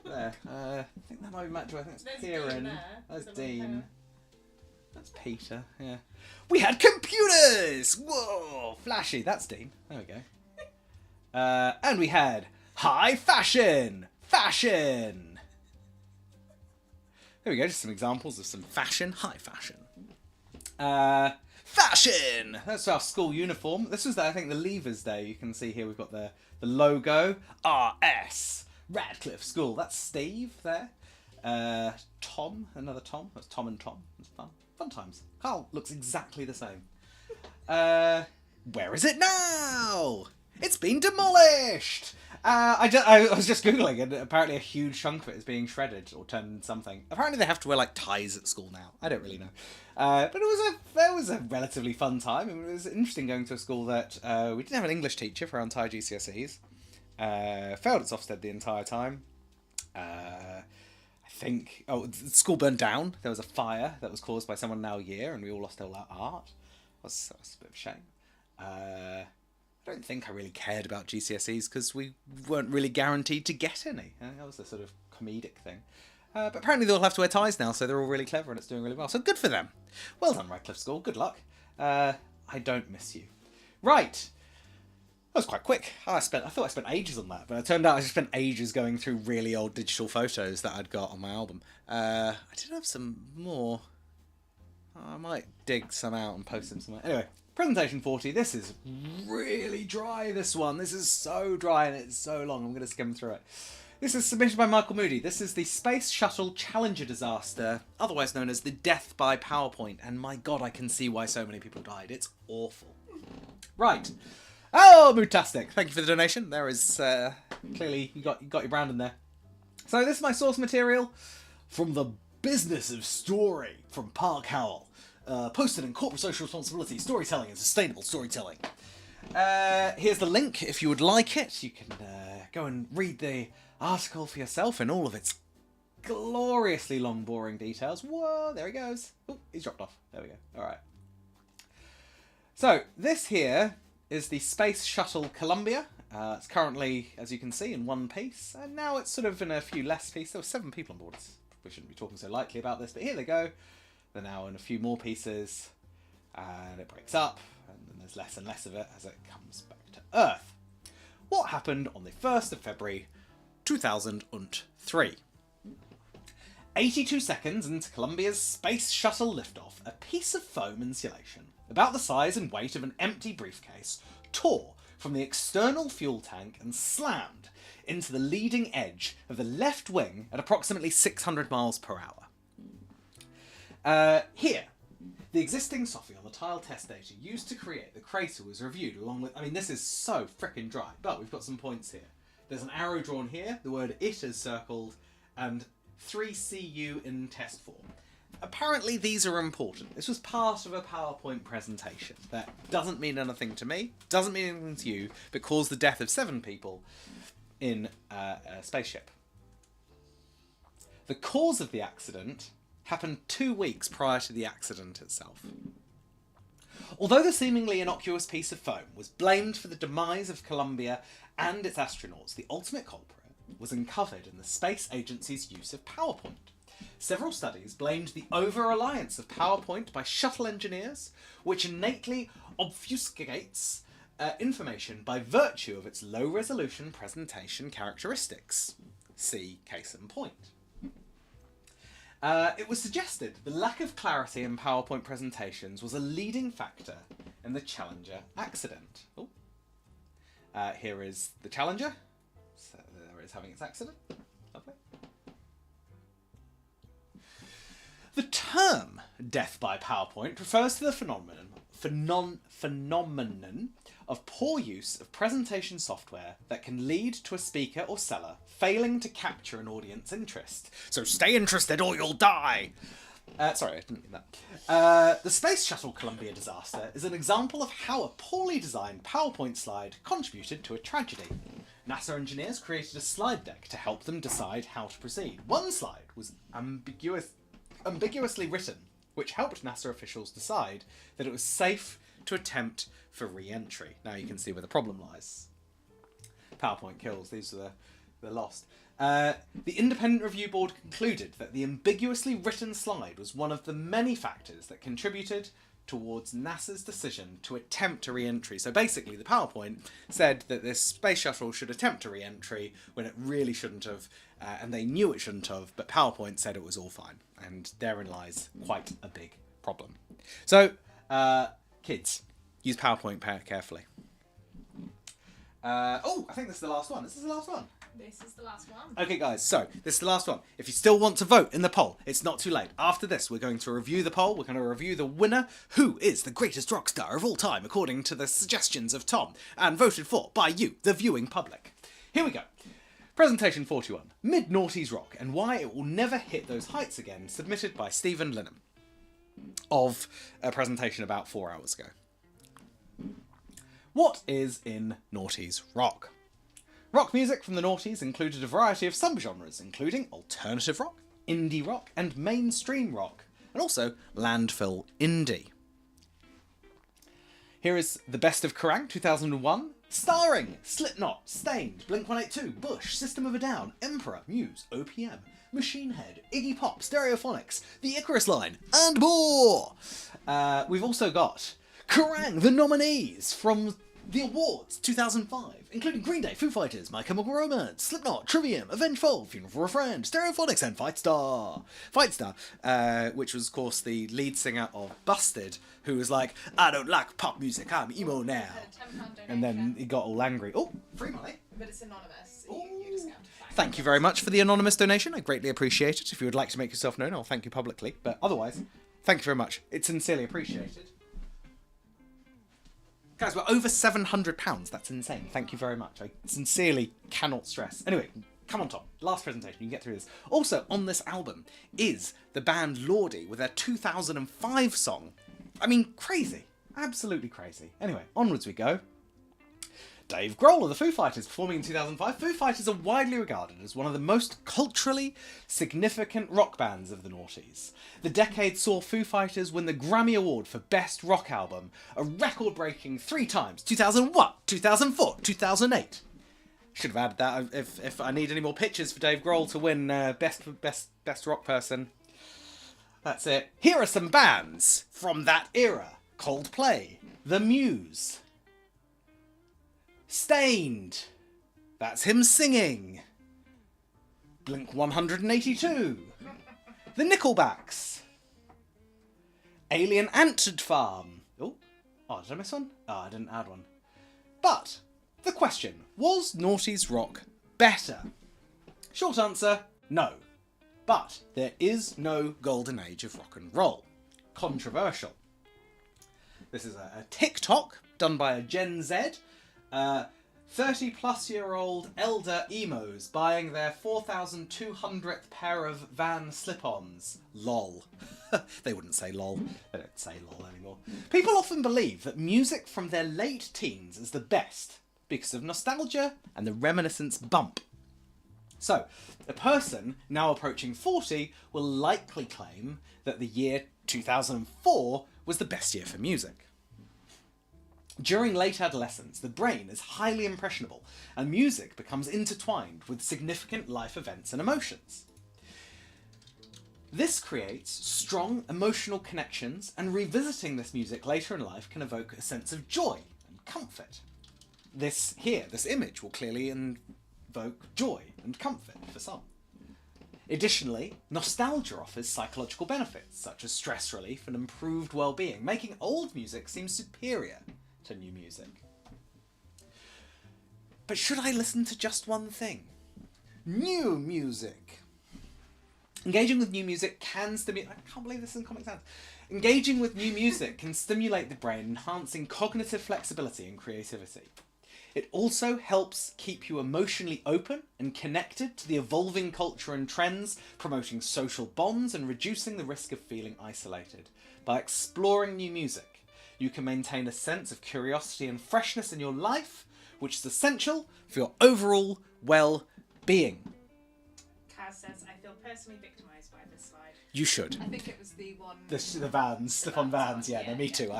There. I think that might be Matt. I think it's Kieran. That's Dean. That's Peter, yeah. We had computers! Whoa! Flashy. That's Dean. There we go. And we had high fashion! Fashion! There we go. Just some examples of some fashion. High fashion. Fashion! That's our school uniform. This was, I think, the Leavers Day. You can see here we've got the logo. RS. Radcliffe School. That's Steve there. Tom. Another Tom. That's Tom and Tom. It's fun. Fun times. Carl looks exactly the same. Where is it now? It's been demolished! I was just Googling, and apparently a huge chunk of it is being shredded or turned into something. Apparently they have to wear, like, ties at school now. I don't really know. But it was a relatively fun time. It was interesting going to a school that we didn't have an English teacher for our entire GCSEs. Failed at Ofsted the entire time. I think... Oh, the school burned down. There was a fire that was caused by someone in our year, and we all lost all our art. That was a bit of a shame. I don't think I really cared about GCSEs because we weren't really guaranteed to get any. That was the sort of comedic thing. But apparently they all have to wear ties now, so they're all really clever and it's doing really well. So good for them. Well done, Radcliffe School. Good luck. I don't miss you. Right. That was quite quick. I thought I spent ages on that, but it turned out I just spent ages going through really old digital photos that I'd got on my album. I did have some more. I might dig some out and post them somewhere. Anyway. Presentation 40, this is really dry, this one. This is so dry and it's so long, I'm going to skim through it. This is submitted by Michael Moody. This is the Space Shuttle Challenger disaster, otherwise known as the death by PowerPoint. And my god, I can see why so many people died. It's awful. Right. Oh, Mootastic. Thank you for the donation. There is, clearly, you got your brand in there. So this is my source material from the Business of Story from Park Howell. Posted in Corporate Social Responsibility, Storytelling and Sustainable Storytelling. Here's the link if you would like it. You can go and read the article for yourself in all of its gloriously long, boring details. Whoa, there he goes. Oh, he's dropped off. There we go. All right. So this here is the Space Shuttle Columbia. It's currently, as you can see, in one piece, and now it's sort of in a few less pieces. There were 7 people on board. We shouldn't be talking so lightly about this, but here they go. They're now in a few more pieces, and it breaks up, and then there's less and less of it as it comes back to Earth. What happened on the 1st of February 2003? 82 seconds into Columbia's Space Shuttle liftoff, a piece of foam insulation, about the size and weight of an empty briefcase, tore from the external fuel tank and slammed into the leading edge of the left wing at approximately 600 miles per hour. Here, the existing software on the tile test data used to create the crater was reviewed along with... I mean, this is so frickin' dry, but we've got some points here. There's an arrow drawn here, the word it is circled, and 3CU in test form. Apparently these are important. This was part of a PowerPoint presentation. That doesn't mean anything to me, doesn't mean anything to you, but caused the death of 7 people in a spaceship. The cause of the accident happened 2 weeks prior to the accident itself. Although the seemingly innocuous piece of foam was blamed for the demise of Columbia and its astronauts, the ultimate culprit was uncovered in the space agency's use of PowerPoint. Several studies blamed the over-reliance of PowerPoint by shuttle engineers, which innately obfuscates information by virtue of its low-resolution presentation characteristics. See case in point. It was suggested the lack of clarity in PowerPoint presentations was a leading factor in the Challenger accident. Oh. Here is the Challenger. So there it is having its accident. Lovely. The term death by PowerPoint refers to the phenomenon of poor use of presentation software that can lead to a speaker or seller failing to capture an audience interest. So stay interested or you'll die! Sorry, I didn't mean that. The Space Shuttle Columbia disaster is an example of how a poorly designed PowerPoint slide contributed to a tragedy. NASA engineers created a slide deck to help them decide how to proceed. One slide was ambiguously written, which helped NASA officials decide that it was safe to attempt for re-entry. Now you can see where the problem lies. PowerPoint kills. These are the lost. The independent review board concluded that the ambiguously written slide was one of the many factors that contributed towards NASA's decision to attempt a re-entry. So basically the PowerPoint said that this space shuttle should attempt a re-entry when it really shouldn't have, and they knew it shouldn't have, but PowerPoint said it was all fine. And therein lies quite a big problem. So, kids, use PowerPoint carefully. Oh, I think this is the last one. This is the last one. This is the last one. Okay, guys, so this is the last one. If you still want to vote in the poll, it's not too late. After this, we're going to review the poll. We're going to review the winner, who is the greatest rock star of all time, according to the suggestions of Tom, and voted for by you, the viewing public. Here we go. Presentation 41, Mid-Noughties Rock, and why it will never hit those heights again, submitted by Stephen Linham, of a presentation about 4 hours ago. What is in noughties rock? Rock music from the noughties included a variety of subgenres, including alternative rock, indie rock, and mainstream rock, and also landfill indie. Here is the best of Kerrang! 2001, starring Slipknot, Stained, Blink-182, Bush, System of a Down, Emperor, Muse, OPM, Machine Head, Iggy Pop, Stereophonics, The Icarus Line, and more! We've also got Kerrang! The nominees from the awards 2005, including Green Day, Foo Fighters, My Chemical Romance, Slipknot, Trivium, Avenged Fold, Funeral for a Friend, Stereophonics, and Fightstar. Fightstar, which was, of course, the lead singer of Busted, who was like, I don't like pop music, I'm emo now. And then he got all angry. Oh, free money. But it's anonymous. You just have to find Thank you very much for the anonymous donation. I greatly appreciate it. If you would like to make yourself known, I'll thank you publicly. But otherwise, thank you very much. It's sincerely appreciated. Guys, we're over £700. That's insane. Thank you very much. I sincerely cannot stress. Anyway, come on, Tom. Last presentation. You can get through this. Also, on this album is the band Lordi with their 2005 song. I mean, crazy. Absolutely crazy. Anyway, onwards we go. Dave Grohl of the Foo Fighters performing in 2005. Foo Fighters are widely regarded as one of the most culturally significant rock bands of the noughties. The decade saw Foo Fighters win the Grammy Award for Best Rock Album, a record-breaking 3 times, 2001, 2004, 2008. Should have added that if I need any more pictures for Dave Grohl to win best rock person. That's it. Here are some bands from that era. Coldplay, The Muse, Stained, that's him singing, Blink-182, The Nickelbacks, Alien Ant Farm. Oh, did I miss one? Oh, I didn't add one. But the question, was noughties rock better? Short answer, no. But there is no golden age of rock and roll. Controversial. This is a TikTok done by a Gen Z. 30-plus-year-old elder emos buying their 4,200th pair of Van slip-ons. Lol. They wouldn't say lol. They don't say lol anymore. People often believe that music from their late teens is the best because of nostalgia and the reminiscence bump. So, a person now approaching 40 will likely claim that the year 2004 was the best year for music. During late adolescence, the brain is highly impressionable, and music becomes intertwined with significant life events and emotions. This creates strong emotional connections, and revisiting this music later in life can evoke a sense of joy and comfort. This image will clearly invoke joy and comfort for some. Additionally, nostalgia offers psychological benefits, such as stress relief and improved well-being, making old music seem superior to new music. But should I listen to just one thing? New music. Engaging with new music can stimulate... I can't believe this is in Comic Sans. Engaging with new music can stimulate the brain, enhancing cognitive flexibility and creativity. It also helps keep you emotionally open and connected to the evolving culture and trends, promoting social bonds and reducing the risk of feeling isolated. By exploring new music, you can maintain a sense of curiosity and freshness in your life, which is essential for your overall well-being. Kaz says, I feel personally victimised by this slide. You should. I think it was the one... The Vans, slip-on Vans, yeah, no, me too.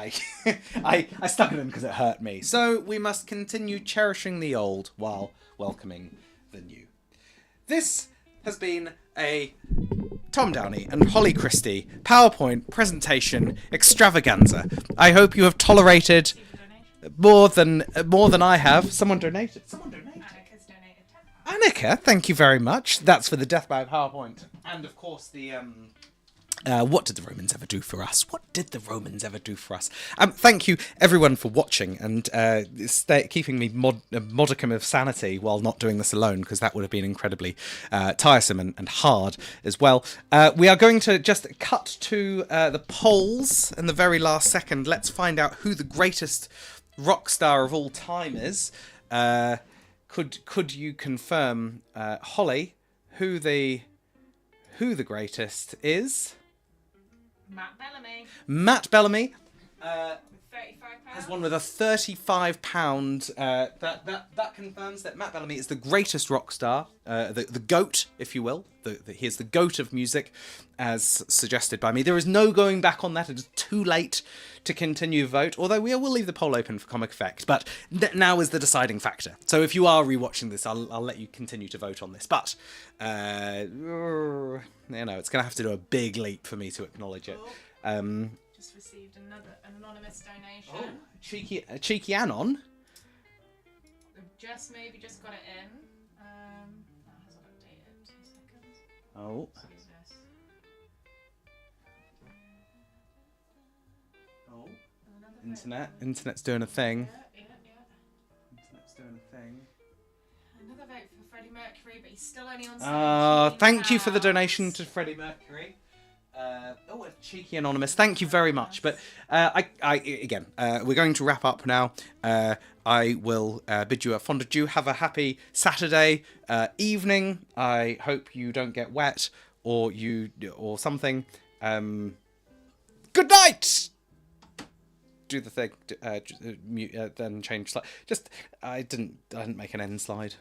Yeah. I stuck in them because it hurt me. So we must continue cherishing the old while welcoming the new. This has been a Tom Downey and Holly Christie PowerPoint presentation extravaganza. I hope you have tolerated more than I have. Someone donated. Annika's donated £10. Annika, thank you very much. That's for the Death by PowerPoint, and of course the What did the Romans ever do for us? What did the Romans ever do for us? Thank you, everyone, for watching and keeping me a modicum of sanity while not doing this alone, because that would have been incredibly tiresome and hard as well. We are going to just cut to the polls in the very last second. Let's find out who the greatest rock star of all time is. Could you confirm, Holly, who the greatest is? Matt Bellamy. Matt Bellamy With £35. has won with a £35. That confirms that Matt Bellamy is the greatest rock star, the GOAT, if you will. He is the GOAT of music, as suggested by me. There is no going back on that. It is too late to continue vote, although we will leave the poll open for comic effect. But now is the deciding factor. So if you are rewatching this, I'll let you continue to vote on this. But it's going to have to do a big leap for me to acknowledge it. Just received an anonymous donation. Oh, cheeky anon. Just got it in. That hasn't updated. 2 seconds. Oh. Let's use this. Oh. Another vote. Internet's doing a thing. Yeah. Internet's doing a thing. Another vote for Freddie Mercury, but he's still only on 17 Thank you for the pounds. donation to Freddie Mercury. A cheeky anonymous. Thank you very much. But again, we're going to wrap up now. I will bid you a fond adieu. Have a happy Saturday evening. I hope you don't get wet or something. Good night. Do the thing. Mute, then change slide. I didn't make an end slide.